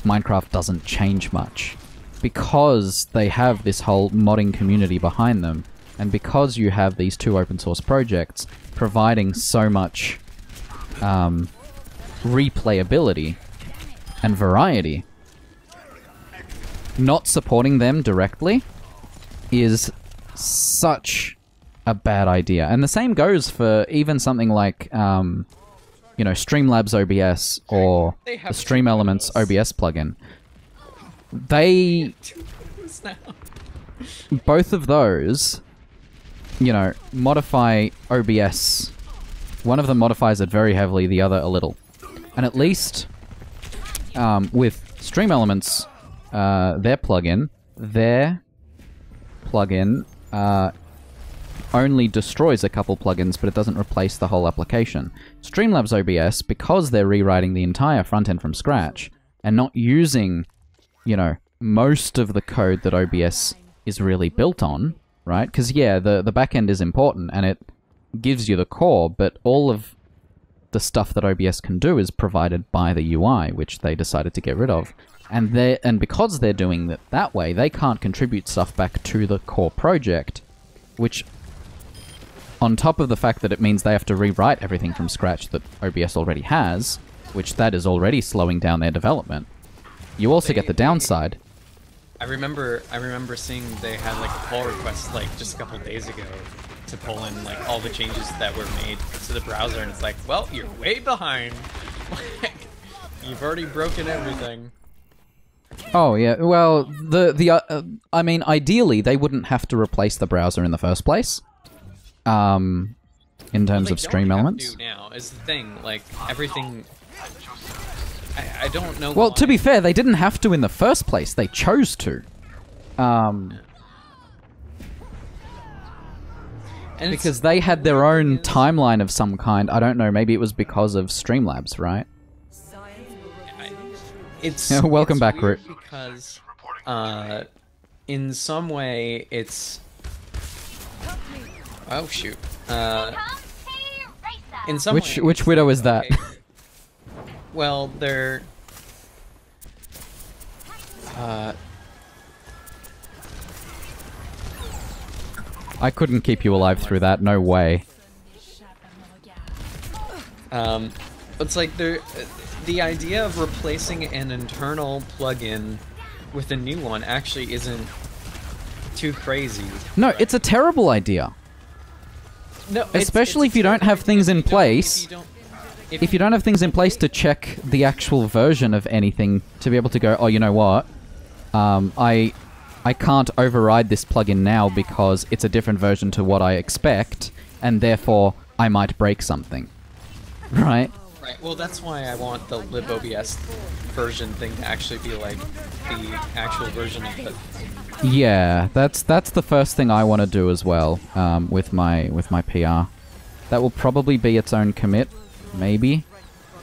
Minecraft doesn't change much. Because they have this whole modding community behind them, and because you have these 2 open source projects providing so much replayability and variety, not supporting them directly is such a bad idea. And the same goes for even something like, you know, Streamlabs OBS or the Stream Elements OBS plugin. They... both of those, you know, modify OBS. One of them modifies it very heavily, the other a little. And at least with Stream Elements, their plugin only destroys a couple plugins, but it doesn't replace the whole application. Streamlabs OBS, because they're rewriting the entire front end from scratch and not using, you know, most of the code that OBS is really built on, right? Because, yeah, the back end is important and it gives you the core, but all of the stuff that OBS can do is provided by the UI, which they decided to get rid of. And because they're doing it that way, they can't contribute stuff back to the core project, which, on top of the fact that it means they have to rewrite everything from scratch that OBS already has, which that is already slowing down their development, you also get the downside. I remember seeing they had like a pull request like just a couple days ago to pull in like all the changes that were made to the browser, and it's like, well, you're way behind. You've already broken everything. Oh yeah, well, I mean, ideally they wouldn't have to replace the browser in the first place. In terms of Stream Elements. Now is the thing, like everything. I don't know. Well, why. to be fair, they didn't have to in the first place. They chose to. Because they had their own timeline of some kind. I don't know, maybe it was because of Streamlabs, right? It's welcome back, Root. Because in some way it's oh shoot. In some way, which widow is that? Well, they're I couldn't keep you alive through that, no way. It's like the idea of replacing an internal plugin with a new one actually isn't too crazy. No, it's a terrible idea. No, especially if you don't have things in place. If you don't have things in place to check the actual version of anything, to be able to go, oh, you know what? I can't override this plugin now because it's a different version to what I expect, and therefore I might break something. Right? Right, well that's why I want the libobs version thing to actually be like the actual version of it. Yeah, that's the first thing I want to do as well, with my PR. That will probably be its own commit, maybe.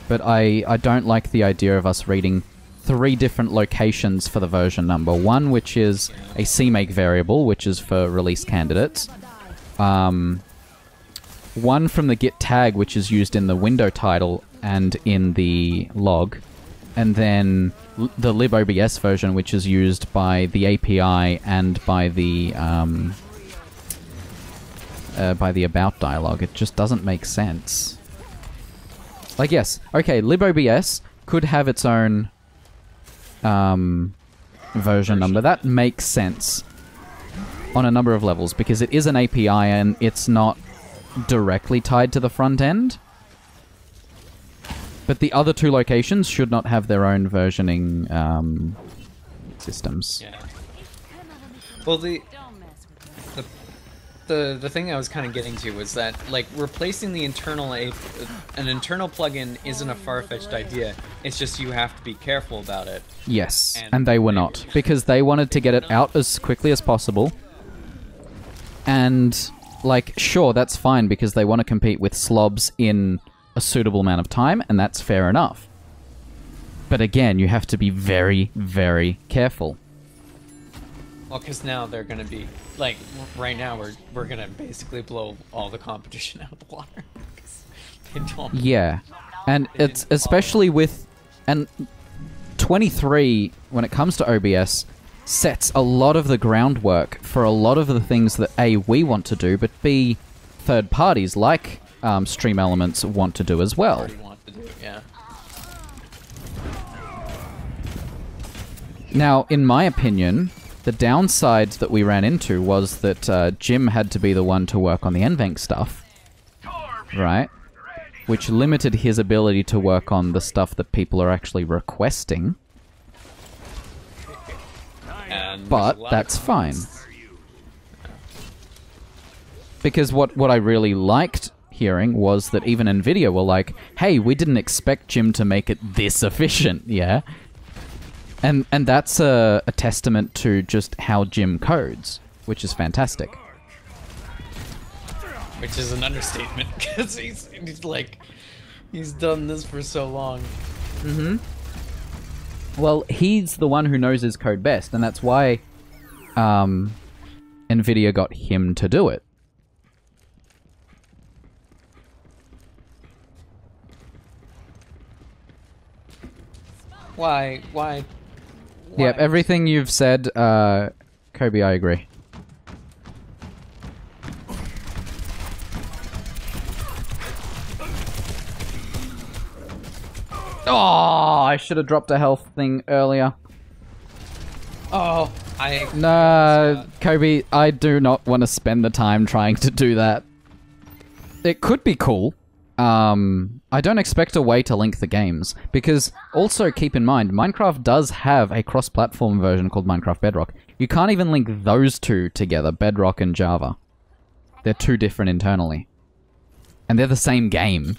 But I don't like the idea of us reading 3 different locations for the version number. One which is a CMake variable, which is for release candidates. One from the git tag, which is used in the window title and in the log. And then the libobs version, which is used by the API and by the about dialog. It just doesn't make sense. Like, yes, okay, libobs could have its own version number. That makes sense on a number of levels, because it is an API and it's not directly tied to the front end. But the other two locations should not have their own versioning systems. Yeah. Well, the thing I was kind of getting to was that, like, replacing the internal an internal plugin isn't a far-fetched idea. It's just you have to be careful about it. Yes, and they were not, because they wanted to get it out as quickly as possible. And, like, sure, that's fine because they want to compete with slobs in a suitable amount of time, and that's fair enough. But again, you have to be very, very careful. Well, because now they're going to be, like, right now we're going to basically blow all the competition out of the water. They don't. Yeah, and it's especially with, and 23, when it comes to OBS, sets a lot of the groundwork for a lot of the things that A, we want to do, but B, third parties like Stream Elements want to do as well. Want to do, yeah. Now, in my opinion, the downside that we ran into was that Jim had to be the one to work on the NVENC stuff, right? Which limited his ability to work on the stuff that people are actually requesting. But that's fine. Because what I really liked hearing was that even NVIDIA were like, hey, we didn't expect Jim to make it this efficient, yeah? And that's a testament to just how Jim codes, which is fantastic. Which is an understatement, because he's done this for so long. Mm-hmm. Well, he's the one who knows his code best, and that's why NVIDIA got him to do it. Why? Yep, everything you've said, Kobe, I agree. Oh, I should have dropped a health thing earlier. Oh, No, Kobe, I do not want to spend the time trying to do that. It could be cool. I don't expect a way to link the games, because also keep in mind, Minecraft does have a cross-platform version called Minecraft Bedrock. You can't even link those two together, Bedrock and Java. They're two different internally. And they're the same game.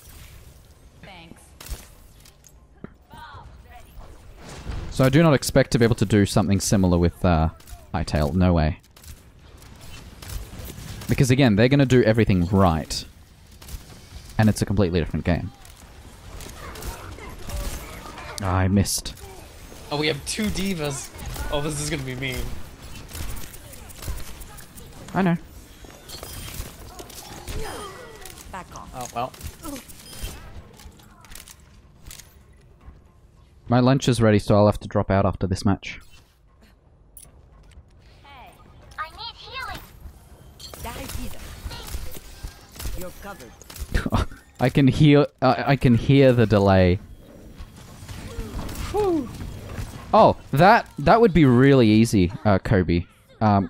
Thanks. So I do not expect to be able to do something similar with Hytale, no way. Because again, they're going to do everything right. And it's a completely different game. Oh, I missed. Oh, we have two divas. Oh, this is gonna be mean. I know. Back off. Oh, well. My lunch is ready, so I'll have to drop out after this match. Hey, I need healing. You're covered. I can hear the delay. Whew. Oh, that would be really easy, Kobe.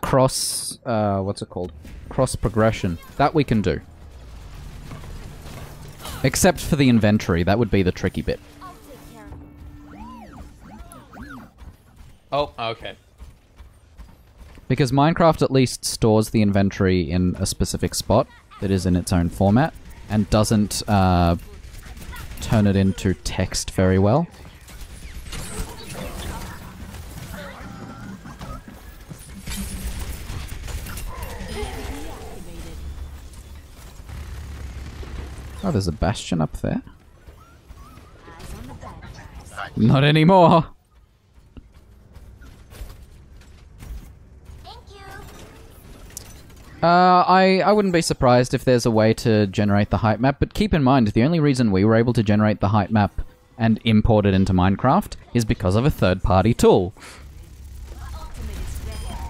Cross, what's it called? Cross progression. That we can do. Except for the inventory, that would be the tricky bit. Oh, okay. Because Minecraft at least stores the inventory in a specific spot that is in its own format, and doesn't turn it into text very well. Oh, there's a bastion up there. Not anymore. I wouldn't be surprised if there's a way to generate the height map, but keep in mind, the only reason we were able to generate the height map and import it into Minecraft is because of a third-party tool.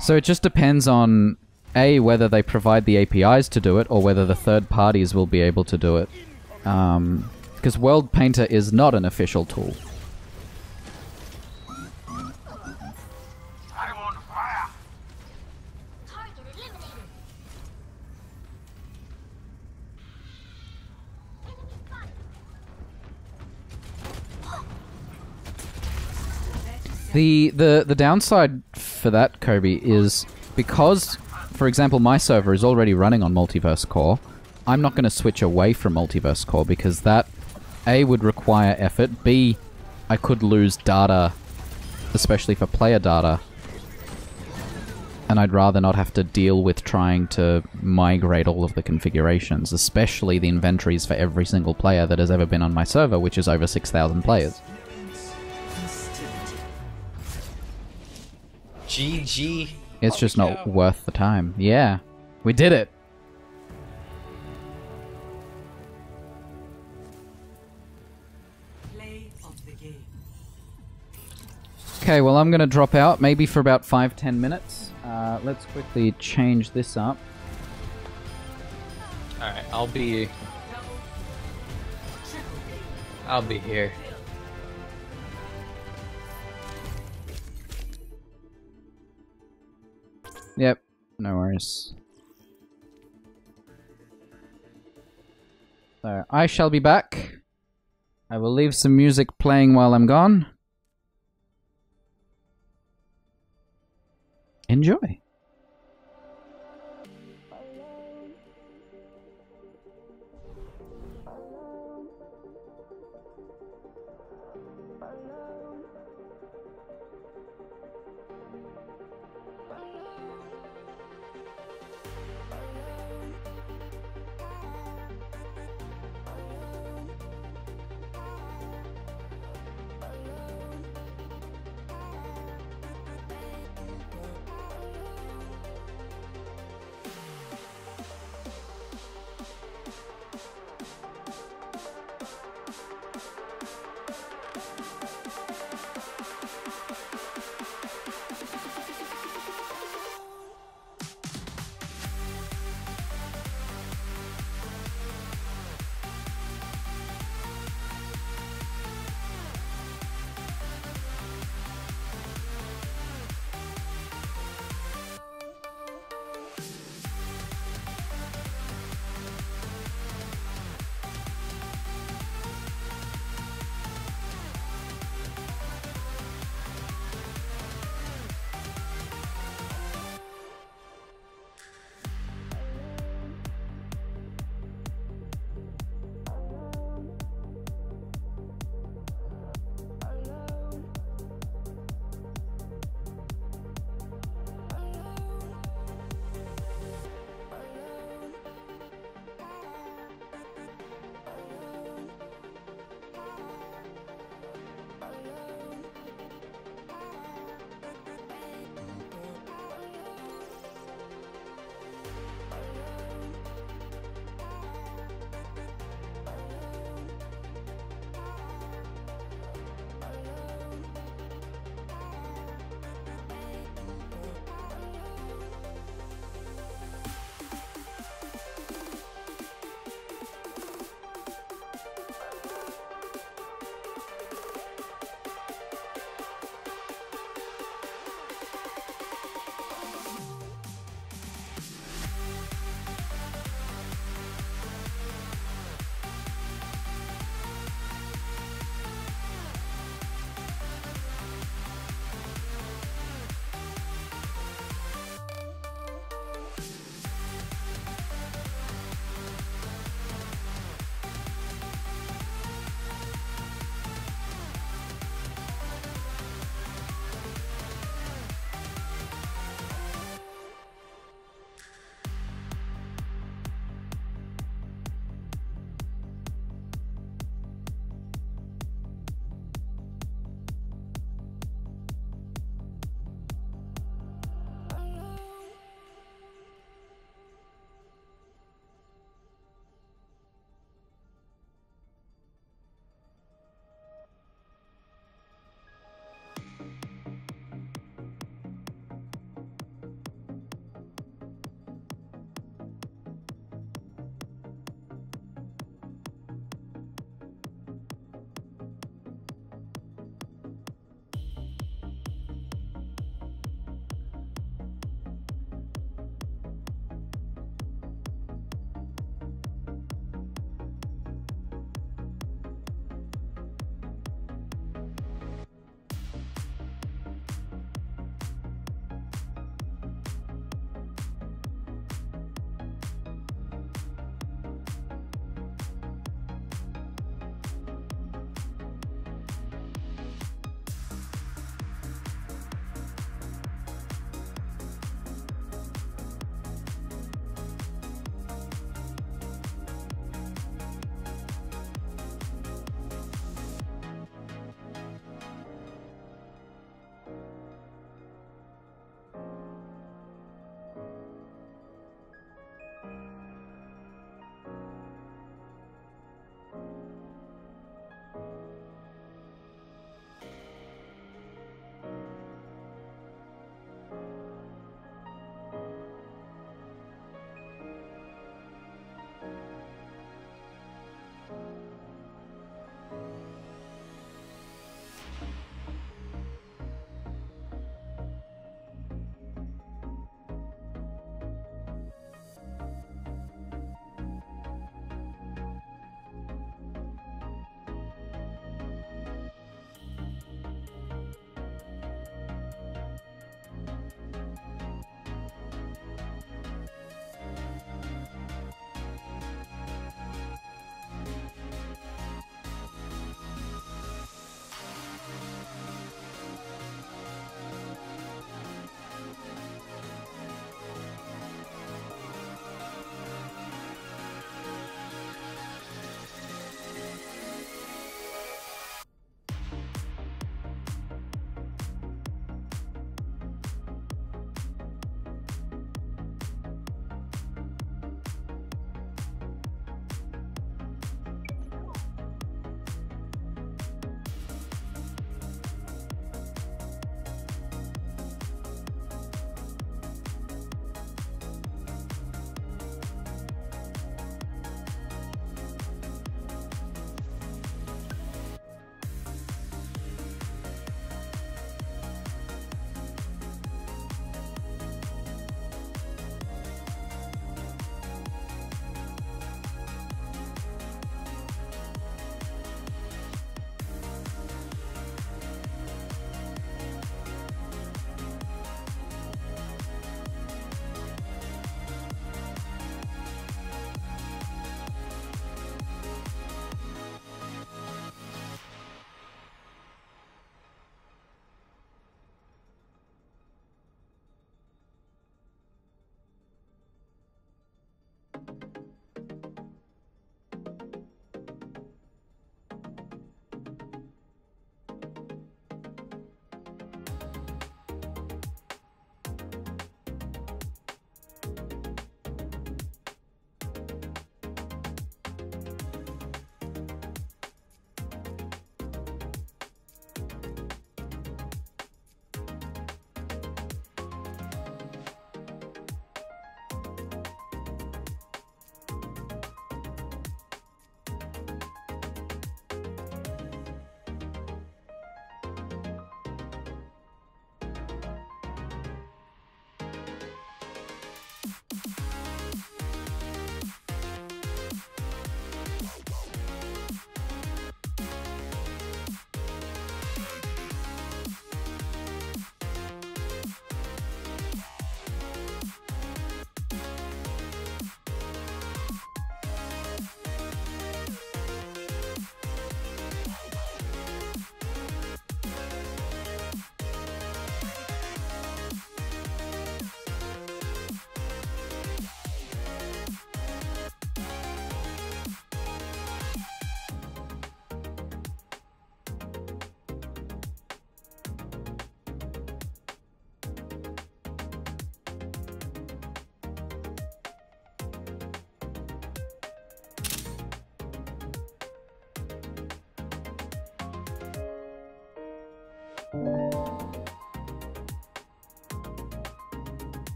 So it just depends on, A, whether they provide the APIs to do it, or whether the third parties will be able to do it. Because World Painter is not an official tool. The downside for that, Kobe, is because, for example, my server is already running on Multiverse Core. I'm not going to switch away from Multiverse Core because that, A, would require effort, B, I could lose data, especially for player data, and I'd rather not have to deal with trying to migrate all of the configurations, especially the inventories for every single player that has ever been on my server, which is over 6,000 players. GG. It's just not worth the time. Yeah, we did it. Play of the game. Okay, well I'm gonna drop out, maybe for about 5-10 minutes. Let's quickly change this up. Alright, I'll be here. Yep, no worries. So, I shall be back. I will leave some music playing while I'm gone. Enjoy.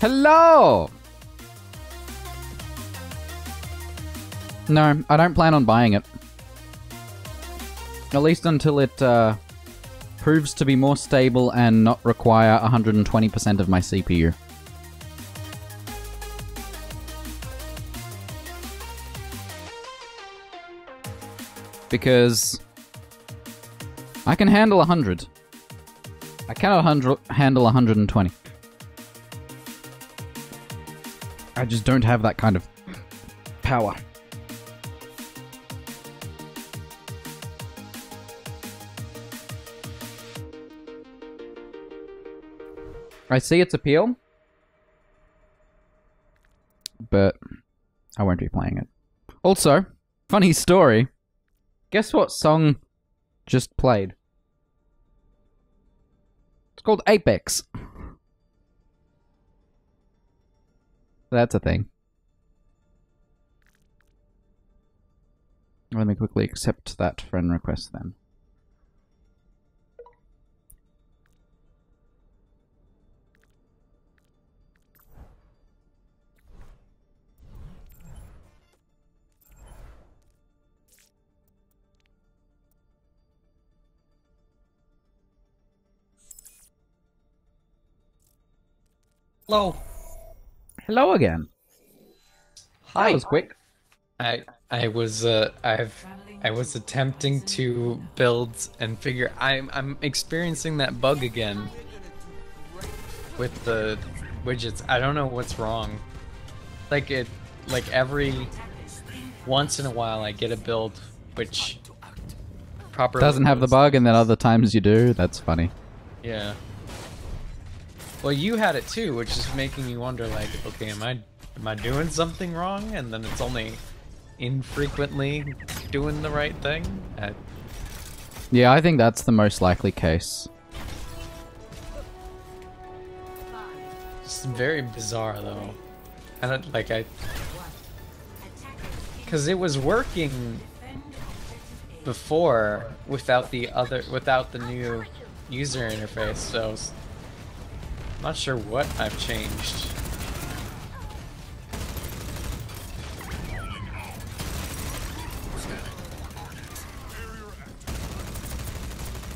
Hello! No, I don't plan on buying it. At least until it proves to be more stable and not require 120% of my CPU. Because I can handle 100. I cannot handle 120. I just don't have that kind of power. I see its appeal, but I won't be playing it. Also, funny story. Guess what song just played? It's called Apex. That's a thing. Let me quickly accept that friend request then. Hello. Hello again. Hi. That was quick. I was attempting to build and figure. I'm experiencing that bug again with the widgets. I don't know what's wrong. Like every once in a while I get a build which properly doesn't have the bug, and then other times you do. That's funny. Yeah. Well, you had it too, which is making me wonder, like, okay, am I doing something wrong? And then it's only infrequently doing the right thing? Yeah, I think that's the most likely case. It's very bizarre, though. I don't, like, because it was working before without the new user interface, so I'm not sure what I've changed.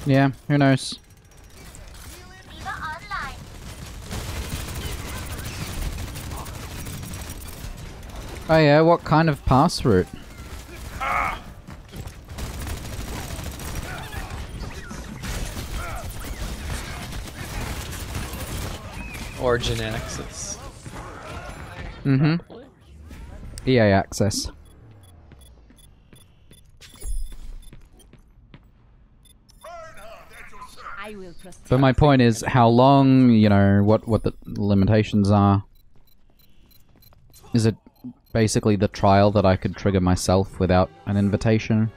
Yeah, who knows? Oh yeah, what kind of pass route? Origin access. Mm-hmm. EA access. But my point is how long, you know, what the limitations are. Is it basically the trial that I could trigger myself without an invitation?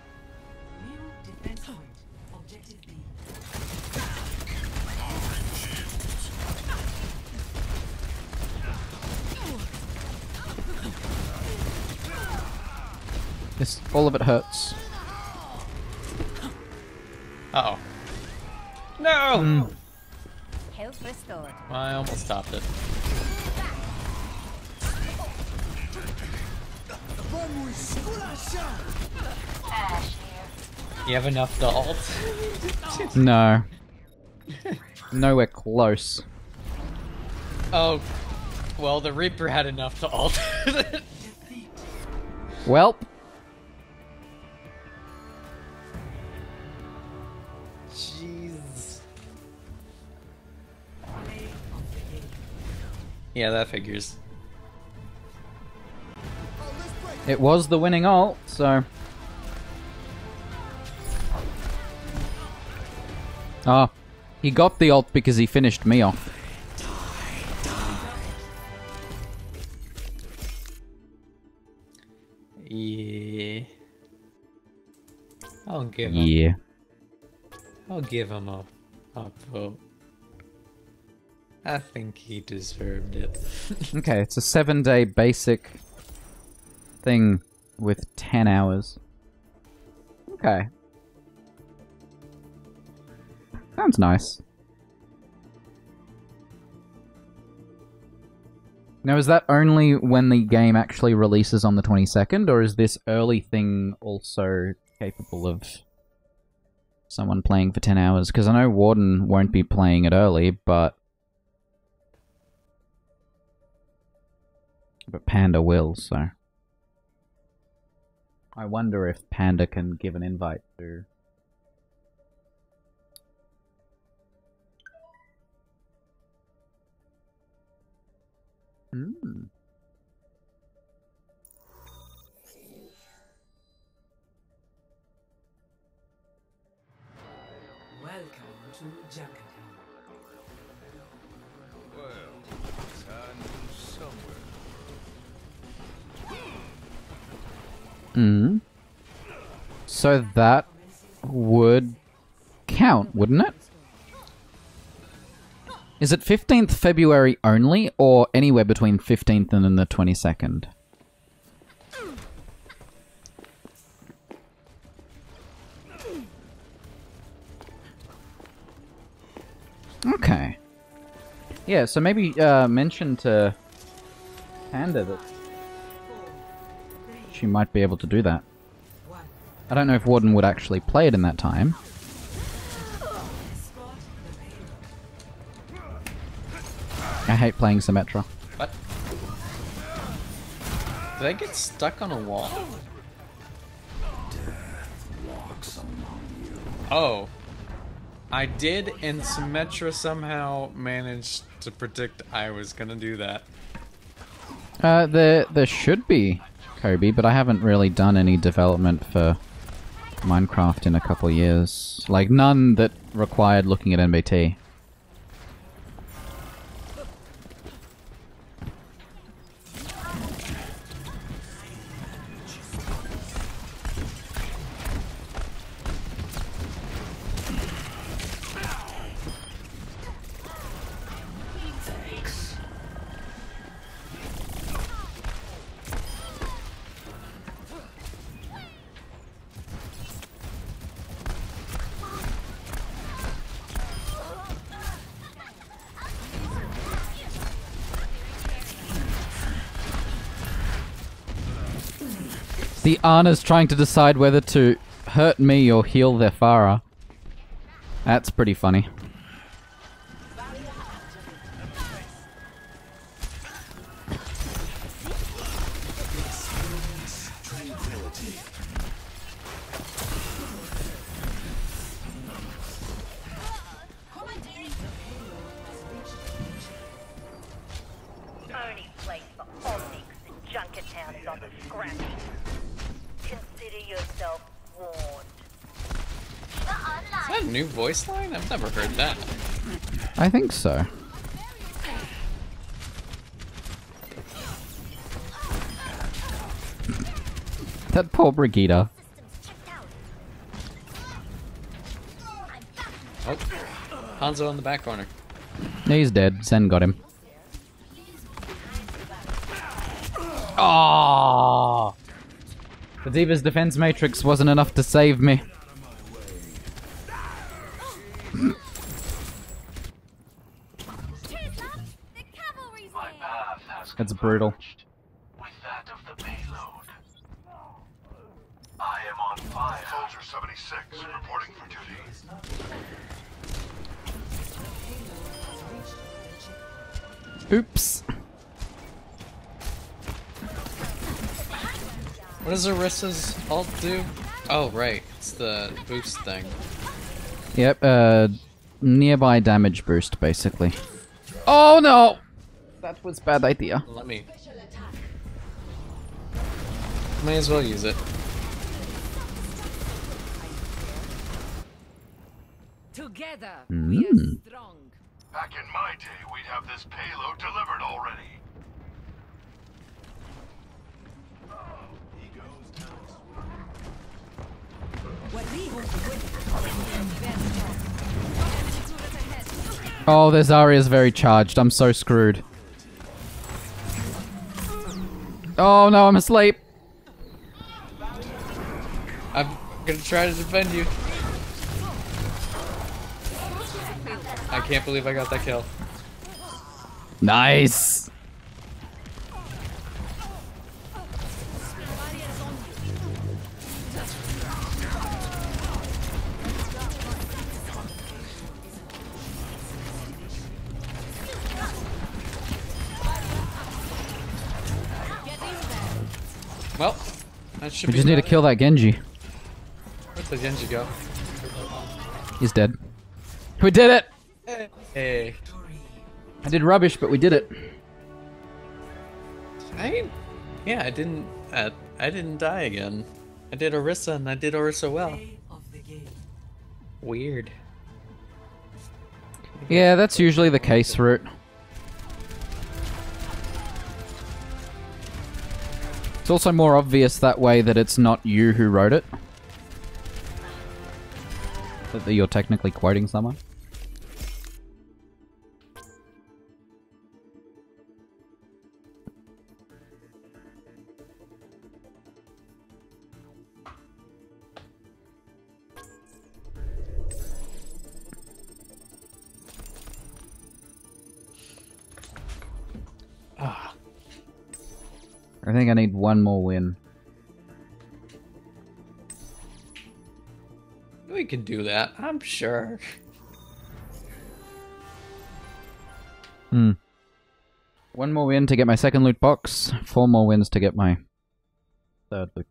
This, all of it hurts. Uh-oh. No! Health restored. I almost stopped it. You have enough to ult? No. Nowhere close. Oh. Well, the Reaper had enough to ult. Welp. Jeez. Yeah, that figures. It was the winning ult, so... Ah, he got the ult because he finished me off. Yeah. I'll give him a vote. I think he deserved it. Okay, it's a 7-day basic thing with 10 hours. Okay. Sounds nice. Now, is that only when the game actually releases on the 22nd, or is this early thing also capable of someone playing for 10 hours? Because I know Warden won't be playing it early, but Panda will, so... I wonder if Panda can give an invite to... Hmm. Welcome to Junkertown. Well, time somewhere. Hmm. So that would count, wouldn't it? Is it 15th February only, or anywhere between 15th and then the 22nd? Okay. Yeah, so maybe mention to Panda that she might be able to do that. I don't know if Warden would actually play it in that time. I hate playing Symmetra. What? Did I get stuck on a wall? Oh. I did, and Symmetra somehow managed to predict I was gonna do that. There should be, Kobe, but I haven't really done any development for Minecraft in a couple of years. Like, none that required looking at NBT. The Ana's trying to decide whether to hurt me or heal their Farah. That's pretty funny. Only place for optics in Junkertown is on the scrappy. Consider yourself warned. Is that a new voice line? I've never heard that. I think so. That poor Brigitte. Oh. Hanzo in the back corner. He's dead. Zen got him. Oh! The D.Va's defense matrix wasn't enough to save me. That's brutal. With that of the payload. I am on fire. Soldier 76 reporting for duty. Oops. What does Orissa's ult do? Oh, right. It's the boost thing. Yep, nearby damage boost, basically. Oh no! That was a bad idea. Let me. May as well use it. Together, we are strong. Back in my day, we'd have this payload delivered already. Oh, this Zarya's very charged. I'm so screwed. Oh no, I'm asleep. I'm gonna try to defend you. I can't believe I got that kill. Nice. That should We be just need to about kill that Genji. Where'd the Genji go? He's dead. We did it! Hey. I did rubbish, but we did it. Yeah, I didn't die again. I did Orisa and I did Orisa well. Weird. Yeah, that's usually the case, Root. It's also more obvious that way that it's not you who wrote it. That you're technically quoting someone. I think I need one more win. We can do that, I'm sure. One more win to get my second loot box. 4 more wins to get my third loot.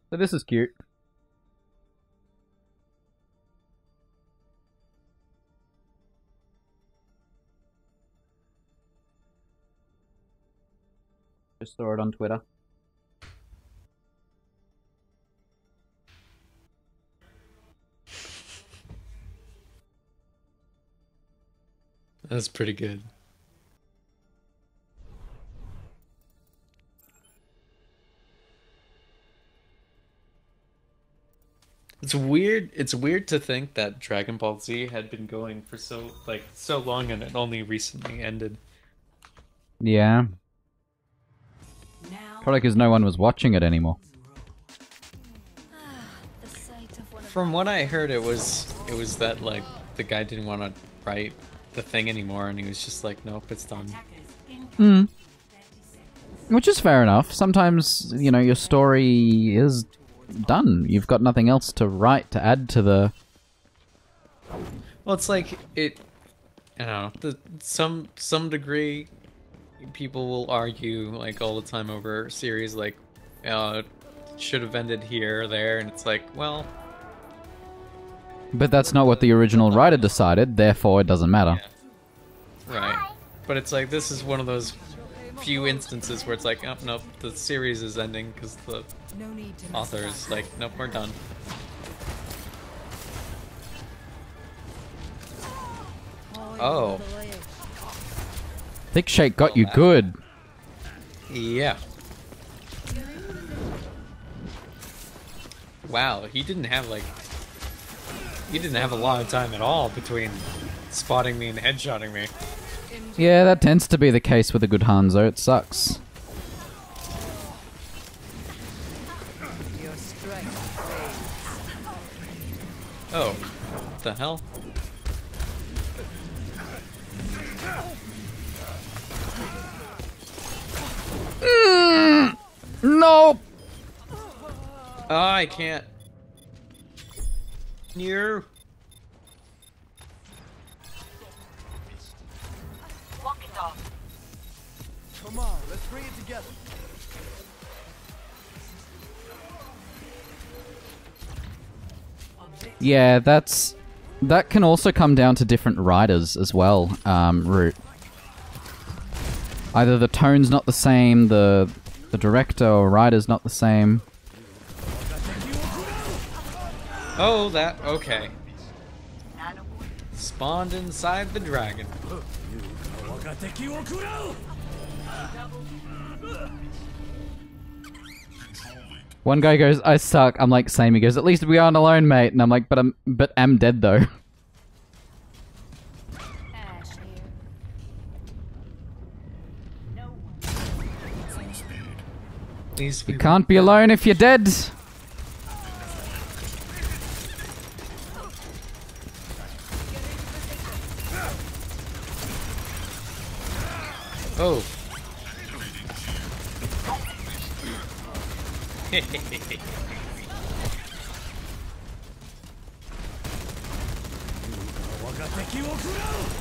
So this is cute. Just saw it on Twitter. That's pretty good. It's weird to think that Dragon Ball Z had been going for so long and it only recently ended. Yeah. Probably because no one was watching it anymore. From what I heard, it was that like the guy didn't want to write the thing anymore, and he was just like, nope, it's done. Which is fair enough. Sometimes, you know, your story is done. You've got nothing else to write to add to the... Well, it's like it. I don't know. Some degree, people will argue like all the time over series like, should have ended here or there, and it's like, well. But that's not what the original writer decided, therefore it doesn't matter. Yeah. Right. But it's like, this is one of those few instances where it's like, oh, nope, the series is ending because the author is like, nope, we're done. Oh. Thick Shake got you good. Yeah. Wow, he didn't have a lot of time at all between spotting me and headshotting me. Yeah, that tends to be the case with a good Hanzo. It sucks. Oh, what the hell? No! Oh, I can't. You. Come on, let's bring it together. Yeah, that can also come down to different writers as well, Root. Either the tone's not the same, the director or writer's not the same. Oh, that, okay. Spawned inside the dragon. One guy goes, I suck. I'm like, same. He goes, at least we aren't alone, mate. And I'm like, but I'm dead though. You can't be alone if you're dead. Oh.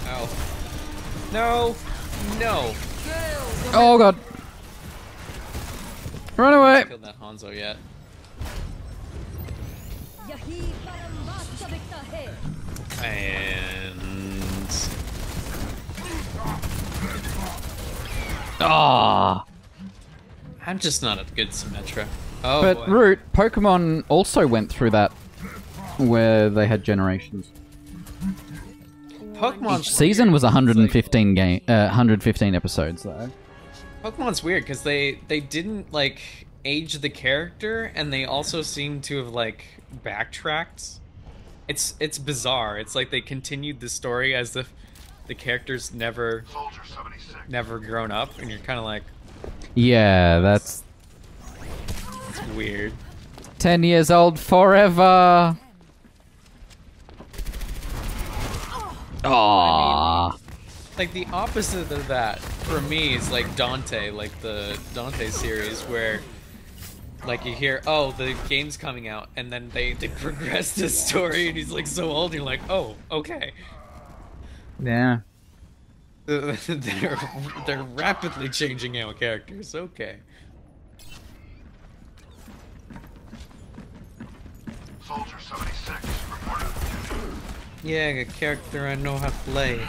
Oh. No! No! Oh god. Run away! I haven't killed that Hanzo yet. And... Ah. I'm just not a good Symmetra. Oh, But boy. Root, Pokemon also went through that where they had generations. Pokemon's Each season was 115 115 episodes though. Pokemon's weird because they didn't like age the character, and they also seem to have like backtracked. It's bizarre. It's like they continued the story as if the character's never grown up, and you're kind of like, Yeah, that's it's weird. 10 years old forever. Aww. Like the opposite of that for me is like Dante, like the Dante series, where like you hear, oh, the game's coming out, and then they progress the story, and he's like so old, and you're like, oh, okay. Yeah. They're rapidly changing out characters. Okay. Soldier 76 reported. Yeah, a character I know how to play.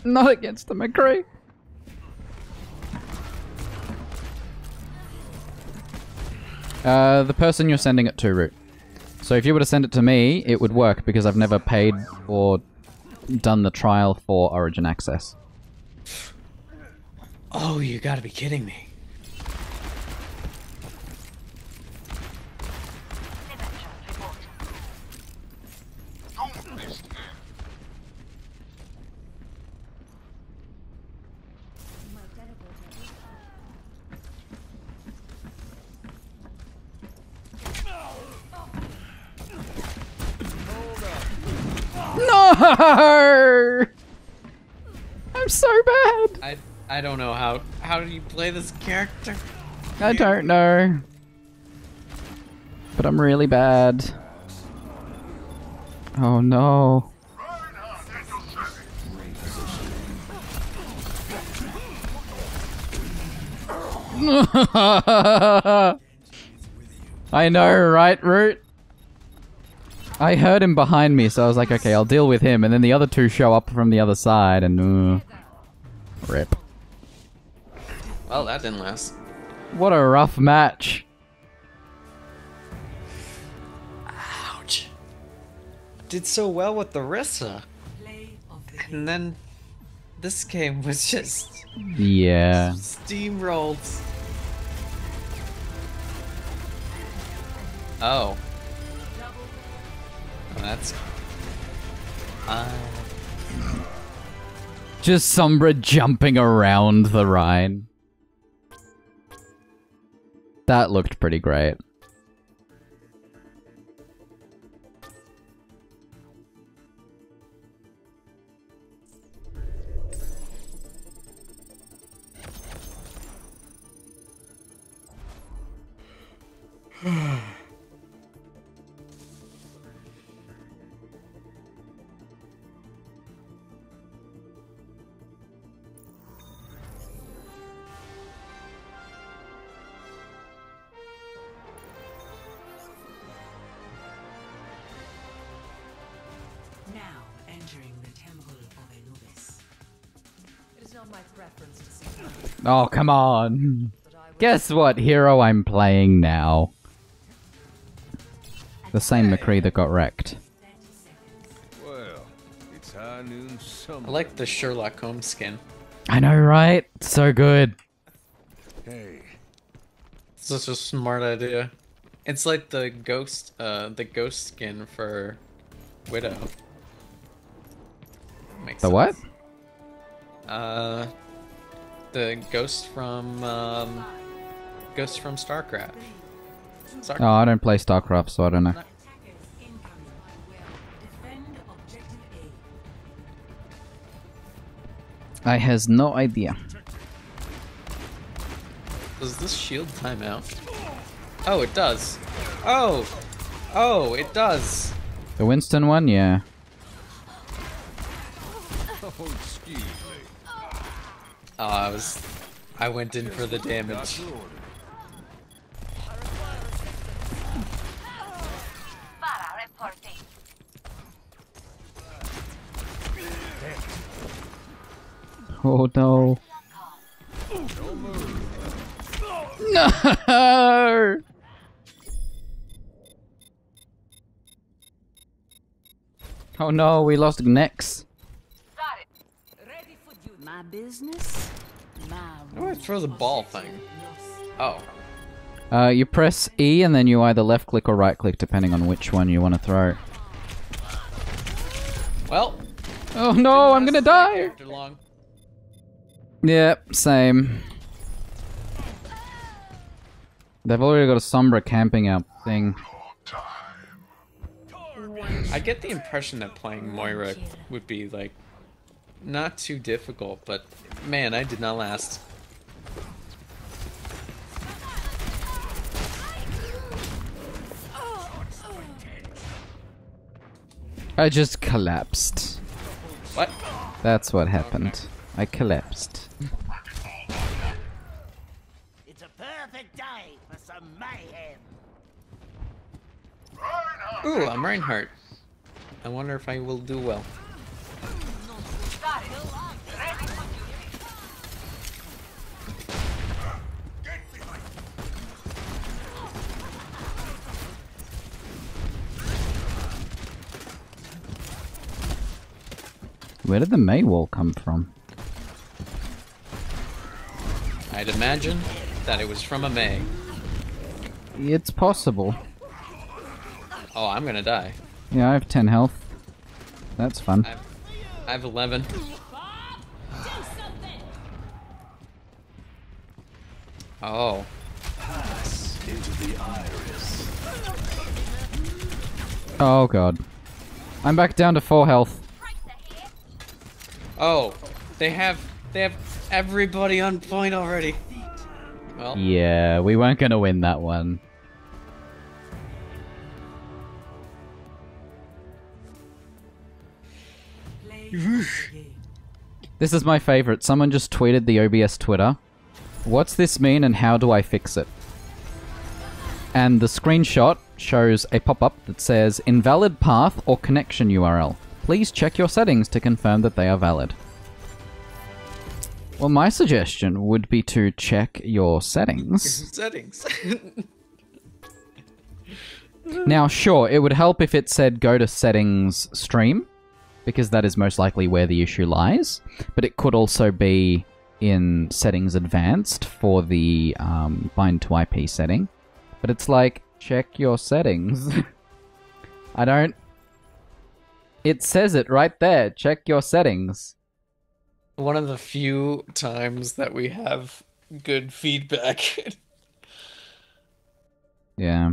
Not against the McCree. The person you're sending it to, Root. So if you were to send it to me, it would work because I've never paid or done the trial for Origin Access. Oh, you gotta be kidding me. No! I'm so bad. I don't know how do you play this character? I don't know. But I'm really bad. Oh no. I know, right, Root? I heard him behind me, so I was like, okay, I'll deal with him, and then the other two show up from the other side, and rip. Well, that didn't last. What a rough match. Ouch. Did so well with the Rissa. And then this game was just Yeah. steamrolled. Oh. That's... Just Sombra jumping around the Rhine. That looked pretty great. Now entering the temple of Anubis. It is not my preference to see Oh, come on. Guess what hero I'm playing now? The same McCree that got wrecked. Well, it's high noon summer. I like the Sherlock Holmes skin. I know, right? So good. Hey. It's such a smart idea. It's like the ghost skin for Widow. Makes The sense. what? The ghost from StarCraft. Oh, I don't play StarCraft, so I don't know. I has no idea. Does this shield time out? Oh, it does. Oh! Oh, it does! The Winston one, yeah. Oh, excuse me. Oh, I went in for the damage. Oh no. No! Oh no, we lost Nex. My business, my How do I throw the ball thing? Oh. You press E and then you either left click or right click depending on which one you want to throw. Well. Oh no, I'm gonna die! Long. Yep, same. They've already got a Sombra camping out thing. I get the impression that playing Moira would be, like, not too difficult, but man, I did not last. I just collapsed. What? That's what happened. I collapsed. It's a perfect day for some mayhem. Ooh, I'm Reinhardt. I wonder if I will do well. Where did the May wall come from? I'd imagine that it was from a May. It's possible. Oh, I'm gonna die. Yeah, I have 10 health. That's fun. I have 11. Oh. Pass into the iris. Oh god. I'm back down to 4 health. Oh, they have everybody on point already. Well. Yeah, we weren't gonna win that one. This is my favorite. Someone just tweeted the OBS Twitter. What's this mean and how do I fix it? And the screenshot shows a pop-up that says invalid path or connection URL. Please check your settings to confirm that they are valid. Well, my suggestion would be to check your settings. Settings. Now, sure, it would help if it said go to settings stream, because that is most likely where the issue lies. But it could also be in settings advanced for the bind to IP setting. But it's like, check your settings. I don't... It says it right there. Check your settings. One of the few times that we have good feedback. Yeah.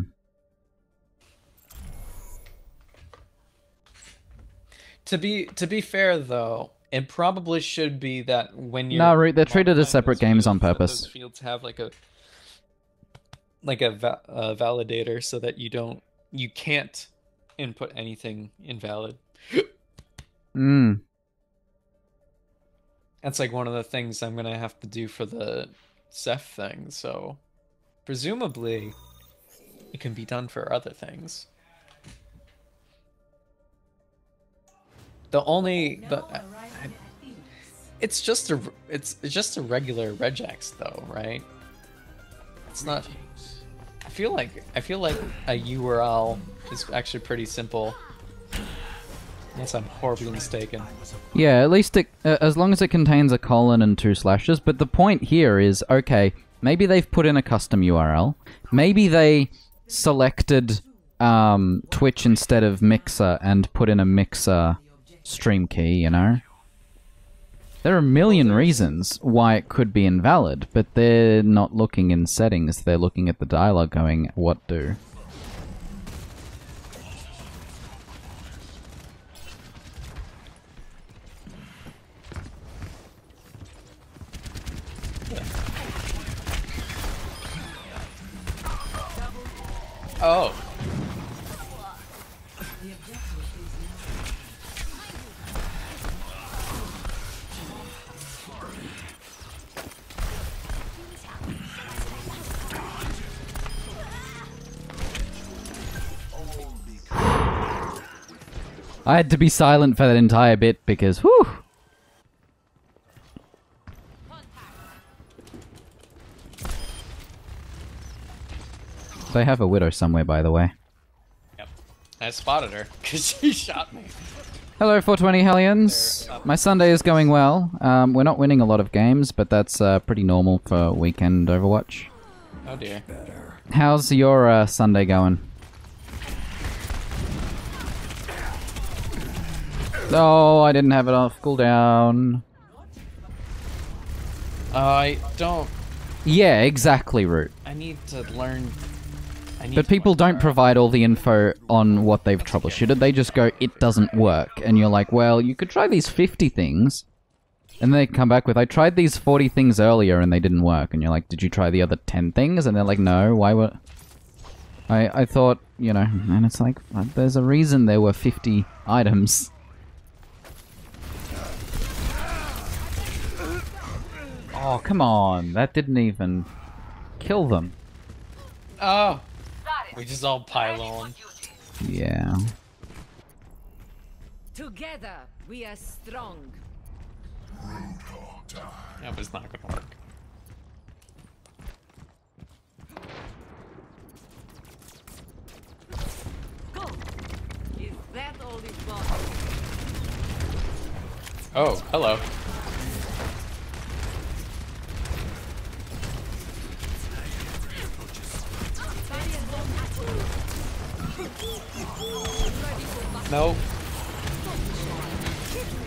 To be fair though, it probably should be that when you're No, they're treated as separate games on purpose. Those fields have like a validator so that you can't input anything invalid. That's like one of the things I'm gonna have to do for the Ceph thing, so presumably it can be done for other things. It's just a regular regex though, right? It's not. I feel like a URL is actually pretty simple. Unless I'm horribly mistaken. Yeah, at least as long as it contains a colon and 2 slashes. But the point here is, okay, maybe they've put in a custom URL. Maybe they selected Twitch instead of Mixer and put in a Mixer stream key, you know? There are a million reasons why it could be invalid, but they're not looking in settings. They're looking at the dialogue going, what do? Oh. I had to be silent for that entire bit because, whew! They have a widow somewhere, by the way. Yep. I spotted her because she shot me. Hello, 420 Hellions. My Sunday is going well. We're not winning a lot of games, but that's pretty normal for weekend Overwatch. Oh dear. How's your Sunday going? Oh, I didn't have it off cooldown. I don't. Yeah, exactly, Root. I need to learn. But people don't provide all the info on what they've troubleshooted. They just go, it doesn't work. And you're like, well, you could try these 50 things. And they come back with, I tried these 40 things earlier and they didn't work. And you're like, did you try the other 10 things? And they're like, no, why were... I thought, you know, and it's like, there's a reason there were 50 items. Oh, come on. That didn't even kill them. Oh. We just all pile on. Yeah. Together, we are strong. That was not gonna work. Go! Is that all you've got? Oh, hello. Nope.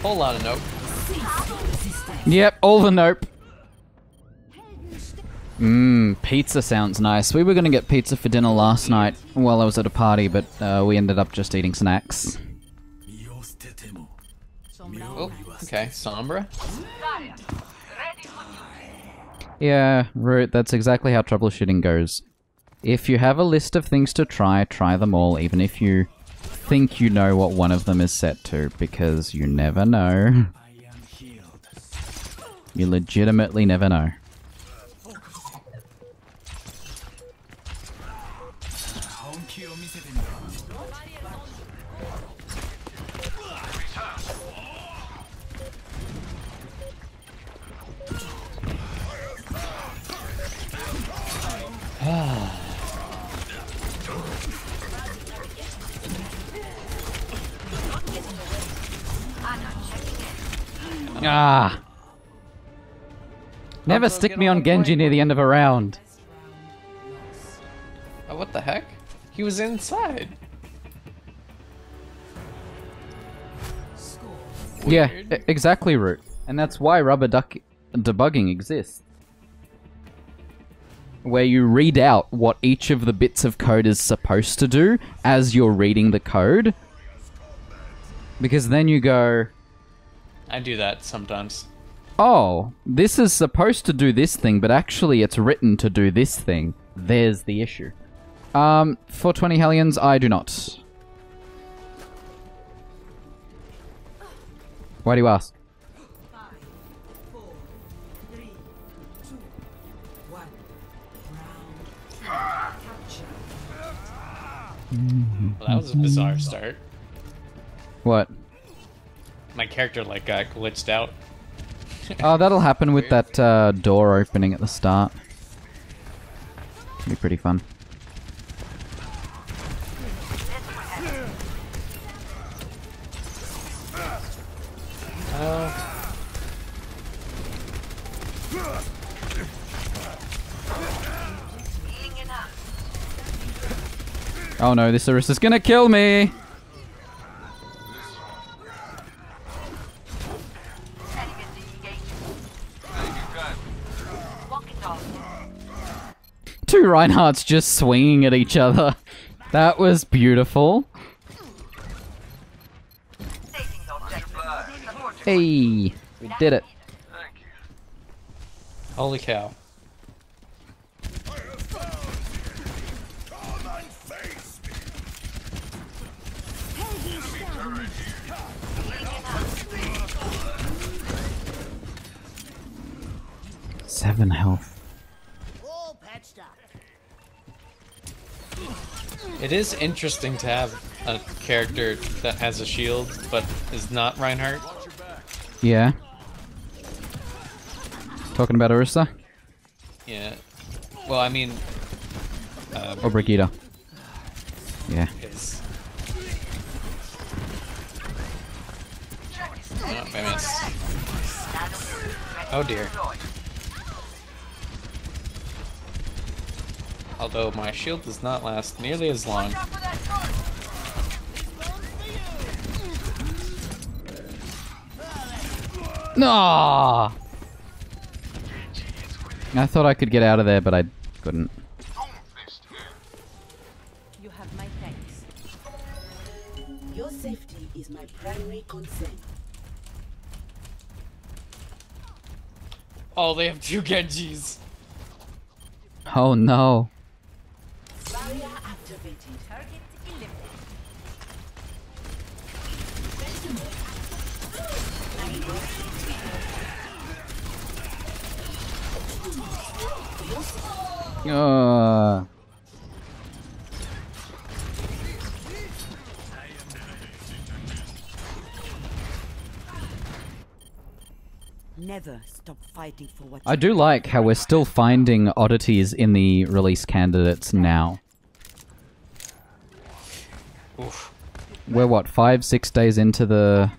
Whole lot of nope. Yep, all the nope. Pizza sounds nice. We were gonna get pizza for dinner last night while I was at a party, but we ended up just eating snacks. Oh, okay, Sombra. Yeah, Root, that's exactly how troubleshooting goes. If you have a list of things to try, try them all, even if you think you know what one of them is set to, because you never know. You legitimately never know. Ah! Never stick me on Genji near the end of a round. Oh, what the heck? He was inside. Yeah, exactly, Root. And that's why rubber duck debugging exists. Where you read out what each of the bits of code is supposed to do as you're reading the code. Because then you go... I do that sometimes. Oh, this is supposed to do this thing, but actually it's written to do this thing. There's the issue. 420 Hellions, I do not. Why do you ask? 5, 4, 3, 2, 1. Round capture. Well, that was a bizarre start. What? My character like got glitched out. Oh, that'll happen with that door opening at the start. It'll be pretty fun. Oh no, this Orisa's gonna kill me! Two Reinhardts just swinging at each other. That was beautiful. Hey, we did it. Holy cow. 7 health. All patched up. It is interesting to have a character that has a shield but is not Reinhardt. Yeah. Talking about Orisa? Yeah. Well, I mean... or Brigitte. Yeah. Oh, I missed. Oh dear. Although my shield does not last nearly as long. No! I thought I could get out of there, but I couldn't. You have my thanks. Your safety is my primary concern. Oh, they have 2 Genjis. Oh no. Barrier activated. Target eliminated. Never stop fighting for what I do like how we're still finding oddities in the release candidates now. Oof. We're what, 5-6 days into the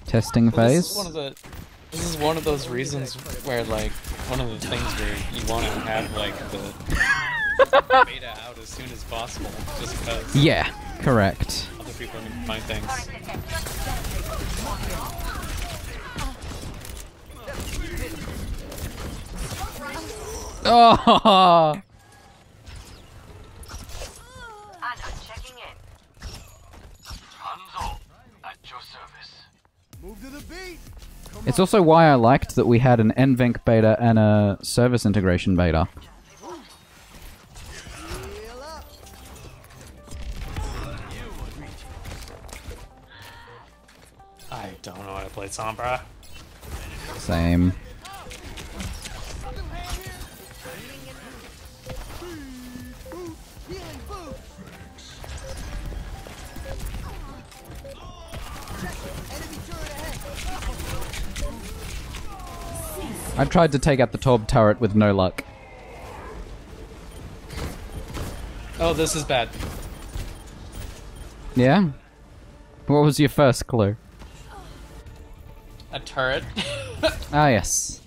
testing phase? This is one of those reasons where, like, one of the things where you want to have, like, the beta out as soon as possible, just because. Yeah, correct. Other people can find things. Oh! Anna checking in. Hanzo, at your service. Move to the beat. It's also why I liked that we had an NVENC beta and a service integration beta. I don't know how to play Sombra. Same. I tried to take out the Torb turret with no luck. Oh, this is bad. Yeah? What was your first clue? A turret. Ah, yes.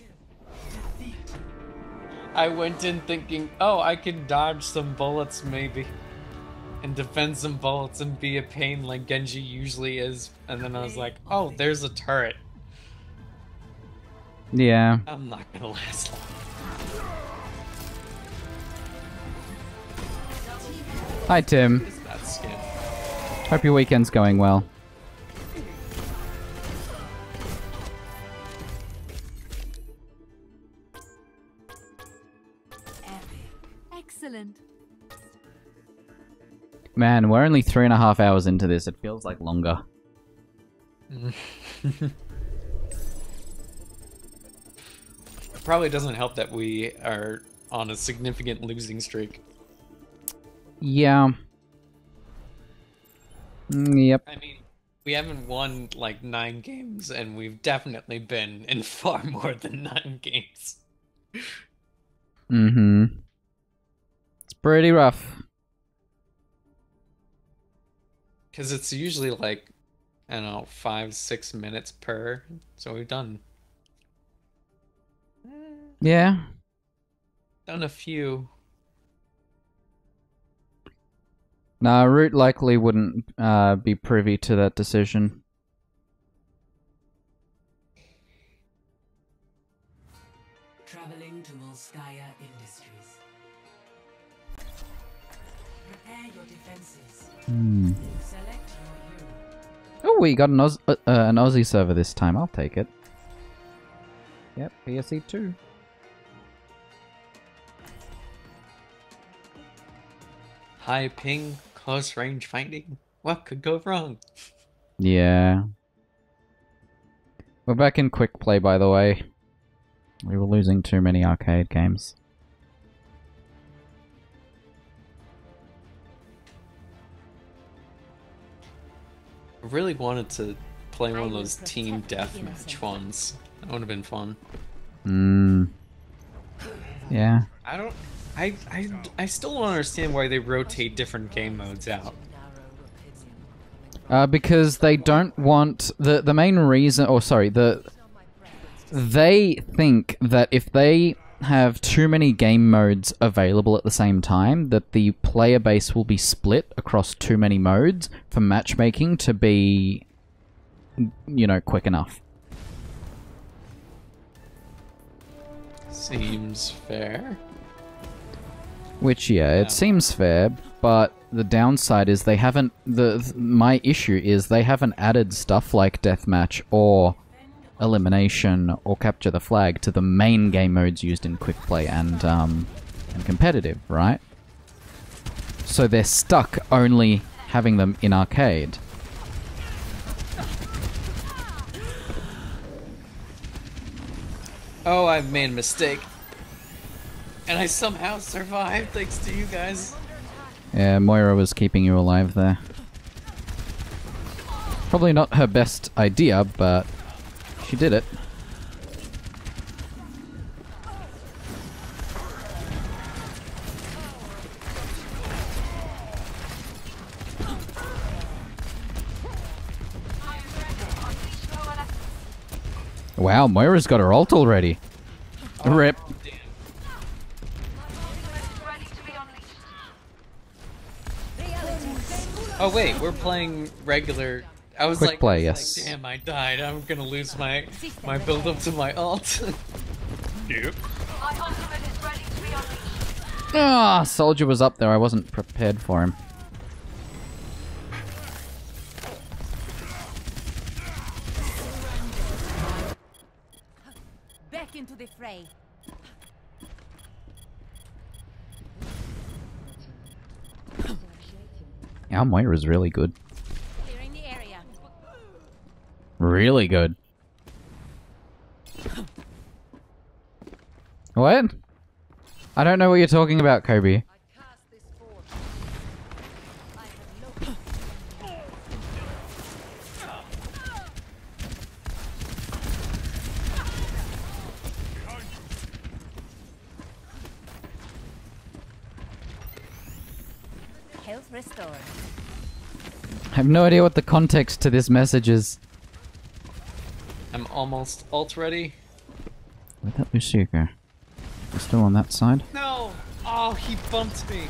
I went in thinking, oh, I can dodge some bullets maybe. And defend some bullets and be a pain like Genji usually is. And then I was like, oh, there's a turret. Yeah. I'm not gonna last long. Hi, Tim. That skin. Hope your weekend's going well. Excellent. Man, we're only 3.5 hours into this. It feels like longer. It probably doesn't help that we are on a significant losing streak. Yeah. Yep. I mean, we haven't won like 9 games, and we've definitely been in far more than 9 games. Mm-hmm. It's pretty rough. Because it's usually like, I don't know, 5-6 minutes per. So we've done Yeah. a few. Nah, Root likely wouldn't be privy to that decision. Traveling to Volskaya Industries. Prepare your defenses. Select your hero. Oh, we got an Aussie server this time. I'll take it. Yep, PSE 2. High ping, close range finding. What could go wrong? Yeah. We're back in quick play, by the way. We were losing too many arcade games. I really wanted to play one of those team deathmatch ones. That would have been fun. Yeah. I still don't understand why they rotate different game modes out. Because they don't want the main reason, or sorry, they think that if they have too many game modes available at the same time, that the player base will be split across too many modes for matchmaking to be, you know, quick enough. Seems fair. Which, yeah, it seems fair, but the downside is they haven't... my issue is they haven't added stuff like deathmatch or elimination or capture the flag to the main game modes used in quick play and competitive, right? So they're stuck only having them in arcade. Oh, I've made a mistake. And I somehow survived thanks to you guys. Yeah, Moira was keeping you alive there. Probably not her best idea, but she did it. Wow, Moira's got her ult already. Rip. Oh wait, we're playing regular. I was Quick like, play, yes. damn, I died. I'm gonna lose my build up to my ult. Yep. Ah, Soldier was up there. I wasn't prepared for him. Back into the fray. Yeah, Moira's really good. Clearing the area. Really good. What? I don't know what you're talking about, Kobe. Health restored. I have no idea what the context to this message is. I'm almost ult ready. Where'd that Lucio go? We're still on that side? No! Oh, he bumped me.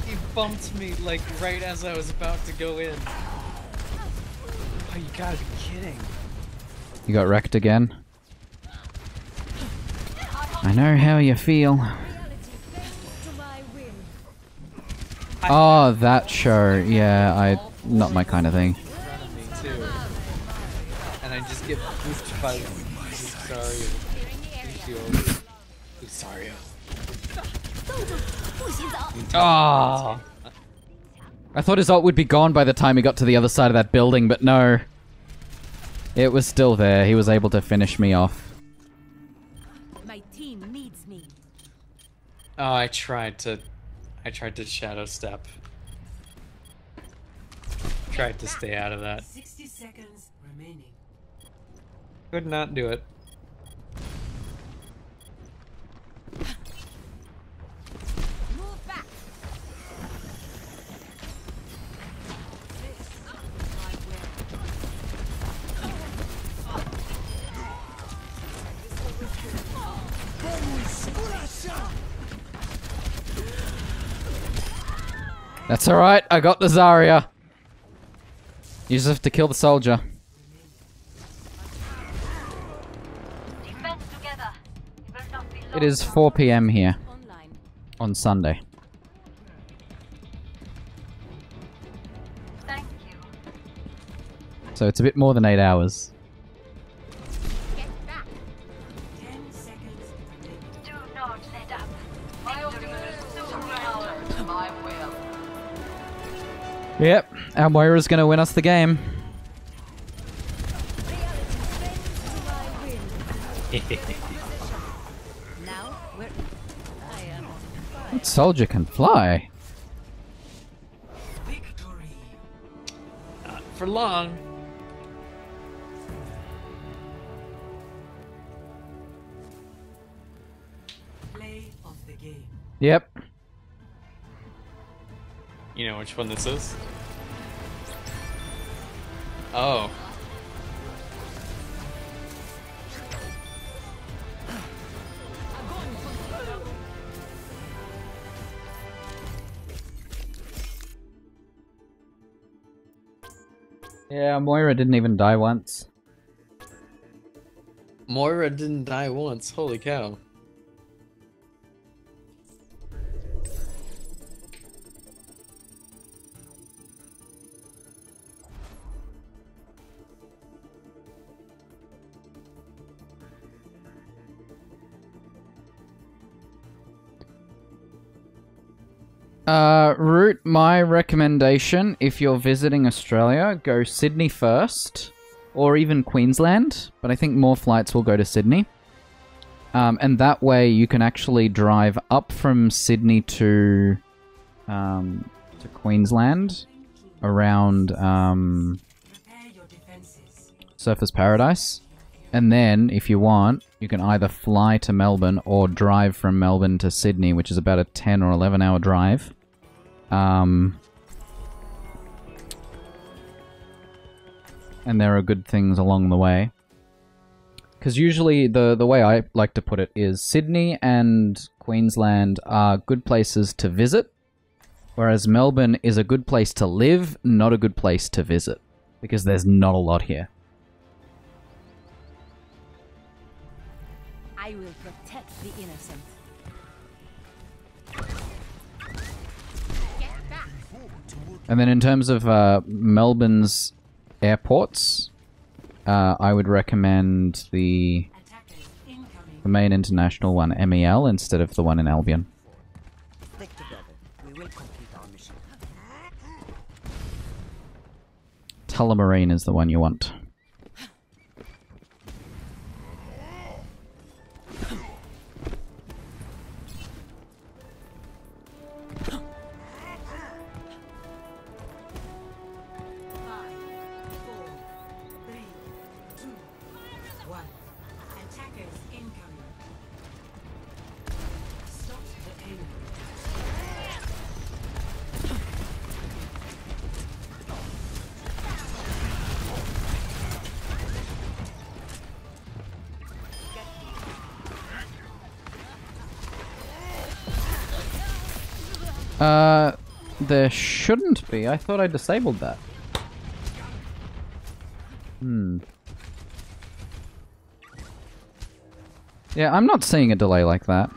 He bumped me like right as I was about to go in. Oh, you gotta be kidding. You got wrecked again? I know how you feel. Oh, that show. Yeah, not my kind of thing. Me too. And I just get boosted by Lucario. Lucario. Oh. I thought his ult would be gone by the time he got to the other side of that building, but no. It was still there. He was able to finish me off. My team needs me. Oh, I tried to shadow step. Tried to stay out of that. 60 seconds remaining. Could not do it. Move back. That's alright, I got the Zarya. You just have to kill the soldier. It is 4 PM here. On Sunday. Thank you. So it's a bit more than 8 hours. Get back. 10 seconds remaining. Do not let up. Victory is soon ours. My will. Yep, our Moira's gonna win us the game. Now where I am on fire. That soldier can fly. Victory. Not for long. Play of the game. Yep. You know which one this is? Oh. Yeah, Moira didn't even die once. Moira didn't die once. Holy cow. Root, my recommendation, if you're visiting Australia, go Sydney first, or even Queensland, but I think more flights will go to Sydney. And that way you can actually drive up from Sydney to Queensland around Surfers Paradise. And then, if you want, you can either fly to Melbourne or drive from Melbourne to Sydney, which is about a 10 or 11 hour drive. And there are good things along the way. Because usually the way I like to put it is Sydney and Queensland are good places to visit, whereas Melbourne is a good place to live, not a good place to visit, because there's not a lot here. I will protect the innocent. And then in terms of Melbourne's airports, I would recommend the main international one, MEL, instead of the one in Albion. Stick together. We will complete our mission. Tullamarine is the one you want. There shouldn't be. I thought I disabled that. Yeah, I'm not seeing a delay like that.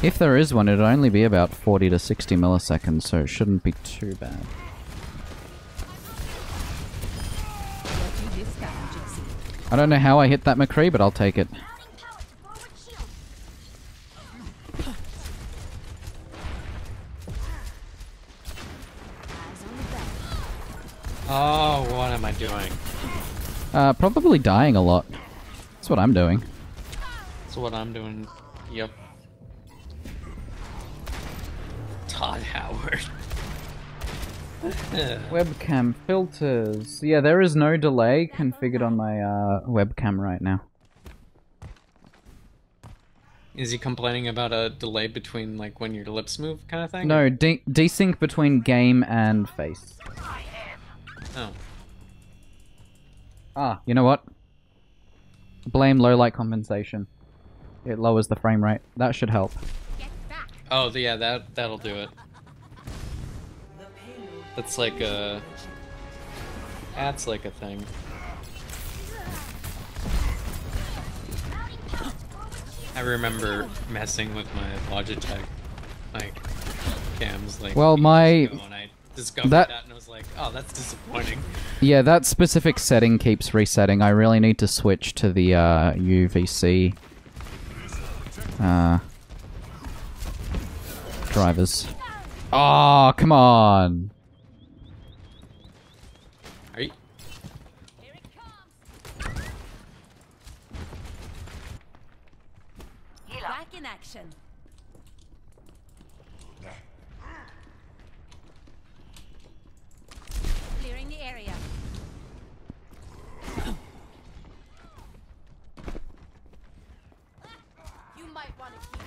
If there is one, it'd only be about 40 to 60 milliseconds, so it shouldn't be too bad. I don't know how I hit that McCree, but I'll take it. Oh, what am I doing? Probably dying a lot. That's what I'm doing. That's what I'm doing. Yep. Todd Howard. Webcam filters. Yeah, there is no delay configured on my webcam right now. Is he complaining about a delay between, like, when your lips move kind of thing? No, desync between game and face. Oh. Ah, you know what? Blame low light compensation. It lowers the frame rate. That should help. Oh, yeah, that'll do it. That's like a... That's like a thing. I remember messing with my Logitech, like, cams, like, well, my... when I discovered that and I was like, oh, that's disappointing. Yeah, that specific setting keeps resetting. I really need to switch to the UVC drivers. Oh, come on! Are you... back in action. Clearing the area. You might want to keep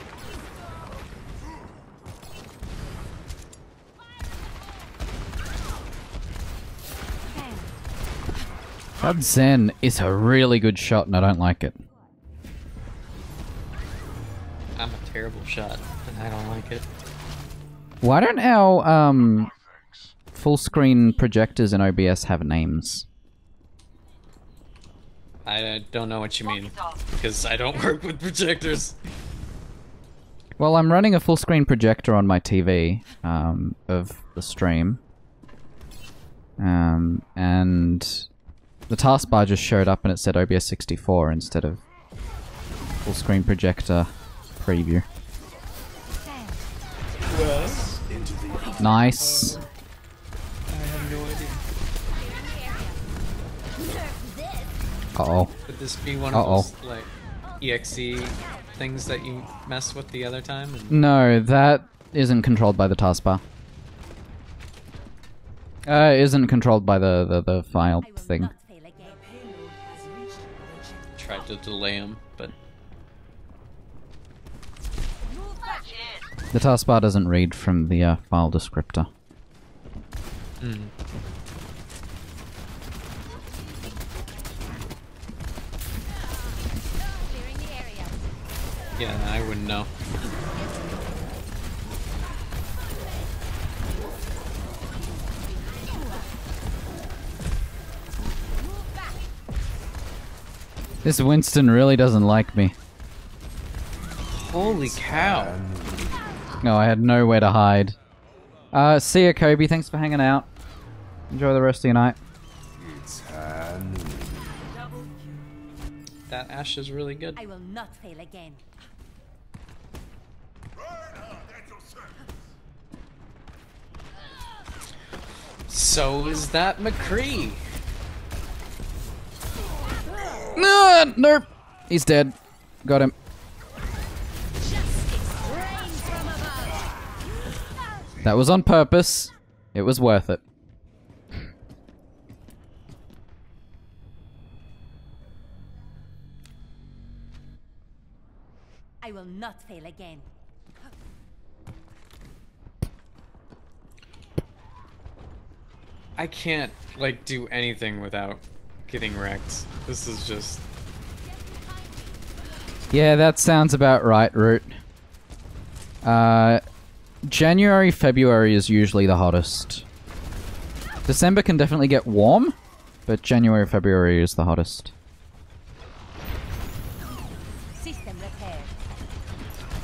That Zen is a really good shot and I don't like it. I'm a terrible shot, and I don't like it. Why don't our full screen projectors in OBS have names? I don't know what you mean, because I don't work with projectors. Well, I'm running a full screen projector on my TV of the stream. And the taskbar just showed up and it said OBS 64 instead of full screen projector preview. Nice. I have no idea. Uh-oh. Could this be one of those, like, EXE things that you messed with the other time? No, that isn't controlled by the taskbar. Isn't controlled by the file thing. Tried to delay him, but... The taskbar doesn't read from the file descriptor. Mm. Yeah, I wouldn't know. This Winston really doesn't like me. Holy cow. No, I had nowhere to hide. See ya, Kobe. Thanks for hanging out. Enjoy the rest of your night. That Ash is really good. I will not fail again. So is that McCree. Nope. He's dead. Got him. That was on purpose. It was worth it. I will not fail again. I can't, like, do anything without getting wrecked. This is just... Yeah, that sounds about right, Root. January, February is usually the hottest. December can definitely get warm, but January, February is the hottest. System repaired.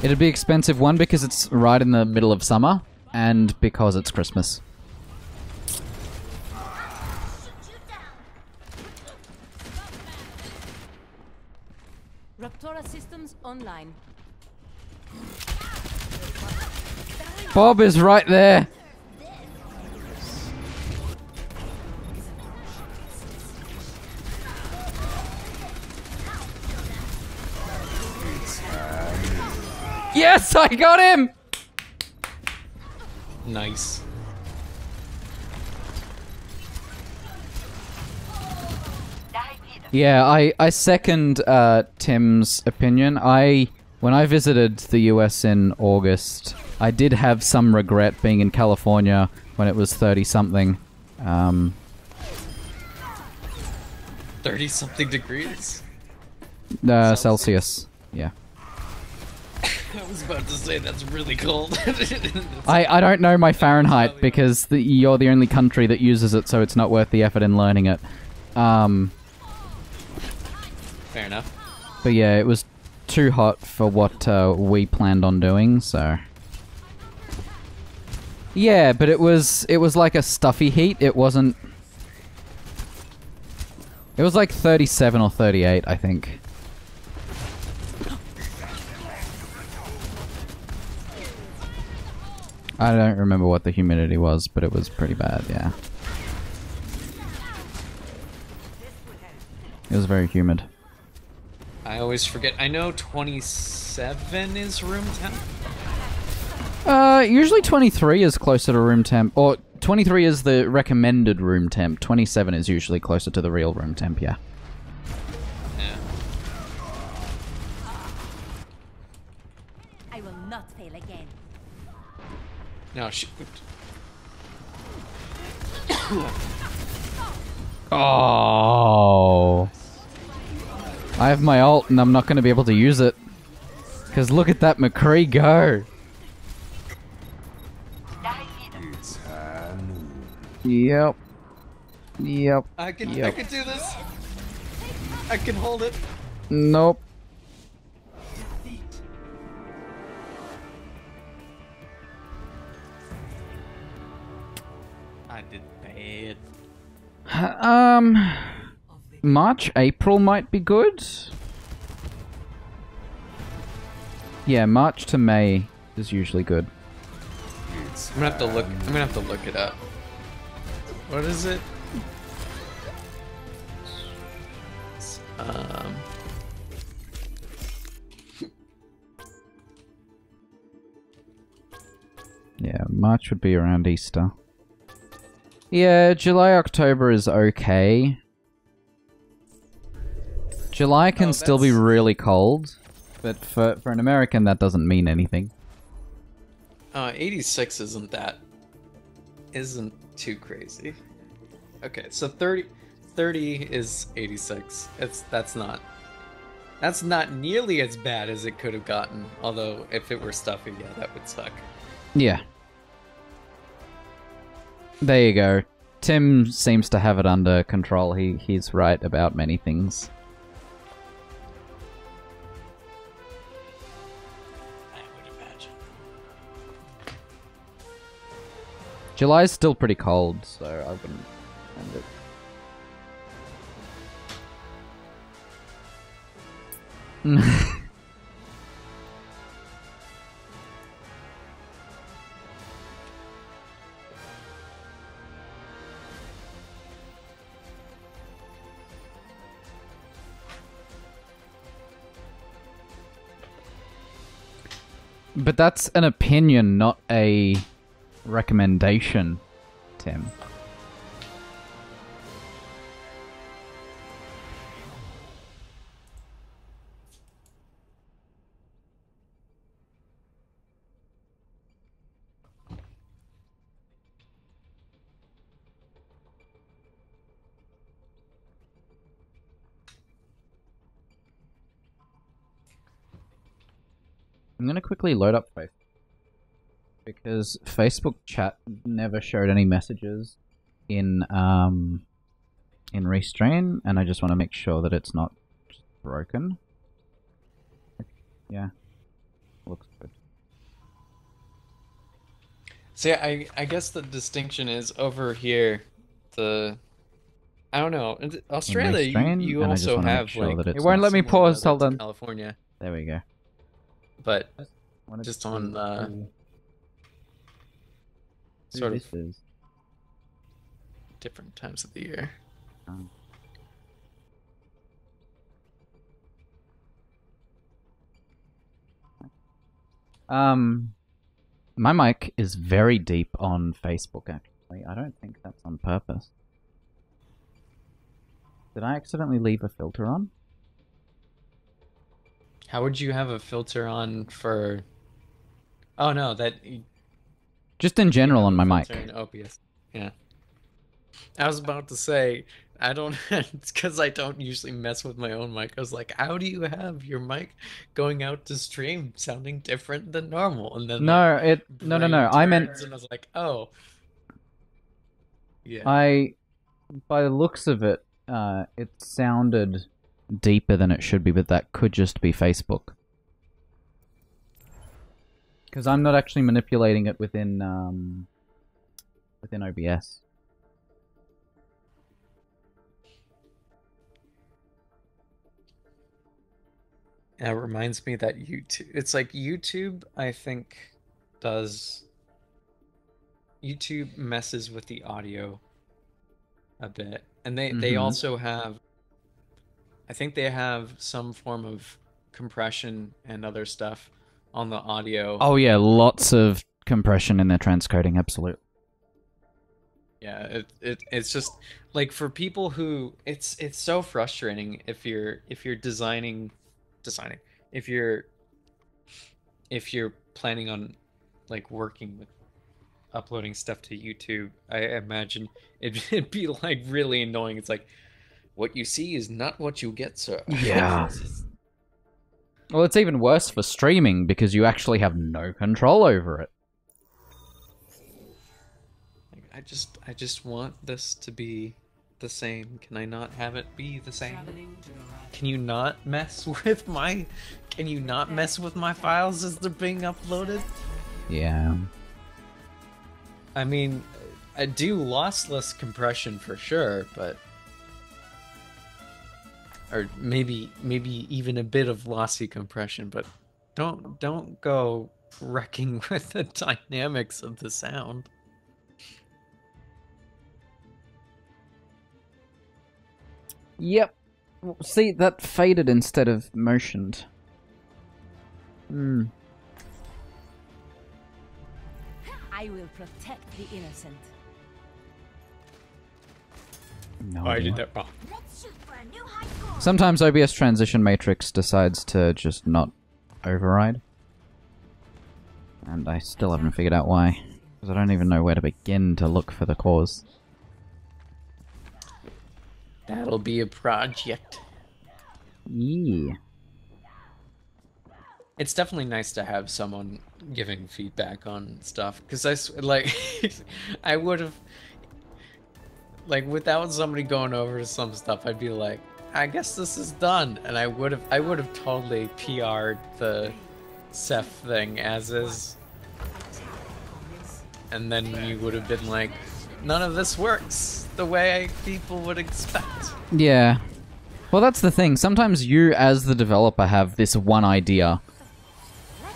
It'd be expensive, one, because it's right in the middle of summer, and because it's Christmas. Raptora systems online. Bob is right there! Yes, I got him! Nice. Yeah, I second Tim's opinion. When I visited the US in August, I did have some regret being in California when it was 30-something. 30-something degrees? Celsius. Yeah. I was about to say that's really cold. I don't know my Fahrenheit because you're the only country that uses it, so it's not worth the effort in learning it. Fair enough. But yeah, it was too hot for what we planned on doing, so... Yeah, but it was like a stuffy heat. It wasn't... It was like 37 or 38, I think. I don't remember what the humidity was, but it was pretty bad, yeah. It was very humid. I I always forget. I know 27 is room temp. Usually 23 is closer to room temp, or 23 is the recommended room temp. 27 is usually closer to the real room temp, yeah. Yeah. I will not fail again. No, shoot. Oh. I have my ult and I'm not going to be able to use it. Because look at that McCree go. Yep. Yep. I can do this. I can hold it. Nope. I did bad. March, April might be good. Yeah, March to May is usually good. I'm gonna have to look. I'm gonna have to look it up. What is it? Yeah, March would be around Easter. Yeah, July, October is okay. July can still be really cold, but for an American that doesn't mean anything. 86 isn't too crazy. Okay, so 30 is 86. That's not nearly as bad as it could have gotten. Although if it were stuffy, yeah, that would suck. Yeah. There you go. Tim seems to have it under control. He's right about many things. I would imagine. July's still pretty cold, so I wouldn't end it. But that's an opinion, not a recommendation, Tim. I'm gonna quickly load up Facebook because Facebook chat never showed any messages in Restrain, and I just want to make sure that it's not just broken. Yeah, looks good. So yeah, I guess the distinction is over here. I don't know. In Australia, Restrain, you and I just also wanna make have sure like that it's it won't let me similar pause. weather Hold to on. California, There we go. but just on sort of different times of the year. My mic is very deep on Facebook, actually. I don't think that's on purpose. Did I accidentally leave a filter on? How would you have a filter on for... Oh no, that... Just in general on my mic. In OBS. Yeah. I was about to say, I don't... It's because I don't usually mess with my own mic. I was like, how do you have your mic going out to stream sounding different than normal? And then No, no. I meant... And I was like, oh. Yeah. By the looks of it, it sounded deeper than it should be, but that could just be Facebook. Because I'm not actually manipulating it within OBS. That reminds me that YouTube... It's like YouTube, I think, does... YouTube messes with the audio a bit. And they also have... I think they have some form of compression and other stuff on the audio. Oh yeah, lots of compression in their transcoding, absolutely. Yeah, it's just like for people who it's so frustrating if you're designing if you're planning on like working with uploading stuff to YouTube. I imagine it'd be like really annoying. It's like what you see is not what you get, sir. Yeah. Well, it's even worse for streaming because you actually have no control over it. I just want this to be the same. Can I not have it be the same? Can you not mess with my files as they're being uploaded? Yeah. I mean, I do lossless compression for sure, but or maybe even a bit of lossy compression, but don't go wrecking with the dynamics of the sound. Yep. See, that faded instead of motioned. I will protect the innocent. No I idea. did that wrong. Sometimes OBS Transition Matrix decides to just not override. And I still haven't figured out why. Because I don't even know where to begin to look for the cause. That'll be a project. Yeah. It's definitely nice to have someone giving feedback on stuff, because I would have, like, without somebody going over some stuff, I'd be like, I guess this is done, and I would have totally PR'd the Ceph thing as is, and then you would have been like, none of this works the way people would expect. Yeah. Well, that's the thing. Sometimes you, as the developer, have this one idea.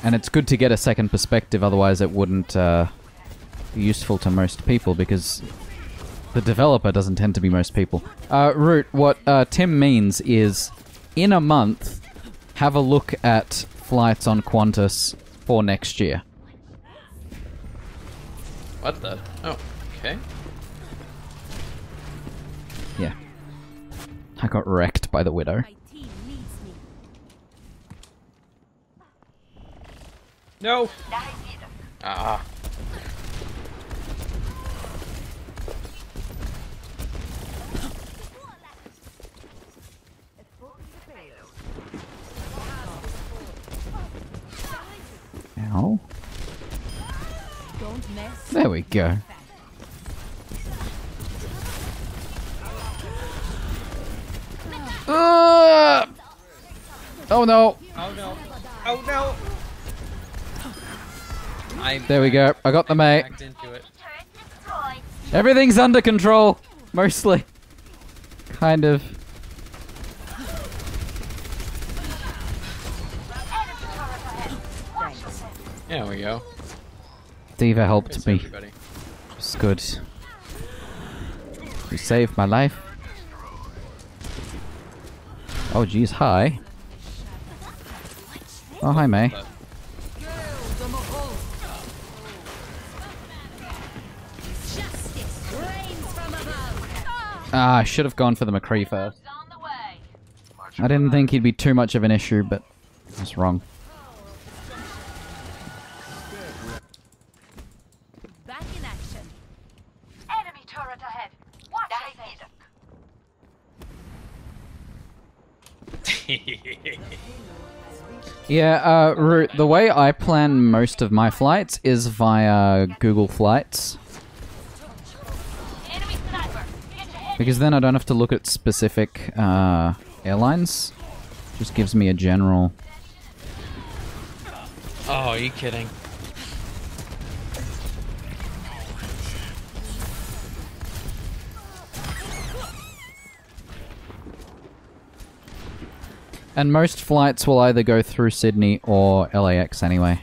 And it's good to get a second perspective, otherwise it wouldn't be useful to most people, because the developer doesn't tend to be most people. Root, what Tim means is, in a month, have a look at flights on Qantas for next year. What the? Oh, okay. Yeah. I got wrecked by the Widow. No! Ah. Ow. There we go. Oh no! Oh no! Oh no! There we go. I got the mate. Backed into it. Everything's under control. Mostly. Kind of. There we go. Diva helped Thanks, me. everybody. It's good. You saved my life. Oh jeez, hi. Oh hi May. Ah, I should have gone for the McCree first. I didn't think he'd be too much of an issue, but I was wrong. Back in action. Enemy turret ahead. Watch Yeah, Root, the way I plan most of my flights is via Google Flights. Because then I don't have to look at specific airlines. Just gives me a general. Oh, are you kidding? And most flights will either go through Sydney or LAX anyway.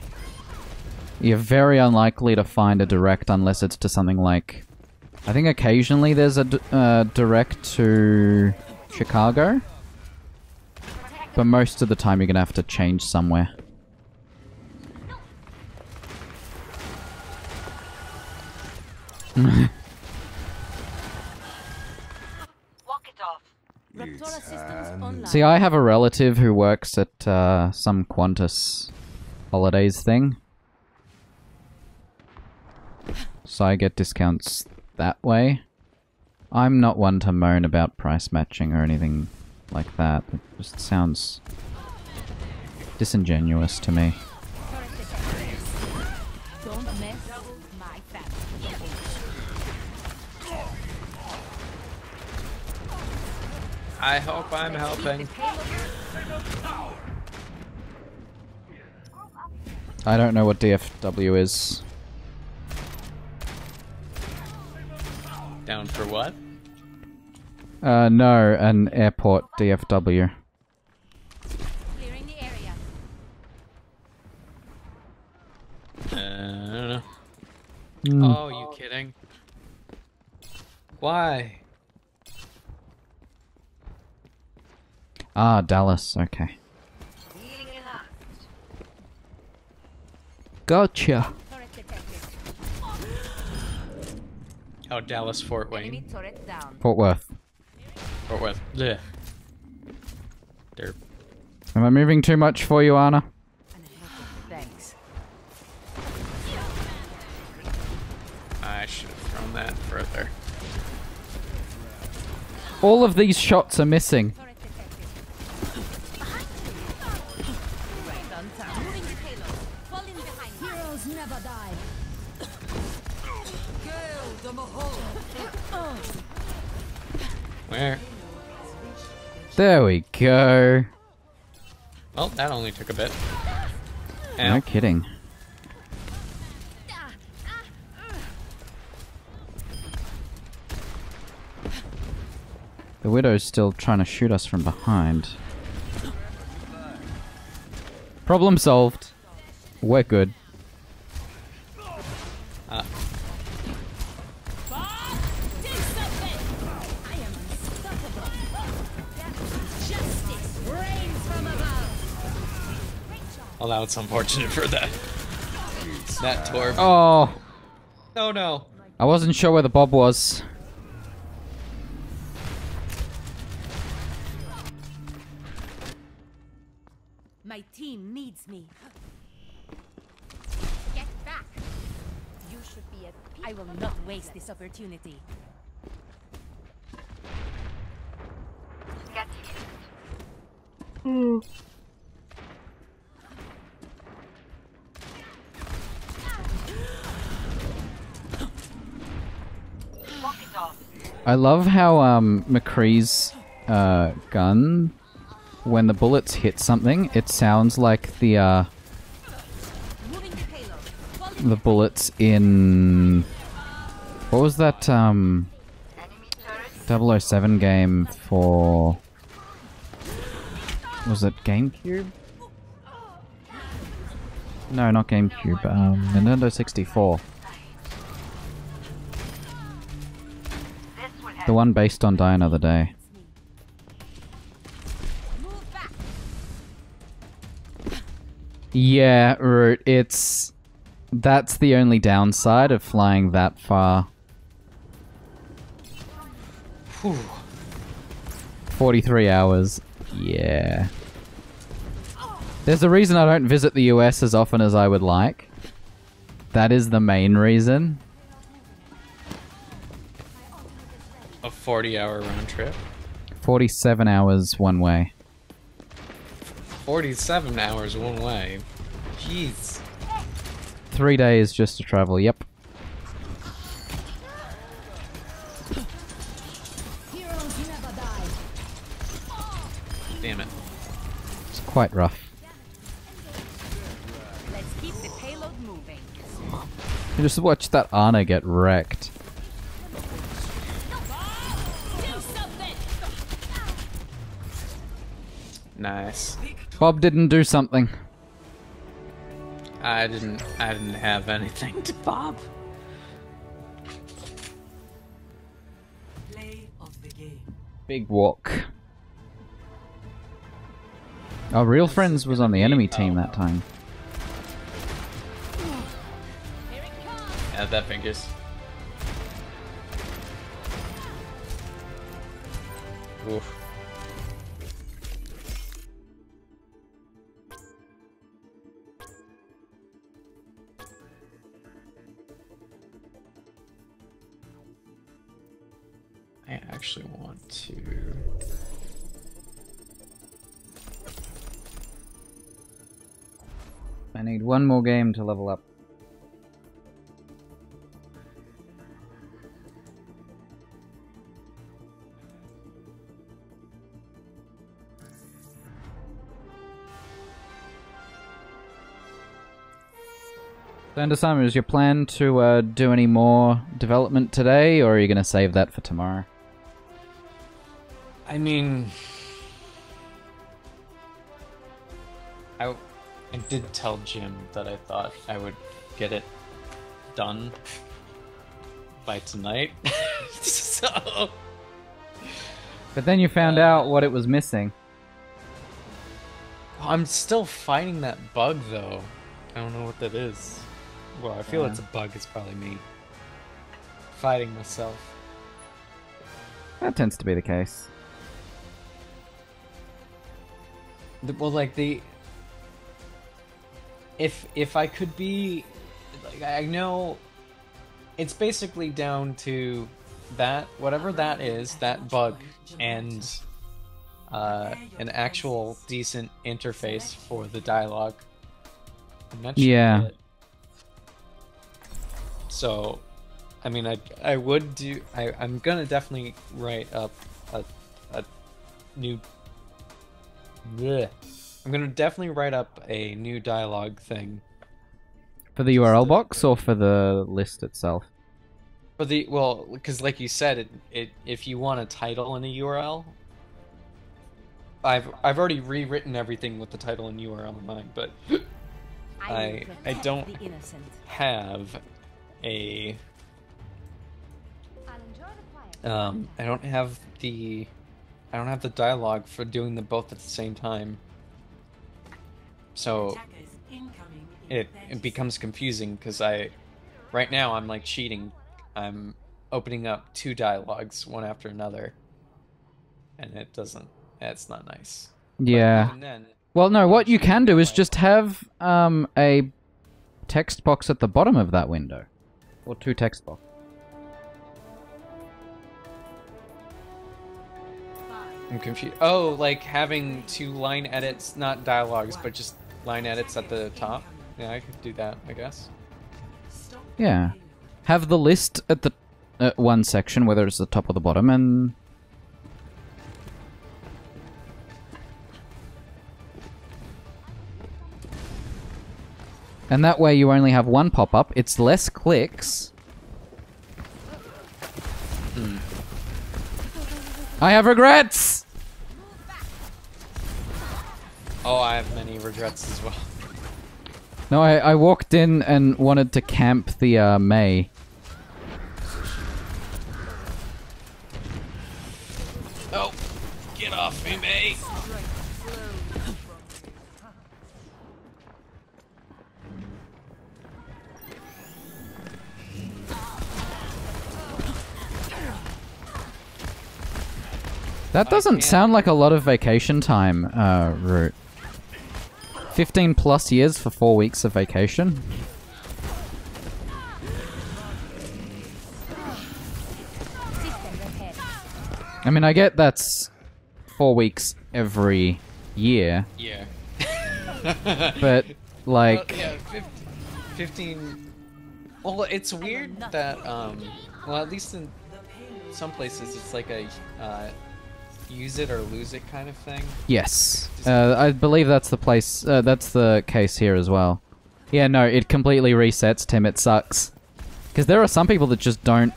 You're very unlikely to find a direct unless it's to something like... I think occasionally there's a direct to Chicago. But most of the time you're gonna have to change somewhere. Walk it off. Raptora systems online. See, I have a relative who works at some Qantas holidays thing. So I get discounts that way. I'm not one to moan about price matching or anything like that. It just sounds disingenuous to me. Don't mess with my family. I hope I'm helping. I don't know what DFW is. Down for what? No, an airport DFW. Clearing the area. I don't know. Mm. Oh, you kidding? Why? Ah, Dallas, okay. Gotcha. Turret detected. Oh, Dallas, Fort Enemy Wayne. turret down. Fort Worth. Fort Worth. Blech. Derp. Am I moving too much for you, Anna? Thanks. I should have thrown that further. All of these shots are missing. Turret detected. Right on time. Moving the payload. Fall in behind. Heroes never die. Where? There we go. Well, that only took a bit. No Ow. kidding. The Widow's still trying to shoot us from behind. Problem solved. We're good. Well, now it's unfortunate for that. That Torb. Oh, Oh no. I wasn't sure where the Bob was. My team needs me. Get back. You should be a... I will not waste this opportunity. Get Walk it off. I love how McCree's gun, when the bullets hit something, it sounds like the Moving the payload. Fall in the bullets in what was that 007 game for? Was it GameCube? No, not GameCube. Nintendo 64. The one based on Die Another Day. Move back. Yeah, Root. That's the only downside of flying that far. Whew. 43 hours. Yeah. There's a reason I don't visit the US as often as I would like. That is the main reason. A 40-hour round trip. 47 hours one way. 47 hours one way. Jeez. 3 days just to travel, yep. Heroes never die. Damn it. It's quite rough. Let's keep the payload moving. You just watch that Ana get wrecked. Do something. Nice. Bob didn't do something. I didn't have anything to bob. Play of the game. Big walk. Oh, Real Friends was on the enemy team that time. Yeah, that fingers. Oof. I actually want to... I need one more game to level up. So, Simon, is your plan to do any more development today, or are you going to save that for tomorrow? I mean... I did tell Jim that I thought I would get it done by tonight. So... But then you found out what it was missing. I'm still fighting that bug, though. I don't know what that is. Well, I feel it's a bug. It's probably me. Fighting myself. That tends to be the case. Well, like, If I could be... Like, I know... It's basically down to that, whatever that is, that bug, and an actual decent interface for the dialogue. And that should be it. So, I mean, I would do... I'm gonna definitely write up a new... Blech. I'm gonna definitely write up a new dialogue thing. For the URL box or for the list itself? For the... Well, because like you said, if you want a title and a URL... I've already rewritten everything with the title and URL in mind, but... I don't have a... I don't have the dialogue for doing them both at the same time. So it becomes confusing because right now I'm like cheating. I'm opening up two dialogues one after another, and it's not nice. Yeah. But even then, well, no, what you can do is just have a text box at the bottom of that window. Or two text boxes. I'm confused. Oh, like having two line edits, not dialogues, but just line edits at the top? Yeah, I could do that, I guess. Yeah. Have the list at the one section, whether it's the top or the bottom, and... And that way you only have one pop-up, it's less clicks. I have regrets! Oh, I have many regrets as well. No, I walked in and wanted to camp the May. Oh, get off me, May! That doesn't sound like a lot of vacation time, Root. 15 plus years for 4 weeks of vacation? I mean, I get that's 4 weeks every year. Yeah. But, like... Well, yeah, 15... Well, it's weird that, well, at least in some places, it's like a, use it or lose it kind of thing. Yes. I believe that's the place, that's the case here as well. Yeah, no, it completely resets, Tim, it sucks. Because there are some people that just don't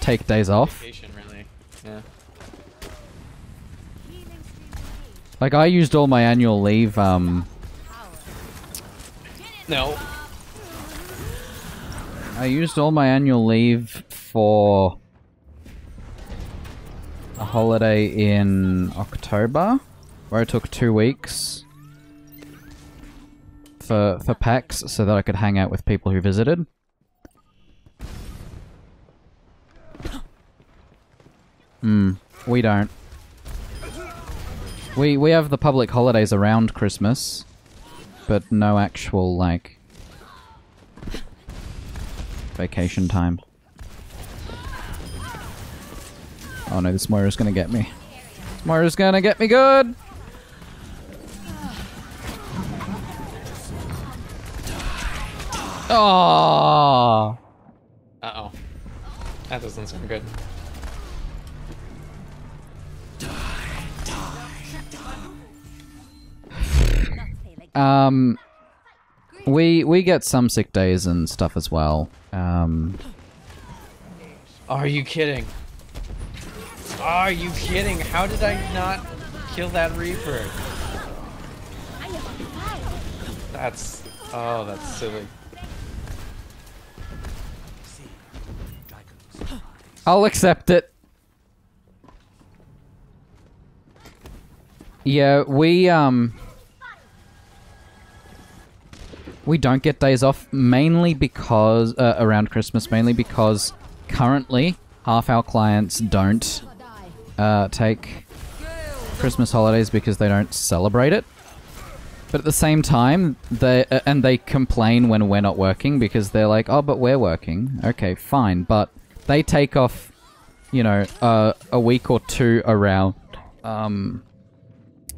take days off. Vacation, really. Yeah. Like, I used all my annual leave, No. I used all my annual leave for a holiday in October. where I took 2 weeks for PAX so that I could hang out with people who visited. We don't. We have the public holidays around Christmas, but no actual, like, vacation time. Oh no, this Moira's gonna get me. Moira's gonna get me good! Oh! Uh-oh. That doesn't sound good. We get some sick days and stuff as well. Are you kidding? Are you kidding? How did I not kill that Reaper? That's... oh, that's silly. I'll accept it. Yeah, we don't get days off, mainly because, around Christmas, mainly because currently half our clients don't take Christmas holidays because they don't celebrate it. But at the same time, they complain when we're not working because they're like, oh, but we're working. Okay, fine, but they take off, you know, a week or two around,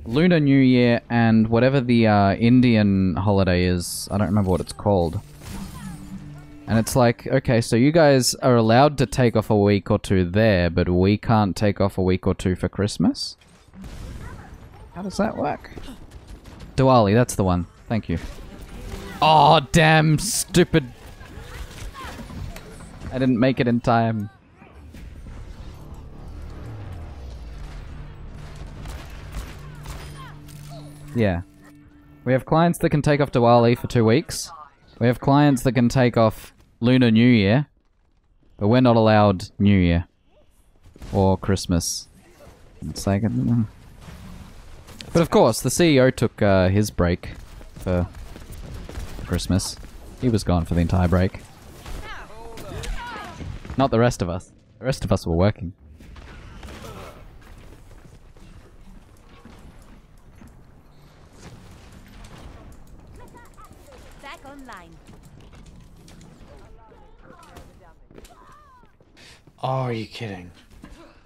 Lunar New Year and whatever the Indian holiday is. I don't remember what it's called. And it's like, okay, so you guys are allowed to take off a week or two there, but we can't take off a week or two for Christmas? How does that work? Diwali, that's the one. Thank you. Oh, damn, stupid. I didn't make it in time. Yeah. We have clients that can take off Diwali for 2 weeks. We have clients that can take off Lunar New Year. But we're not allowed New Year. Or Christmas. It's like... But of course, the CEO took his break for Christmas. He was gone for the entire break. Not the rest of us. The rest of us were working. Back online. Oh, are you kidding?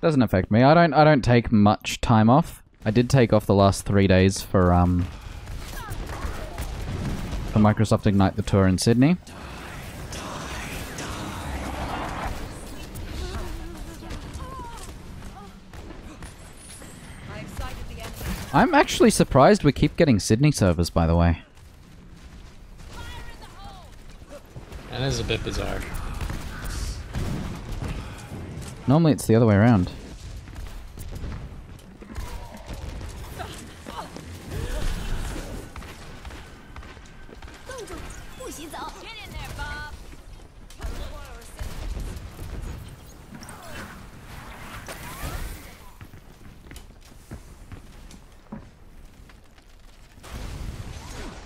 Doesn't affect me. I don't take much time off. I did take off the last 3 days for Microsoft Ignite the Tour in Sydney. I'm actually surprised we keep getting Sydney servers, by the way. That is a bit bizarre. Normally it's the other way around.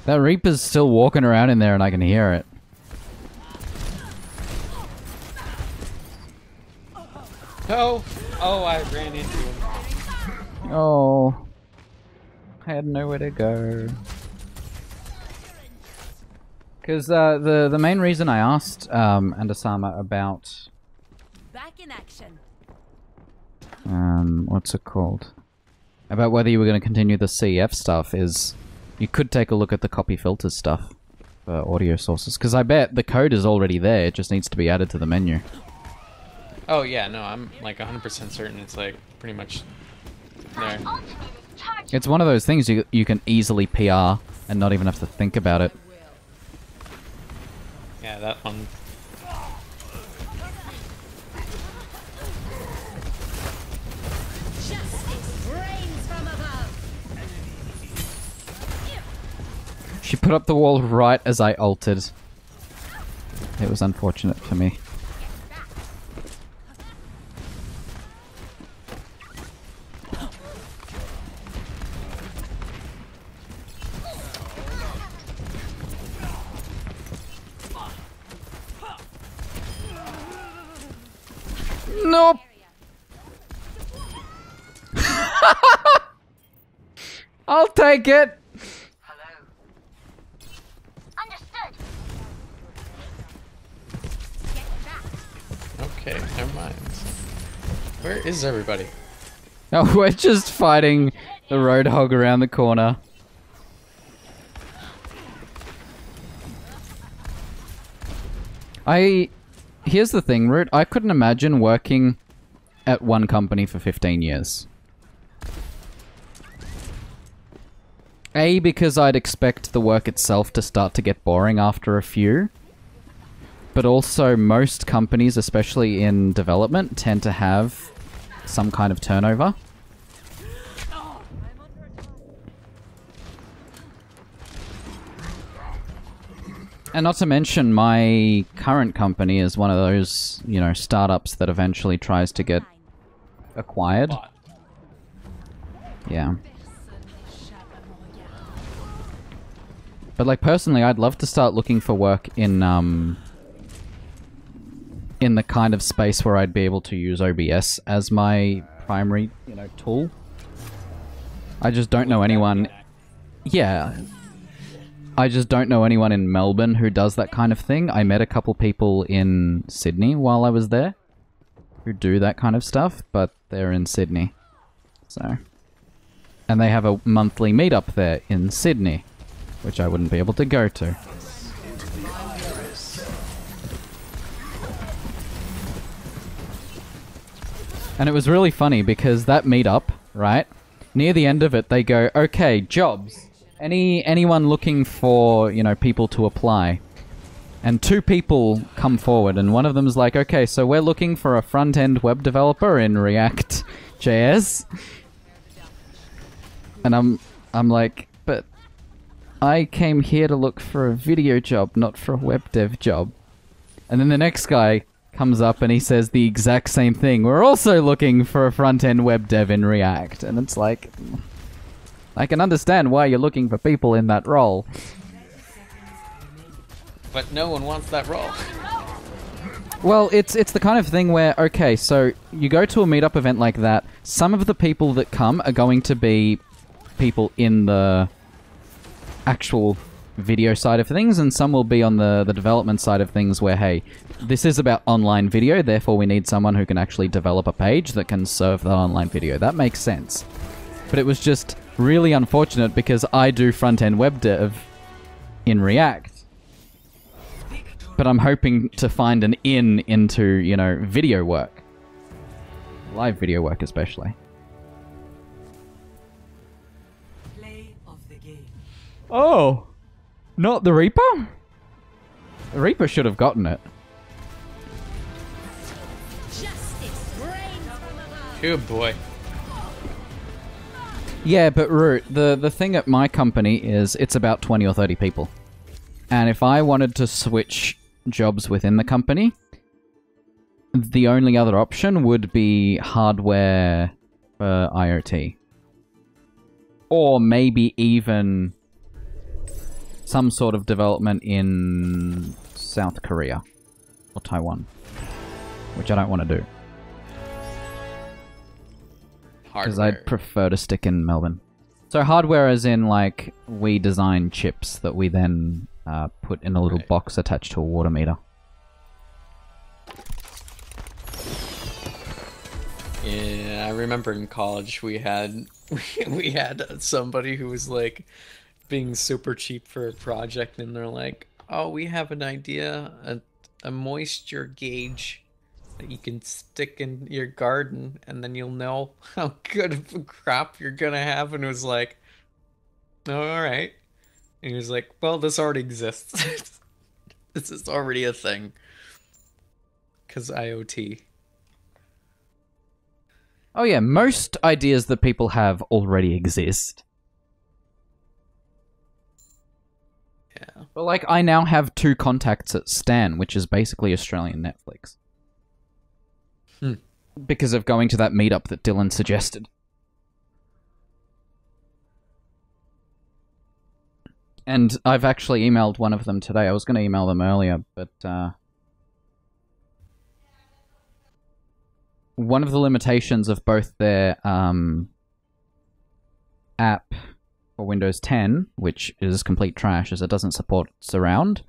That Reaper's still walking around in there and I can hear it. Oh! Oh, I ran into him. Oh. I had nowhere to go. Because the main reason I asked Andasama about... Back in action. What's it called? About whether you were going to continue the CF stuff is... You could take a look at the copy filters stuff for audio sources, because I bet the code is already there, it just needs to be added to the menu. Oh yeah, no, I'm like 100% certain it's like pretty much there. It's one of those things you can easily PR and not even have to think about it. Yeah, that one. She put up the wall right as I ulted. It was unfortunate for me. I'll take it. Understood. Okay, never mind. Where is everybody? Oh, we're just fighting the roadhog around the corner. Here's the thing, Root. I couldn't imagine working at one company for 15 years. A, because I'd expect the work itself to start to get boring after a few. But also, most companies, especially in development, tend to have some kind of turnover. And not to mention, my current company is one of those, you know, startups that eventually tries to get acquired. Yeah. But, like, personally, I'd love to start looking for work in the kind of space where I'd be able to use OBS as my primary, you know, tool. I just don't know anyone... Yeah. I just don't know anyone in Melbourne who does that kind of thing. I met a couple people in Sydney while I was there who do that kind of stuff, but they're in Sydney. So... And they have a monthly meetup there in Sydney, which I wouldn't be able to go to. And it was really funny because that meetup, right? Near the end of it, they go, okay, jobs. Anyone looking for, you know, people to apply? And 2 people come forward, and one of them's like, okay, so we're looking for a front-end web developer in React.js. And I'm like, but I came here to look for a video job, not for a web dev job. And then the next guy comes up and he says the exact same thing. We're also looking for a front-end web dev in React. And it's like, I can understand why you're looking for people in that role. But no one wants that role. Well, it's the kind of thing where, okay, so you go to a meetup event like that, some of the people that come are going to be people in the actual video side of things, and some will be on the development side of things where, hey, this is about online video, therefore we need someone who can actually develop a page that can serve that online video. That makes sense. But it was just really unfortunate because I do front-end web dev in React. But I'm hoping to find an into, you know, video work. Live video work especially. Play of the game. Oh! Not the Reaper? The Reaper should have gotten it. Good boy. Yeah, but Root, the thing at my company is it's about 20 or 30 people. And if I wanted to switch jobs within the company, the only other option would be hardware for IoT. Or maybe even some sort of development in South Korea or Taiwan, which I don't want to do. Because I'd prefer to stick in Melbourne. So hardware as in, like, we design chips that we then put in a little box attached to a water meter. Yeah, I remember in college we had we had somebody who was like being super cheap for a project, and they're like, "Oh, we have an idea, a moisture gauge that you can stick in your garden, and then you'll know how good of a crop you're gonna have." And it was like, "Oh, all right." And he was like, "Well, this already exists. This is already a thing." Because IoT. Oh yeah, most ideas that people have already exist. Yeah. But like, I now have 2 contacts at Stan, which is basically Australian Netflix. Because of going to that meetup that Dylan suggested. And I've actually emailed one of them today. I was going to email them earlier, but one of the limitations of both their app for Windows 10, which is complete trash as it doesn't support surround.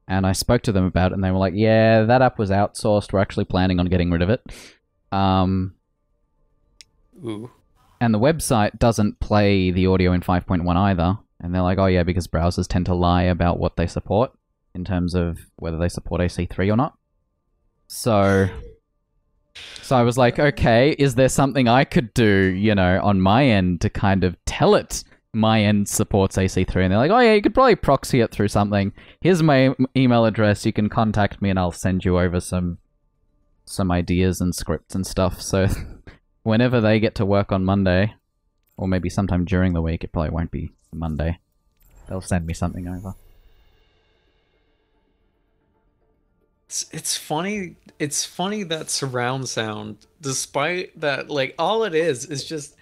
And I spoke to them about it, and they were like, yeah, that app was outsourced. We're actually planning on getting rid of it. Ooh. And the website doesn't play the audio in 5.1 either. And they're like, oh yeah, because browsers tend to lie about what they support in terms of whether they support AC3 or not. So I was like, okay, is there something I could do, you know, on my end to kind of tell it my end supports AC3? And they're like, oh yeah, you could probably proxy it through something. Here's my email address. You can contact me and I'll send you over some ideas and scripts and stuff. So whenever they get to work on Monday, or maybe sometime during the week, it probably won't be Monday, they'll send me something over. It's funny. It's funny that surround sound, despite that, like, all it is just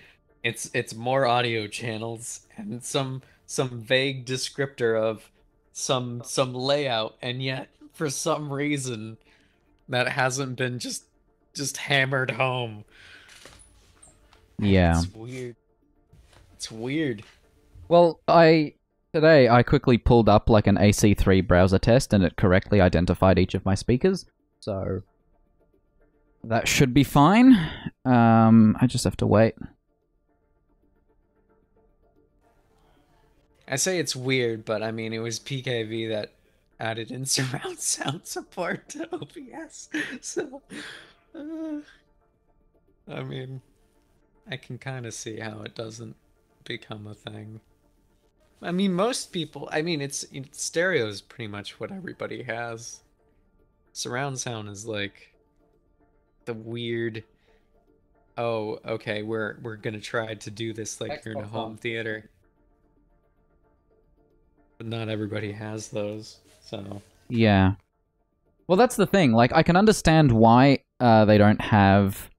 it's more audio channels and some vague descriptor of some layout, and yet for some reason that hasn't been just hammered home. Yeah. It's weird. It's weird. Well, today I quickly pulled up like an AC3 browser test and it correctly identified each of my speakers. So that should be fine. I just have to wait. I say it's weird, but I mean, it was PKV that added in surround sound support to OBS. So, I mean, I can kind of see how it doesn't become a thing. I mean, most people, I mean, stereo is pretty much what everybody has. Surround sound is like the weird, oh, okay, we're gonna try to do this like you're in a home theater. But not everybody has those, so. Yeah. Well, that's the thing. Like, I can understand why they don't have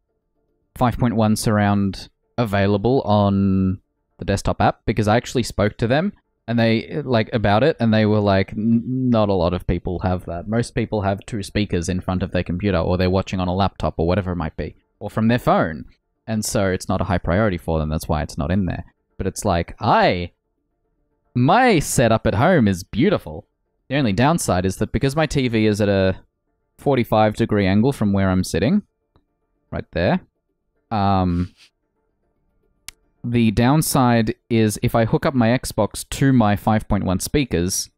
5.1 surround available on the desktop app, because I actually spoke to them and they about it, and they were like, not a lot of people have that. Most people have 2 speakers in front of their computer, or they're watching on a laptop or whatever it might be, or from their phone, and so it's not a high priority for them. That's why it's not in there. But it's like, my setup at home is beautiful. The only downside is that because my TV is at a 45-degree angle from where I'm sitting, right there, the downside is if I hook up my Xbox to my 5.1 speakers,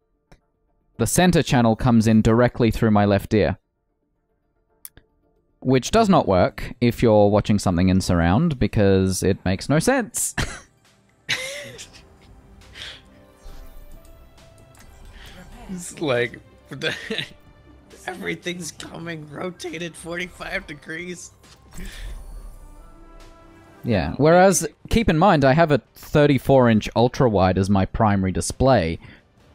the center channel comes in directly through my left ear. Which does not work if you're watching something in surround, because it makes no sense. It's like, everything's coming rotated 45 degrees. Yeah, whereas, keep in mind, I have a 34-inch ultra-wide as my primary display,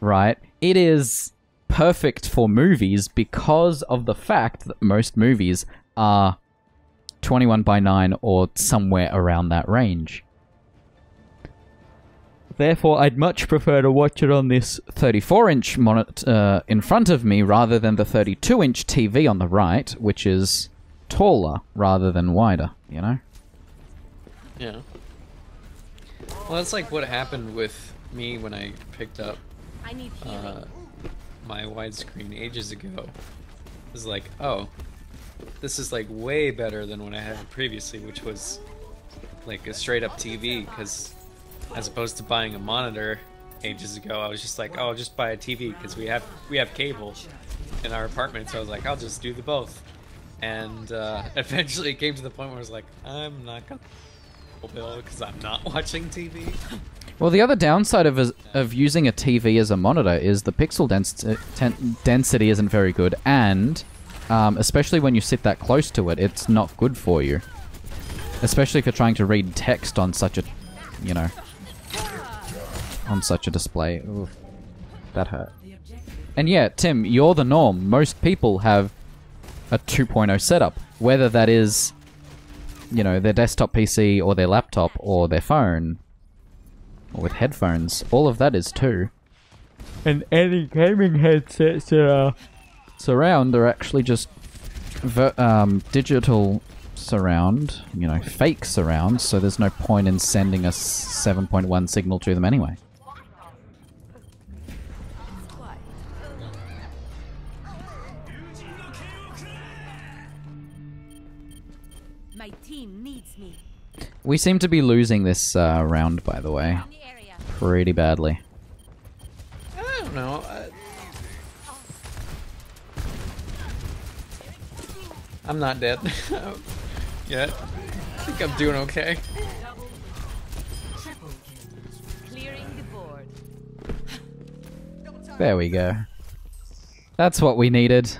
right? It is perfect for movies because of the fact that most movies are 21:9 or somewhere around that range. Therefore, I'd much prefer to watch it on this 34-inch monitor in front of me rather than the 32-inch TV on the right, which is taller rather than wider, you know? Yeah. Well, that's like what happened with me when I picked up my widescreen ages ago. It was like, oh, this is like way better than what I had previously, which was like a straight up TV, because as opposed to buying a monitor ages ago, I was just like, oh, I'll just buy a TV because we have cable in our apartment. So I was like, I'll just do the both. And eventually it came to the point where I was like, I'm not gonna bill because I'm not watching TV. Well, the other downside of using a TV as a monitor is the pixel density isn't very good, and especially when you sit that close to it, it's not good for you. Especially if you're trying to read text on such a, you know, on such a display. Oof, that hurt. And yeah, Tim, you're the norm. Most people have a 2.0 setup, whether that is, you know, their desktop PC or their laptop or their phone or with headphones. All of that is 2. And any gaming headsets that are surround are actually just digital surround, you know, fake surround, so there's no point in sending a 7.1 signal to them anyway. My team needs me. We seem to be losing this round, by the way. Pretty badly. I don't know. I'm not dead yet. I think I'm doing okay. Clearing the board. There we go. That's what we needed.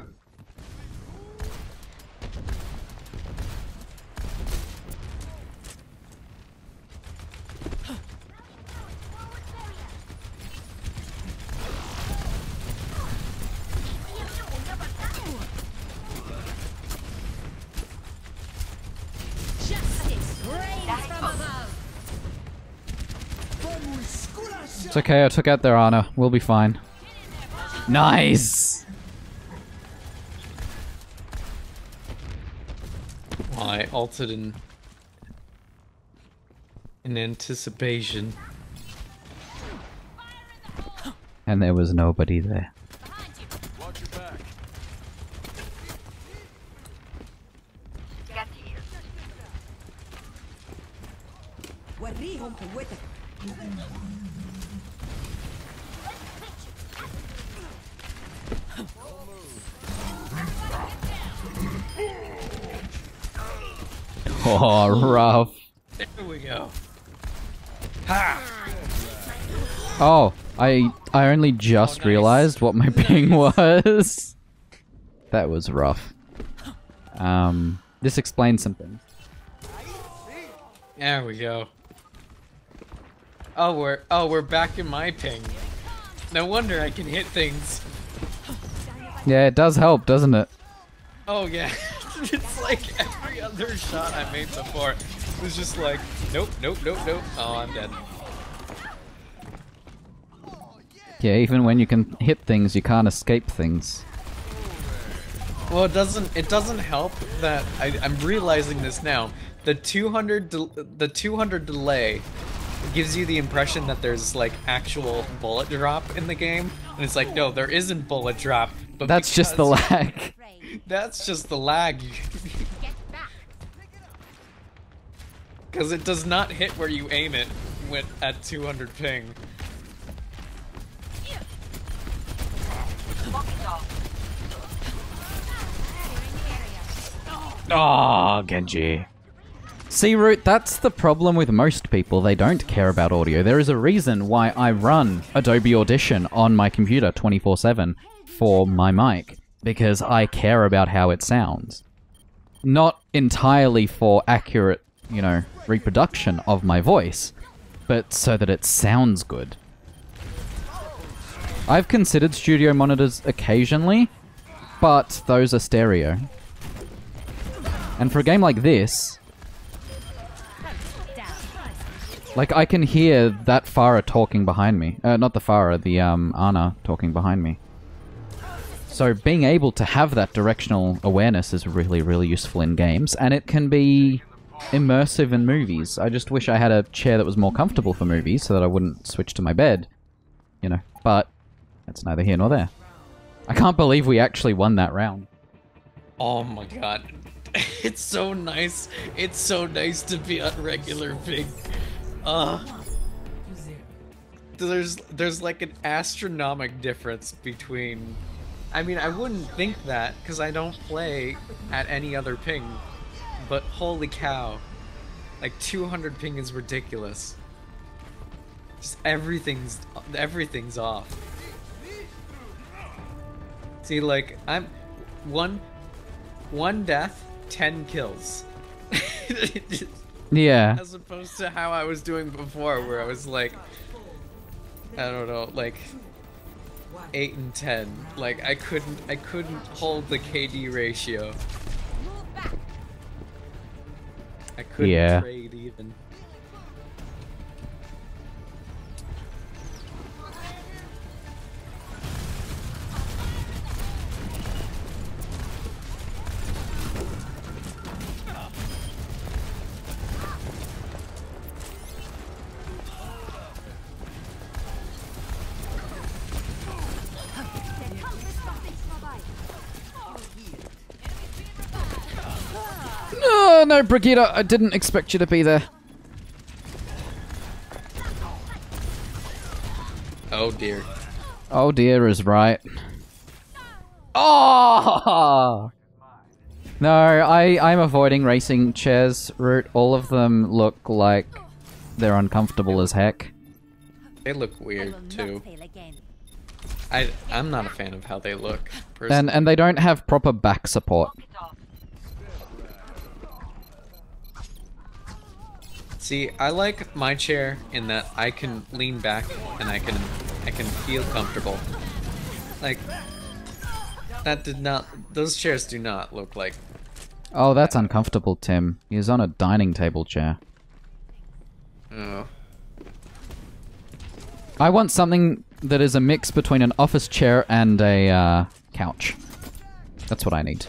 It's okay, I took out their Ana. We'll be fine. Nice! Well, I ulted in anticipation. And there was nobody there. Watch your back. Oh, rough. There we go. Ha! Oh, I only just realized what my ping was. That was rough. This explains some things. There we go. Oh, we're back in my ping. No wonder I can hit things. Yeah, it does help, doesn't it? Oh yeah. It's like every other shot I made before was just like, nope, nope, nope, nope. Oh, I'm dead. Yeah, even when you can hit things, you can't escape things. Well, it doesn't help that I'm realizing this now. The 200 delay gives you the impression that there's like actual bullet drop in the game, and it's like, no, there isn't bullet drop. But that's just the lag. That's just the lag. Because it does not hit where you aim it at 200 ping. Oh, Genji. See, Root, that's the problem with most people. They don't care about audio. There is a reason why I run Adobe Audition on my computer 24/7 for my mic. Because I care about how it sounds. Not entirely for accurate, you know, reproduction of my voice, but so that it sounds good. I've considered studio monitors occasionally, but those are stereo. And for a game like this, like I can hear that Pharah talking behind me. Not the Pharah, the Ana talking behind me. So being able to have that directional awareness is really, really useful in games, and it can be immersive in movies. I just wish I had a chair that was more comfortable for movies so that I wouldn't switch to my bed. You know, but that's neither here nor there. I can't believe we actually won that round. Oh my god. It's so nice. It's so nice to be on regular ping. There's like an astronomical difference between... I mean, I wouldn't think that, because I don't play at any other ping, but holy cow. Like, 200 ping is ridiculous. Just everything's off. See, like, I'm... One death, 10 kills. Yeah. As opposed to how I was doing before, where I was like... I don't know, like... 8 and 10. Like I couldn't hold the KD ratio. I couldn't trade even. no, Brigitte, I didn't expect you to be there. Oh dear. Oh dear is right. Oh! No, I'm avoiding racing chairs route. All of them look like they're uncomfortable as heck. They look weird too. I'm not a fan of how they look. Personally. And they don't have proper back support. See, I like my chair in that I can lean back and I can feel comfortable. Like that did not. Those chairs do not look like. Oh, that's uncomfortable, Tim. He's on a dining table chair. Oh. I want something that is a mix between an office chair and a couch. That's what I need.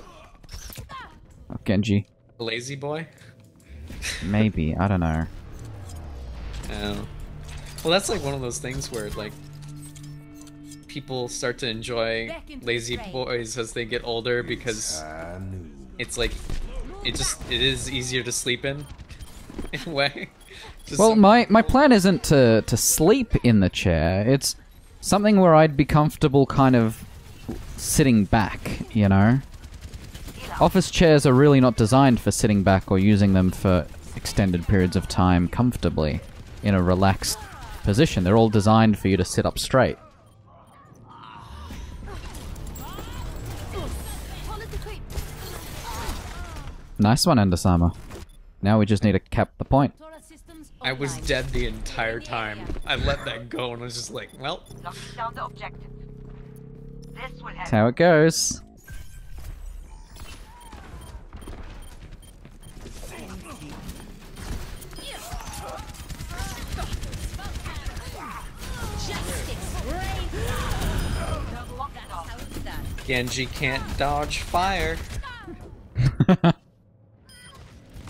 Oh, Genji. Lazy boy? Maybe, I don't know. Oh. Well, that's like one of those things where like people start to enjoy lazy boys as they get older because it's like it is easier to sleep in a way. Well, my plan isn't to sleep in the chair. It's something where I'd be comfortable kind of sitting back, you know? Office chairs are really not designed for sitting back or using them for extended periods of time comfortably in a relaxed position. They're all designed for you to sit up straight. Nice one, Endosama. Now we just need to cap the point. I was dead the entire time. I let that go and was just like, well. That's how it goes. Genji can't dodge fire.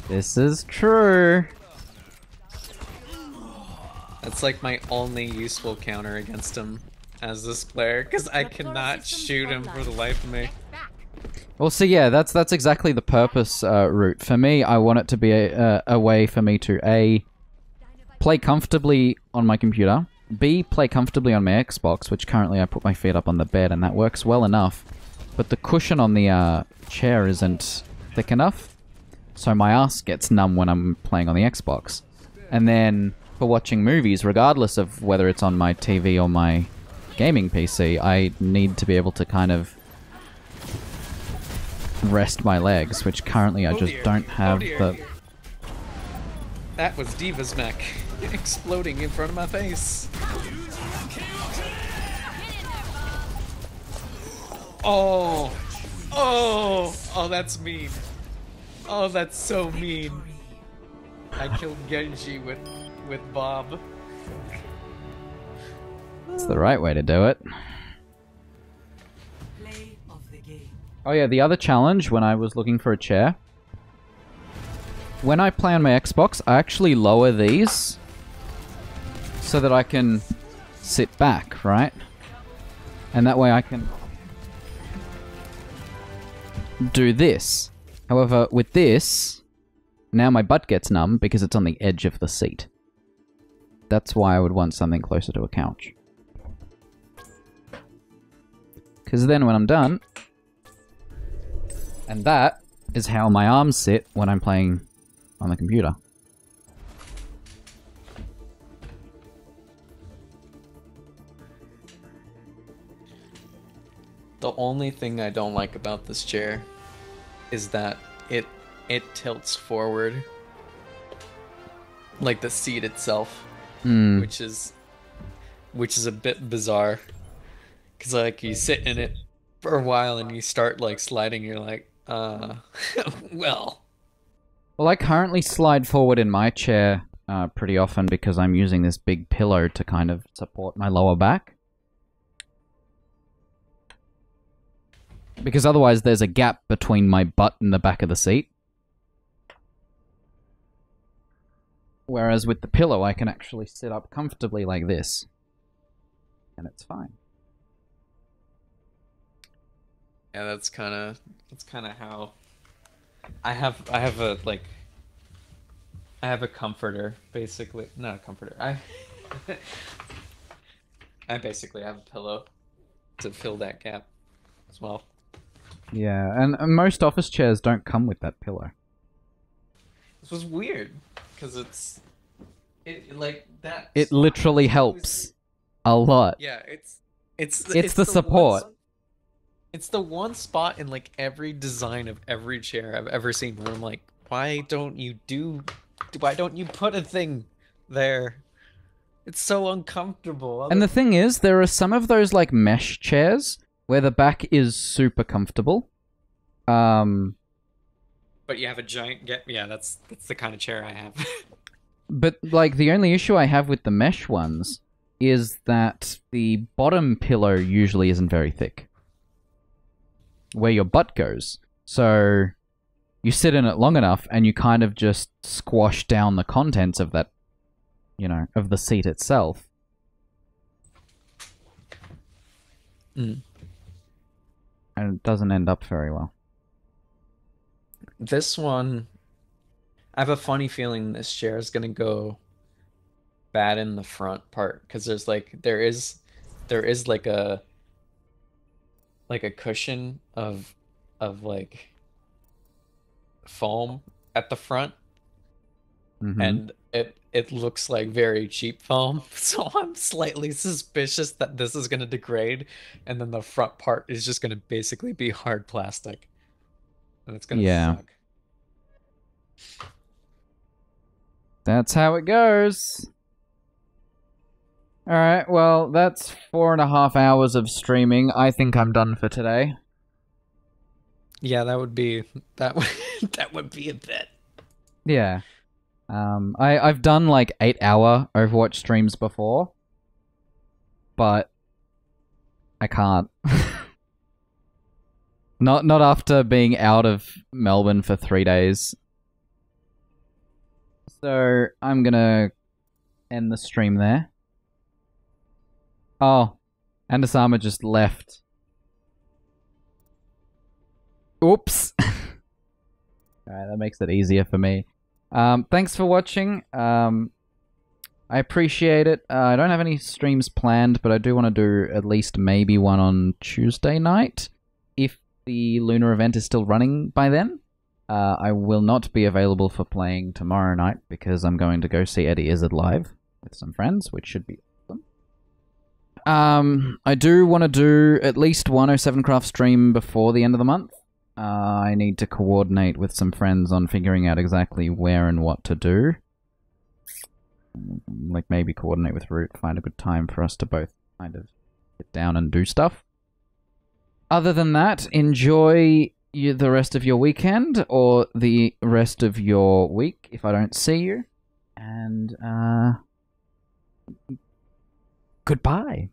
This is true. That's like my only useful counter against him as this player, because I cannot shoot him for the life of me. Well, so yeah, that's exactly the purpose route. For me, I want it to be a way for me to A, play comfortably on my computer, B, play comfortably on my Xbox, which currently I put my feet up on the bed and that works well enough, but the cushion on the chair isn't thick enough, so my ass gets numb when I'm playing on the Xbox. And then for watching movies, regardless of whether it's on my TV or my gaming PC, I need to be able to kind of rest my legs, which currently I just don't have the... That was Diva's mech exploding in front of my face. Oh! Oh! Oh, that's mean. Oh, that's so mean. I killed Genji with Bob. That's the right way to do it. Oh yeah, the other challenge when I was looking for a chair. When I play on my Xbox, I actually lower these so that I can sit back, right? And that way I can do this. However, with this, now my butt gets numb because it's on the edge of the seat. That's why I would want something closer to a couch. Because then when I'm done... And that is how my arms sit when I'm playing on the computer. The only thing I don't like about this chair is that it tilts forward. Like the seat itself. Which is a bit bizarre. Cause like you sit in it for a while and you start like sliding, you're like, well. Well, I currently slide forward in my chair pretty often because I'm using this big pillow to kind of support my lower back. Because otherwise there's a gap between my butt and the back of the seat. Whereas with the pillow, I can actually sit up comfortably like this. And it's fine. Yeah, that's kind of how I have a like I have a comforter, basically. Not a comforter. I basically have a pillow to fill that gap as well. Yeah, and most office chairs don't come with that pillow. This was weird because it like that. It literally helps a lot. Yeah, it's the support. It's the one spot in like every design of every chair I've ever seen where I'm like, why don't you put a thing there? It's so uncomfortable. And the thing is, there are some of those like mesh chairs where the back is super comfortable. But you have a giant yeah, that's the kind of chair I have. But like the only issue I have with the mesh ones is that the bottom pillow usually isn't very thick. Where your butt goes. So you sit in it long enough and you kind of just squash down the contents of that, you know, of the seat itself. Mm. And it doesn't end up very well. This one, I have a funny feeling this chair is gonna go bad in the front part because there is like a cushion of like foam at the front, and it looks like very cheap foam, so I'm slightly suspicious that this is gonna degrade, and then the front part is just gonna basically be hard plastic, and it's gonna suck. That's how it goes. Alright, well, that's 4.5 hours of streaming. I think I'm done for today. Yeah, that would be that would be a bit. Yeah. I've done like 8-hour Overwatch streams before, but I can't. Not after being out of Melbourne for 3 days. So I'm gonna end the stream there. Oh, and Asama just left. Oops. Alright, that makes it easier for me. Thanks for watching. I appreciate it. I don't have any streams planned, but I do want to do at least maybe one on Tuesday night. If the Lunar event is still running by then. I will not be available for playing tomorrow night because I'm going to go see Eddie Izzard live with some friends, which should be awesome. I do want to do at least one 07 Craft stream before the end of the month. I need to coordinate with some friends on figuring out exactly where and what to do. Like maybe coordinate with Root, find a good time for us to both kind of sit down and do stuff. Other than that, enjoy the rest of your weekend or the rest of your week if I don't see you. And goodbye.